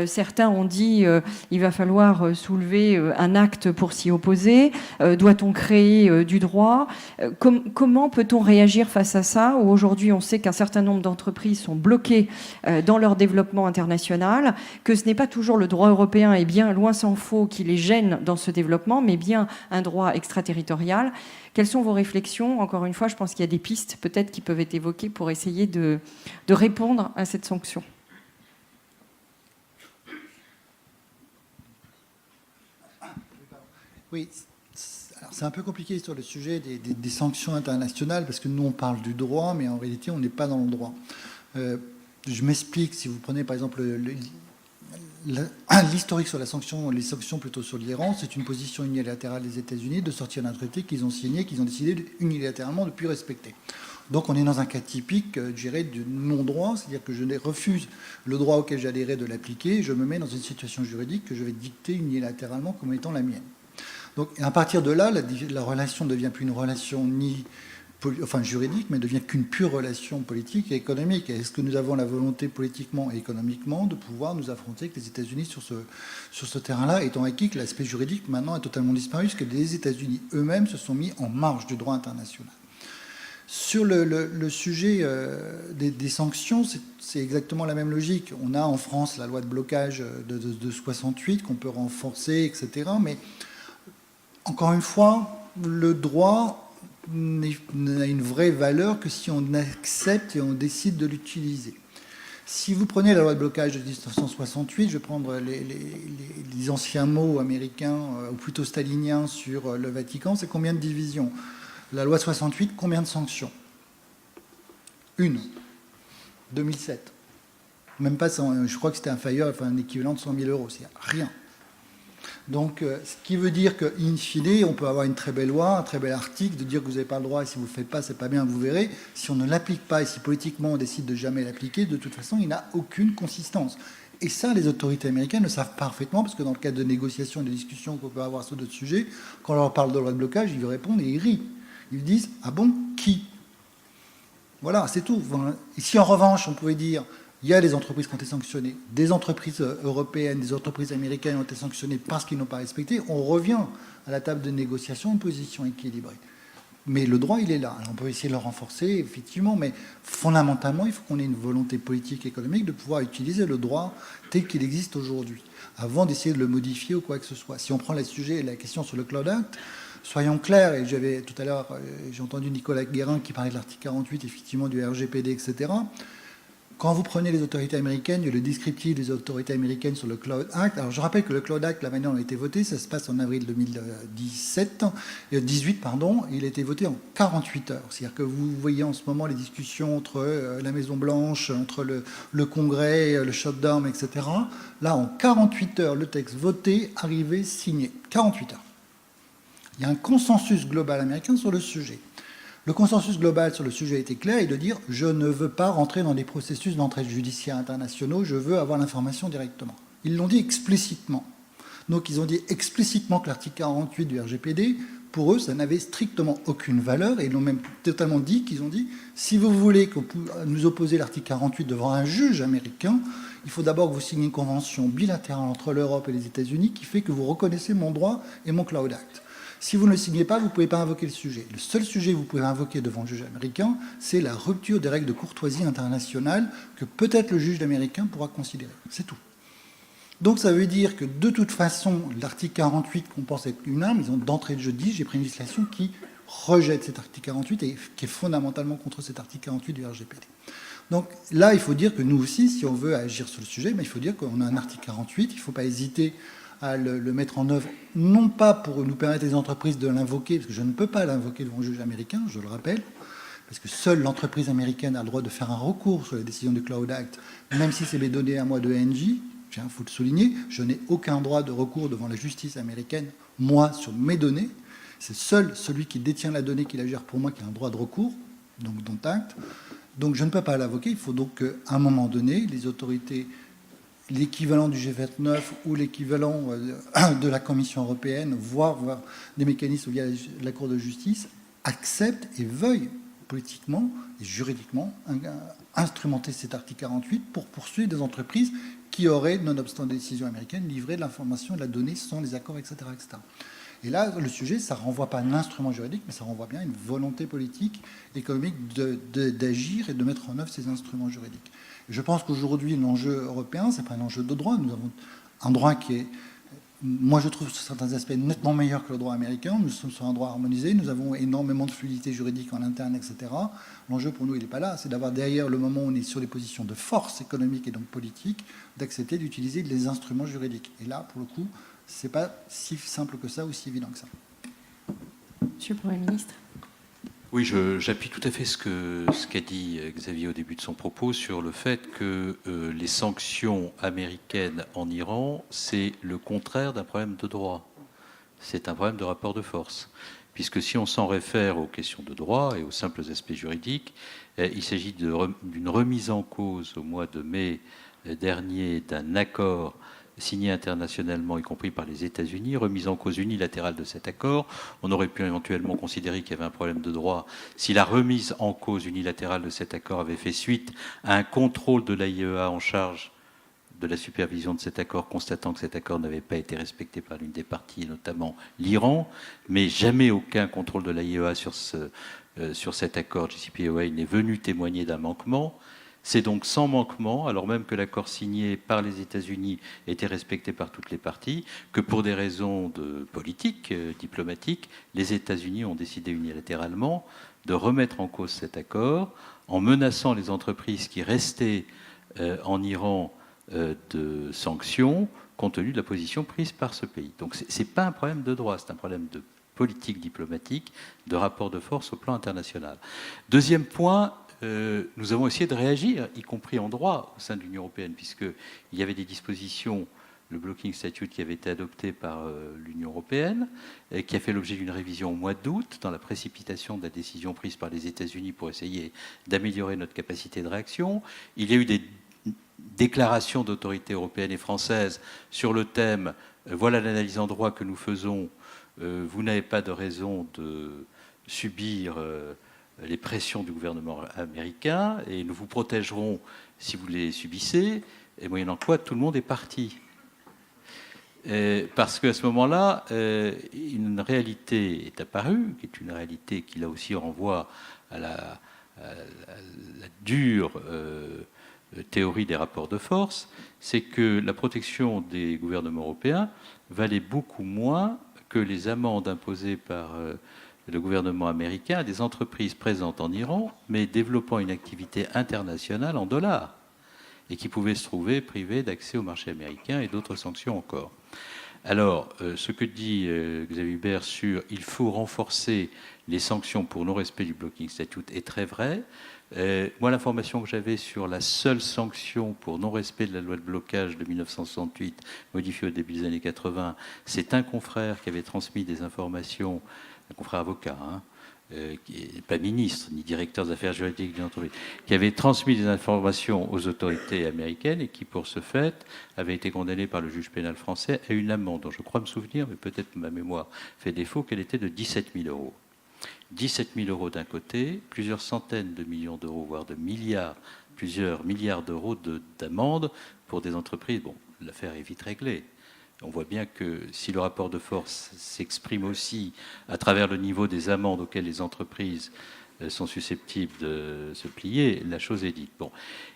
Certains ont dit il va falloir soulever un acte pour s'y opposer. Doit-on créer du droit? Comment peut-on réagir face à ça, où aujourd'hui on sait qu'un certain nombre d'entreprises sont bloquées dans leur développement international, que ce n'est pas toujours le droit européen, et bien loin s'en faut, qui les gêne dans ce développement, mais bien un droit extraterritorial. Quelles sont vos réflexions? Encore une fois, je pense qu'il y a des pistes peut-être qui peuvent être évoquées pour essayer de répondre à cette sanction. Oui, c'est un peu compliqué sur le sujet des sanctions internationales, parce que nous, on parle du droit, mais en réalité, on n'est pas dans le droit. Je m'explique, si vous prenez par exemple l'historique sur les sanctions plutôt sur l'Iran, c'est une position unilatérale des États-Unis de sortir d'un traité qu'ils ont signé, qu'ils ont décidé unilatéralement de ne plus respecter. Donc on est dans un cas typique, je dirais, du non-droit, c'est-à-dire que je refuse le droit auquel j'adhérais de l'appliquer, et je me mets dans une situation juridique que je vais dicter unilatéralement comme étant la mienne. Donc à partir de là, la relation ne devient plus une relation juridique, mais ne devient qu'une pure relation politique et économique. Et est-ce que nous avons la volonté politiquement et économiquement de pouvoir nous affronter avec les États-Unis sur ce terrain-là, étant acquis que l'aspect juridique maintenant est totalement disparu, parce que les États-Unis eux-mêmes se sont mis en marge du droit international. Sur le sujet des sanctions, c'est exactement la même logique. On a en France la loi de blocage de 68 qu'on peut renforcer, etc. Mais encore une fois, le droit n'a une vraie valeur que si on accepte et on décide de l'utiliser. Si vous prenez la loi de blocage de 1968, je vais prendre les anciens mots américains, ou plutôt staliniens, sur le Vatican, c'est combien de divisions? La loi 68, combien de sanctions? Une. 2007. Même pas, je crois que c'était un équivalent de 100 000 euros, c'est rien. Donc, ce qui veut dire qu'in fine, on peut avoir une très belle loi, un très bel article, de dire que vous n'avez pas le droit, et si vous ne le faites pas, c'est pas bien, vous verrez. Si on ne l'applique pas, et si politiquement on décide de jamais l'appliquer, de toute façon, il n'a aucune consistance. Et ça, les autorités américaines le savent parfaitement, parce que dans le cadre de négociations et de discussions qu'on peut avoir sur d'autres sujets, quand on leur parle de loi de blocage, ils répondent et ils rient. Ils disent « Ah bon, qui ?» Voilà, c'est tout. Et si en revanche, on pouvait dire il y a des entreprises qui ont été sanctionnées, des entreprises européennes, des entreprises américaines ont été sanctionnées parce qu'ils n'ont pas respecté, on revient à la table de négociation, une position équilibrée. Mais le droit, il est là. Alors, on peut essayer de le renforcer, effectivement, mais fondamentalement, il faut qu'on ait une volonté politique et économique de pouvoir utiliser le droit tel qu'il existe aujourd'hui, avant d'essayer de le modifier ou quoi que ce soit. Si on prend le sujet et la question sur le Cloud Act, soyons clairs, et j'avais tout à l'heure, j'ai entendu Nicolas Guérin qui parlait de l'article 48, effectivement, du RGPD, etc. Quand vous prenez les autorités américaines, il y a le descriptif des autorités américaines sur le Cloud Act. Alors, je rappelle que le Cloud Act, la manière dont il a été voté, ça se passe en avril 2018, il a été voté en 48 heures. C'est-à-dire que vous voyez en ce moment les discussions entre la Maison-Blanche, entre le Congrès, le shutdown, etc. Là, en 48 heures, le texte voté, arrivé, signé. 48 heures. Il y a un consensus global américain sur le sujet. Le consensus global sur le sujet a été clair, et de dire « je ne veux pas rentrer dans des processus d'entraide judiciaire internationaux, je veux avoir l'information directement ». Ils l'ont dit explicitement. Donc ils ont dit explicitement que l'article 48 du RGPD, pour eux, ça n'avait strictement aucune valeur, et ils l'ont même totalement dit, qu'ils ont dit « si vous voulez que nous opposer l'article 48 devant un juge américain, il faut d'abord que vous signiez une convention bilatérale entre l'Europe et les États-Unis qui fait que vous reconnaissez mon droit et mon Cloud Act. Si vous ne le signez pas, vous ne pouvez pas invoquer le sujet. Le seul sujet que vous pouvez invoquer devant le juge américain, c'est la rupture des règles de courtoisie internationale que peut-être le juge américain pourra considérer. C'est tout. Donc ça veut dire que de toute façon, l'article 48 qu'on pense être une arme, ils ont d'entrée de jeu dit, j'ai pris une législation qui rejette cet article 48 et qui est fondamentalement contre cet article 48 du RGPD. Donc là, il faut dire que nous aussi, si on veut agir sur le sujet, il faut dire qu'on a un article 48, il ne faut pas hésiter à le mettre en œuvre, non pas pour nous permettre les entreprises de l'invoquer, parce que je ne peux pas l'invoquer devant le juge américain, je le rappelle, parce que seule l'entreprise américaine a le droit de faire un recours sur les décisions du Cloud Act, même si c'est les données à moi de ENG, il faut le souligner, je n'ai aucun droit de recours devant la justice américaine, moi, sur mes données. C'est seul celui qui détient la donnée, qui la gère pour moi, qui a un droit de recours, donc dont acte. Donc je ne peux pas l'invoquer, il faut donc qu'à un moment donné, les autorités l'équivalent du G29 ou l'équivalent de la Commission européenne, voire des mécanismes via la Cour de justice, acceptent et veuillent politiquement et juridiquement instrumenter cet article 48 pour poursuivre des entreprises qui auraient, nonobstant des décisions américaines, livré de l'information et de la donnée sans les accords, etc., etc. Et là, le sujet, ça ne renvoie pas à un instrument juridique, mais ça renvoie bien à une volonté politique, économique d'agir et de mettre en œuvre ces instruments juridiques. Et je pense qu'aujourd'hui, l'enjeu européen, ce n'est pas un enjeu de droit. Nous avons un droit qui est, moi je trouve sur certains aspects, nettement meilleur que le droit américain. Nous sommes sur un droit harmonisé, nous avons énormément de fluidité juridique en interne, etc. L'enjeu pour nous, il n'est pas là. C'est d'avoir derrière le moment où on est sur des positions de force économique et donc politique, d'accepter d'utiliser les instruments juridiques. Et là, pour le coup, ce n'est pas si simple que ça ou si évident que ça. Monsieur le Premier ministre. Oui, j'appuie tout à fait ce qu'a dit Xavier au début de son propos sur le fait que les sanctions américaines en Iran, c'est le contraire d'un problème de droit. C'est un problème de rapport de force. Puisque si on s'en réfère aux questions de droit et aux simples aspects juridiques, il s'agit d'une remise en cause au mois de mai dernier d'un accord signé internationalement, y compris par les États-Unis, remise en cause unilatérale de cet accord. On aurait pu éventuellement considérer qu'il y avait un problème de droit si la remise en cause unilatérale de cet accord avait fait suite à un contrôle de l'AIEA en charge de la supervision de cet accord, constatant que cet accord n'avait pas été respecté par l'une des parties, notamment l'Iran, mais jamais aucun contrôle de l'AIEA sur cet accord JCPOA n'est venu témoigner d'un manquement. C'est donc sans manquement, alors même que l'accord signé par les États-Unis était respecté par toutes les parties, que pour des raisons politiques, diplomatiques, les États-Unis ont décidé unilatéralement de remettre en cause cet accord en menaçant les entreprises qui restaient en Iran de sanctions compte tenu de la position prise par ce pays. Donc ce n'est pas un problème de droit, c'est un problème de politique diplomatique, de rapport de force au plan international. Deuxième point, nous avons essayé de réagir, y compris en droit, au sein de l'Union européenne, puisqu'il y avait des dispositions, le Blocking Statute qui avait été adopté par l'Union européenne, et qui a fait l'objet d'une révision au mois d'août, dans la précipitation de la décision prise par les États-Unis pour essayer d'améliorer notre capacité de réaction. Il y a eu des déclarations d'autorités européennes et françaises sur le thème « Voilà l'analyse en droit que nous faisons, vous n'avez pas de raison de subir... les pressions du gouvernement américain, et nous vous protégerons si vous les subissez, et moyennant quoi tout le monde est parti. Parce qu'à ce moment-là, une réalité est apparue, qui est une réalité qui là aussi renvoie à la dure théorie des rapports de force, c'est que la protection des gouvernements européens valait beaucoup moins que les amendes imposées par... le gouvernement américain à des entreprises présentes en Iran, mais développant une activité internationale en dollars, et qui pouvaient se trouver privées d'accès au marché américain et d'autres sanctions encore. Alors, ce que dit Xavier Hubert sur « il faut renforcer les sanctions pour non-respect du Blocking Statute » est très vrai. Moi, l'information que j'avais sur la seule sanction pour non-respect de la loi de blocage de 1968, modifiée au début des années 80, c'est un confrère qui avait transmis des informations, un confrère avocat, qui n'est pas ministre ni directeur des affaires juridiques d'une entreprise, qui avait transmis des informations aux autorités américaines et qui, pour ce fait, avait été condamné par le juge pénal français à une amende dont je crois me souvenir, mais peut-être ma mémoire fait défaut, qu'elle était de 17 000 euros. 17 000 euros d'un côté, plusieurs centaines de millions d'euros, voire de milliards, plusieurs milliards d'euros d'amende pour des entreprises. Bon, l'affaire est vite réglée. On voit bien que si le rapport de force s'exprime aussi à travers le niveau des amendes auxquelles les entreprises sont susceptibles de se plier, la chose est dite. Bon.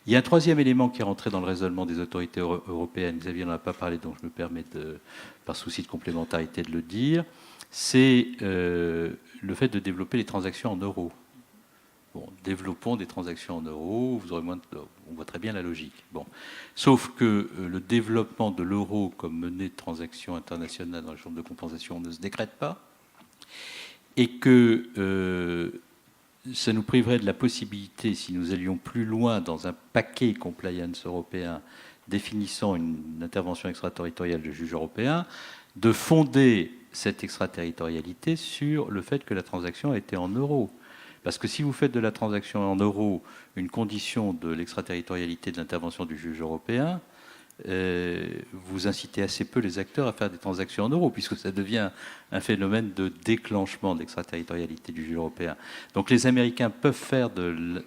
Il y a un troisième élément qui est rentré dans le raisonnement des autorités européennes, Xavier n'en a pas parlé, donc je me permets, par souci de complémentarité, de le dire, c'est le fait de développer les transactions en euros. Bon, développons des transactions en euros, vous aurez moins on voit très bien la logique. Bon. Sauf que le développement de l'euro comme monnaie de transaction internationale dans les chambres de compensation ne se décrète pas, et que ça nous priverait de la possibilité, si nous allions plus loin dans un paquet compliance européen définissant une intervention extraterritoriale du juge européen, de fonder cette extraterritorialité sur le fait que la transaction a été en euros. Parce que si vous faites de la transaction en euros une condition de l'extraterritorialité de l'intervention du juge européen, vous incitez assez peu les acteurs à faire des transactions en euros, puisque ça devient un phénomène de déclenchement de l'extraterritorialité du juge européen. Donc les Américains peuvent faire de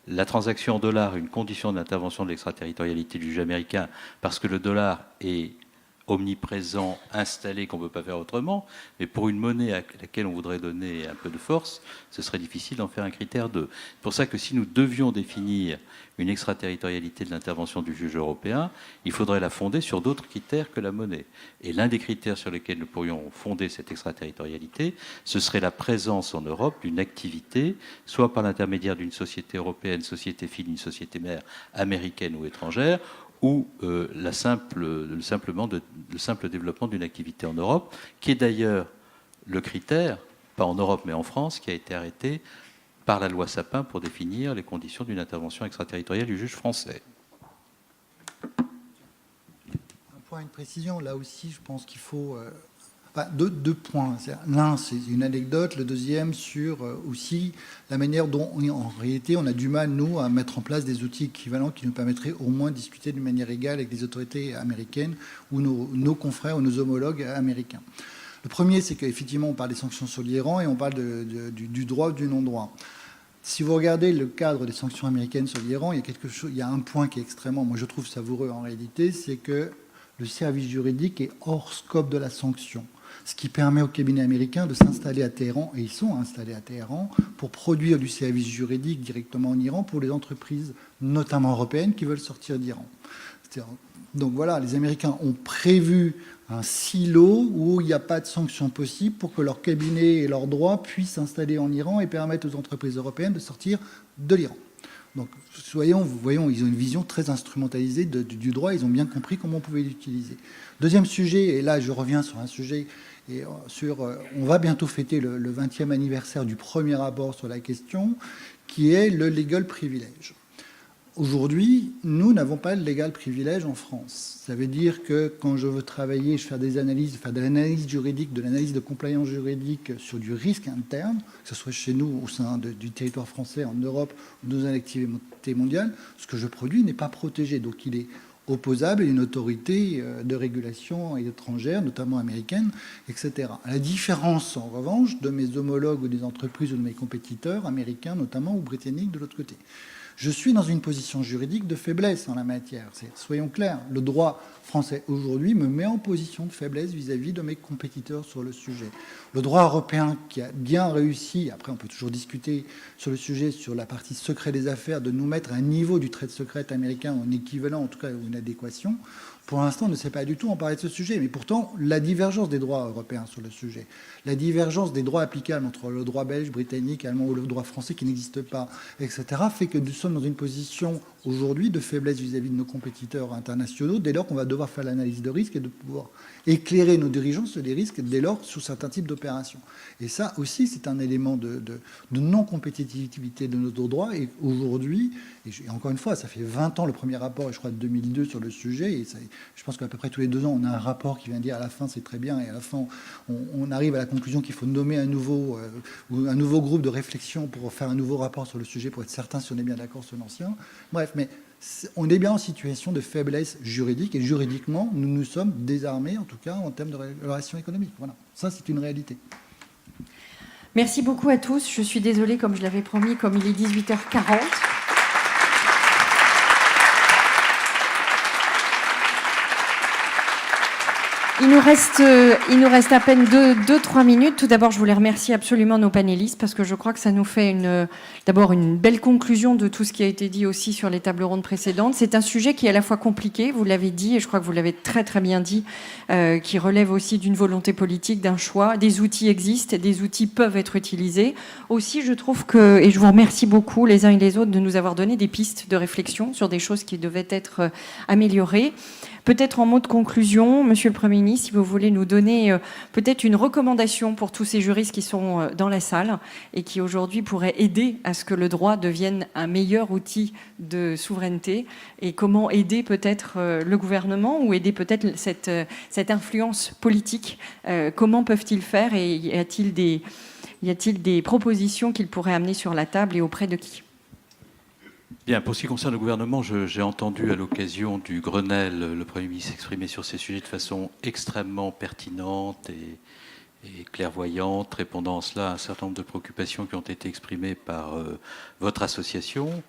la transaction en dollars une condition d'intervention de l'extraterritorialité du juge américain, parce que le dollar est omniprésent, installé, qu'on ne peut pas faire autrement, mais pour une monnaie à laquelle on voudrait donner un peu de force, ce serait difficile d'en faire un critère 2. C'est pour ça que si nous devions définir une extraterritorialité de l'intervention du juge européen, il faudrait la fonder sur d'autres critères que la monnaie. Et l'un des critères sur lesquels nous pourrions fonder cette extraterritorialité, ce serait la présence en Europe d'une activité, soit par l'intermédiaire d'une société européenne, société fille, une société mère américaine ou étrangère, ou le simple développement d'une activité en Europe, qui est d'ailleurs le critère, pas en Europe mais en France, qui a été arrêté par la loi Sapin pour définir les conditions d'une intervention extraterritoriale du juge français. Un point, une précision, là aussi je pense qu'il faut... deux points. L'un, c'est une anecdote. Le deuxième, sur aussi la manière dont, en réalité, on a du mal, nous, à mettre en place des outils équivalents qui nous permettraient au moins de discuter d'une manière égale avec les autorités américaines ou nos confrères ou nos homologues américains. Le premier, c'est qu'effectivement, on parle des sanctions sur l'Iran et on parle du droit ou du non-droit. Si vous regardez le cadre des sanctions américaines sur l'Iran, il y a un point qui est extrêmement, moi je trouve savoureux en réalité, c'est que le service juridique est hors scope de la sanction. Ce qui permet aux cabinets américains de s'installer à Téhéran, et ils sont installés à Téhéran, pour produire du service juridique directement en Iran pour les entreprises, notamment européennes, qui veulent sortir d'Iran. Donc voilà, les Américains ont prévu un silo où il n'y a pas de sanctions possibles pour que leurs cabinets et leurs droits puissent s'installer en Iran et permettre aux entreprises européennes de sortir de l'Iran. Donc, voyons, ils ont une vision très instrumentalisée du droit, ils ont bien compris comment on pouvait l'utiliser. Deuxième sujet, et là je reviens sur un sujet, on va bientôt fêter le 20e anniversaire du premier rapport sur la question, qui est le legal privilege. Aujourd'hui, nous n'avons pas le legal privilege en France. Ça veut dire que quand je veux travailler, je fais des analyses, faire de l'analyse juridique, de l'analyse de compliance juridique sur du risque interne, que ce soit chez nous, au sein du territoire français, en Europe, ou dans une activité mondiale, ce que je produis n'est pas protégé. Donc il est opposable à une autorité de régulation étrangère, notamment américaine, etc. À la différence, en revanche, de mes homologues ou des entreprises ou de mes compétiteurs, américains notamment, ou britanniques de l'autre côté. Je suis dans une position juridique de faiblesse en la matière. Soyons clairs, le droit français aujourd'hui me met en position de faiblesse vis-à-vis de mes compétiteurs sur le sujet. Le droit européen qui a bien réussi, après on peut toujours discuter sur le sujet, sur la partie secret des affaires, de nous mettre à un niveau du trade secret américain, en équivalent en tout cas, ou une adéquation, pour l'instant on ne sait pas du tout en parler de ce sujet. Mais pourtant, la divergence des droits européens sur le sujet, la divergence des droits applicables entre le droit belge, britannique, allemand ou le droit français qui n'existe pas, etc., fait que nous sommes dans une position aujourd'hui de faiblesse vis-à-vis de nos compétiteurs internationaux, dès lors qu'on va devoir faire l'analyse de risque et de pouvoir éclairer nos dirigeants sur les risques, dès lors sur certains types d'opérations. Et ça aussi, c'est un élément de non-compétitivité de notre droit. Et aujourd'hui, et encore une fois, ça fait 20 ans le premier rapport, et je crois de 2002 sur le sujet, et ça, je pense qu'à peu près tous les 2 ans, on a un rapport qui vient dire à la fin c'est très bien, et à la fin, on arrive à la conclusion qu'il faut nommer un nouveau groupe de réflexion pour faire un nouveau rapport sur le sujet, pour être certain si on est bien d'accord sur l'ancien. Bref, mais on est bien en situation de faiblesse juridique, et juridiquement, nous nous sommes désarmés, en tout cas en termes de relations économiques. Voilà, ça c'est une réalité. Merci beaucoup à tous. Je suis désolée, comme je l'avais promis, comme il est 18h40. Il nous reste à peine 2-3 minutes. Tout d'abord, je voulais remercier absolument nos panélistes parce que je crois que ça nous fait d'abord une belle conclusion de tout ce qui a été dit aussi sur les tables rondes précédentes. C'est un sujet qui est à la fois compliqué, vous l'avez dit, et je crois que vous l'avez très très bien dit, qui relève aussi d'une volonté politique, d'un choix. Des outils existent, des outils peuvent être utilisés. Aussi, je trouve que, et je vous remercie beaucoup les uns et les autres de nous avoir donné des pistes de réflexion sur des choses qui devaient être améliorées. Peut-être en mot de conclusion, Monsieur le Premier ministre, si vous voulez nous donner peut-être une recommandation pour tous ces juristes qui sont dans la salle et qui aujourd'hui pourraient aider à ce que le droit devienne un meilleur outil de souveraineté, et comment aider peut-être le gouvernement ou aider peut-être cette influence politique. Comment peuvent-ils faire, et y a-t-il des propositions qu'ils pourraient amener sur la table et auprès de qui ? Bien, pour ce qui concerne le gouvernement, j'ai entendu à l'occasion du Grenelle le Premier ministre s'exprimer sur ces sujets de façon extrêmement pertinente et clairvoyante, répondant en cela à un certain nombre de préoccupations qui ont été exprimées par votre association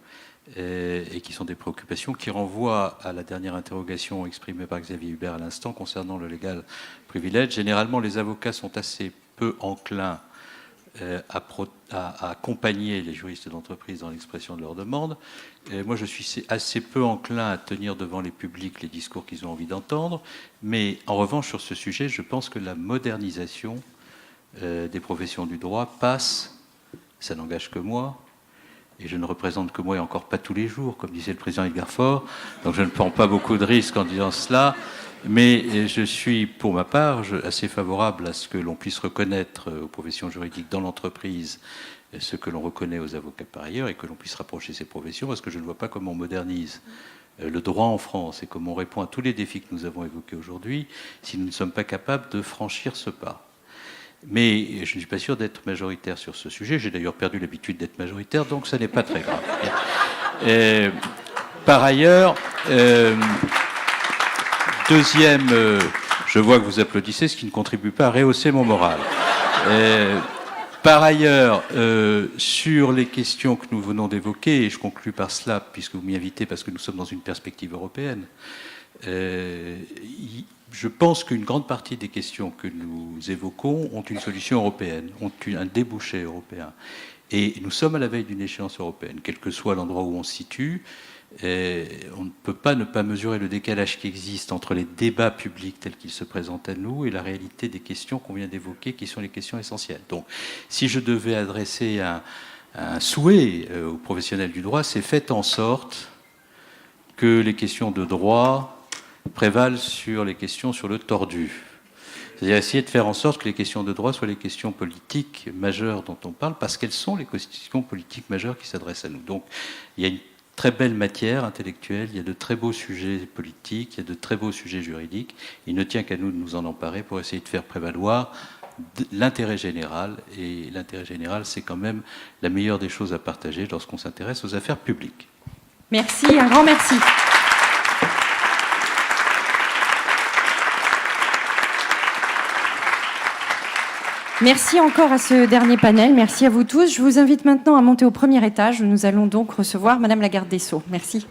et qui sont des préoccupations qui renvoient à la dernière interrogation exprimée par Xavier Hubert à l'instant concernant le legal privilege. Généralement, les avocats sont assez peu enclins à accompagner les juristes d'entreprise dans l'expression de leurs demandes. Et moi, je suis assez peu enclin à tenir devant les publics les discours qu'ils ont envie d'entendre. Mais en revanche, sur ce sujet, je pense que la modernisation des professions du droit passe, ça n'engage que moi, et je ne représente que moi et encore pas tous les jours, comme disait le président Edgar Faure, donc je ne prends pas beaucoup de risques en disant cela. Mais je suis, pour ma part, assez favorable à ce que l'on puisse reconnaître aux professions juridiques dans l'entreprise ce que l'on reconnaît aux avocats par ailleurs et que l'on puisse rapprocher ces professions, parce que je ne vois pas comment on modernise le droit en France et comment on répond à tous les défis que nous avons évoqués aujourd'hui si nous ne sommes pas capables de franchir ce pas. Mais je ne suis pas sûr d'être majoritaire sur ce sujet. J'ai d'ailleurs perdu l'habitude d'être majoritaire, donc ça n'est pas très grave. Par ailleurs... Deuxième, je vois que vous applaudissez, ce qui ne contribue pas à rehausser mon moral. Par ailleurs, sur les questions que nous venons d'évoquer, et je conclus par cela, puisque vous m'y invitez, parce que nous sommes dans une perspective européenne, je pense qu'une grande partie des questions que nous évoquons ont une solution européenne, ont un débouché européen. Et nous sommes à la veille d'une échéance européenne, quel que soit l'endroit où on se situe. On ne peut pas ne pas mesurer le décalage qui existe entre les débats publics tels qu'ils se présentent à nous et la réalité des questions qu'on vient d'évoquer, qui sont les questions essentielles. Donc, si je devais adresser un souhait aux professionnels du droit, c'est faites en sorte que les questions de droit prévalent sur les questions sur le tordu. C'est-à-dire essayer de faire en sorte que les questions de droit soient les questions politiques majeures dont on parle, parce qu'elles sont les questions politiques majeures qui s'adressent à nous. Donc, il y a une très belle matière intellectuelle, il y a de très beaux sujets politiques, il y a de très beaux sujets juridiques. Il ne tient qu'à nous de nous en emparer pour essayer de faire prévaloir l'intérêt général. Et l'intérêt général, c'est quand même la meilleure des choses à partager lorsqu'on s'intéresse aux affaires publiques. Merci, un grand merci. Merci encore à ce dernier panel. Merci à vous tous. Je vous invite maintenant à monter au premier étage où nous allons donc recevoir Madame la garde des Sceaux. Merci.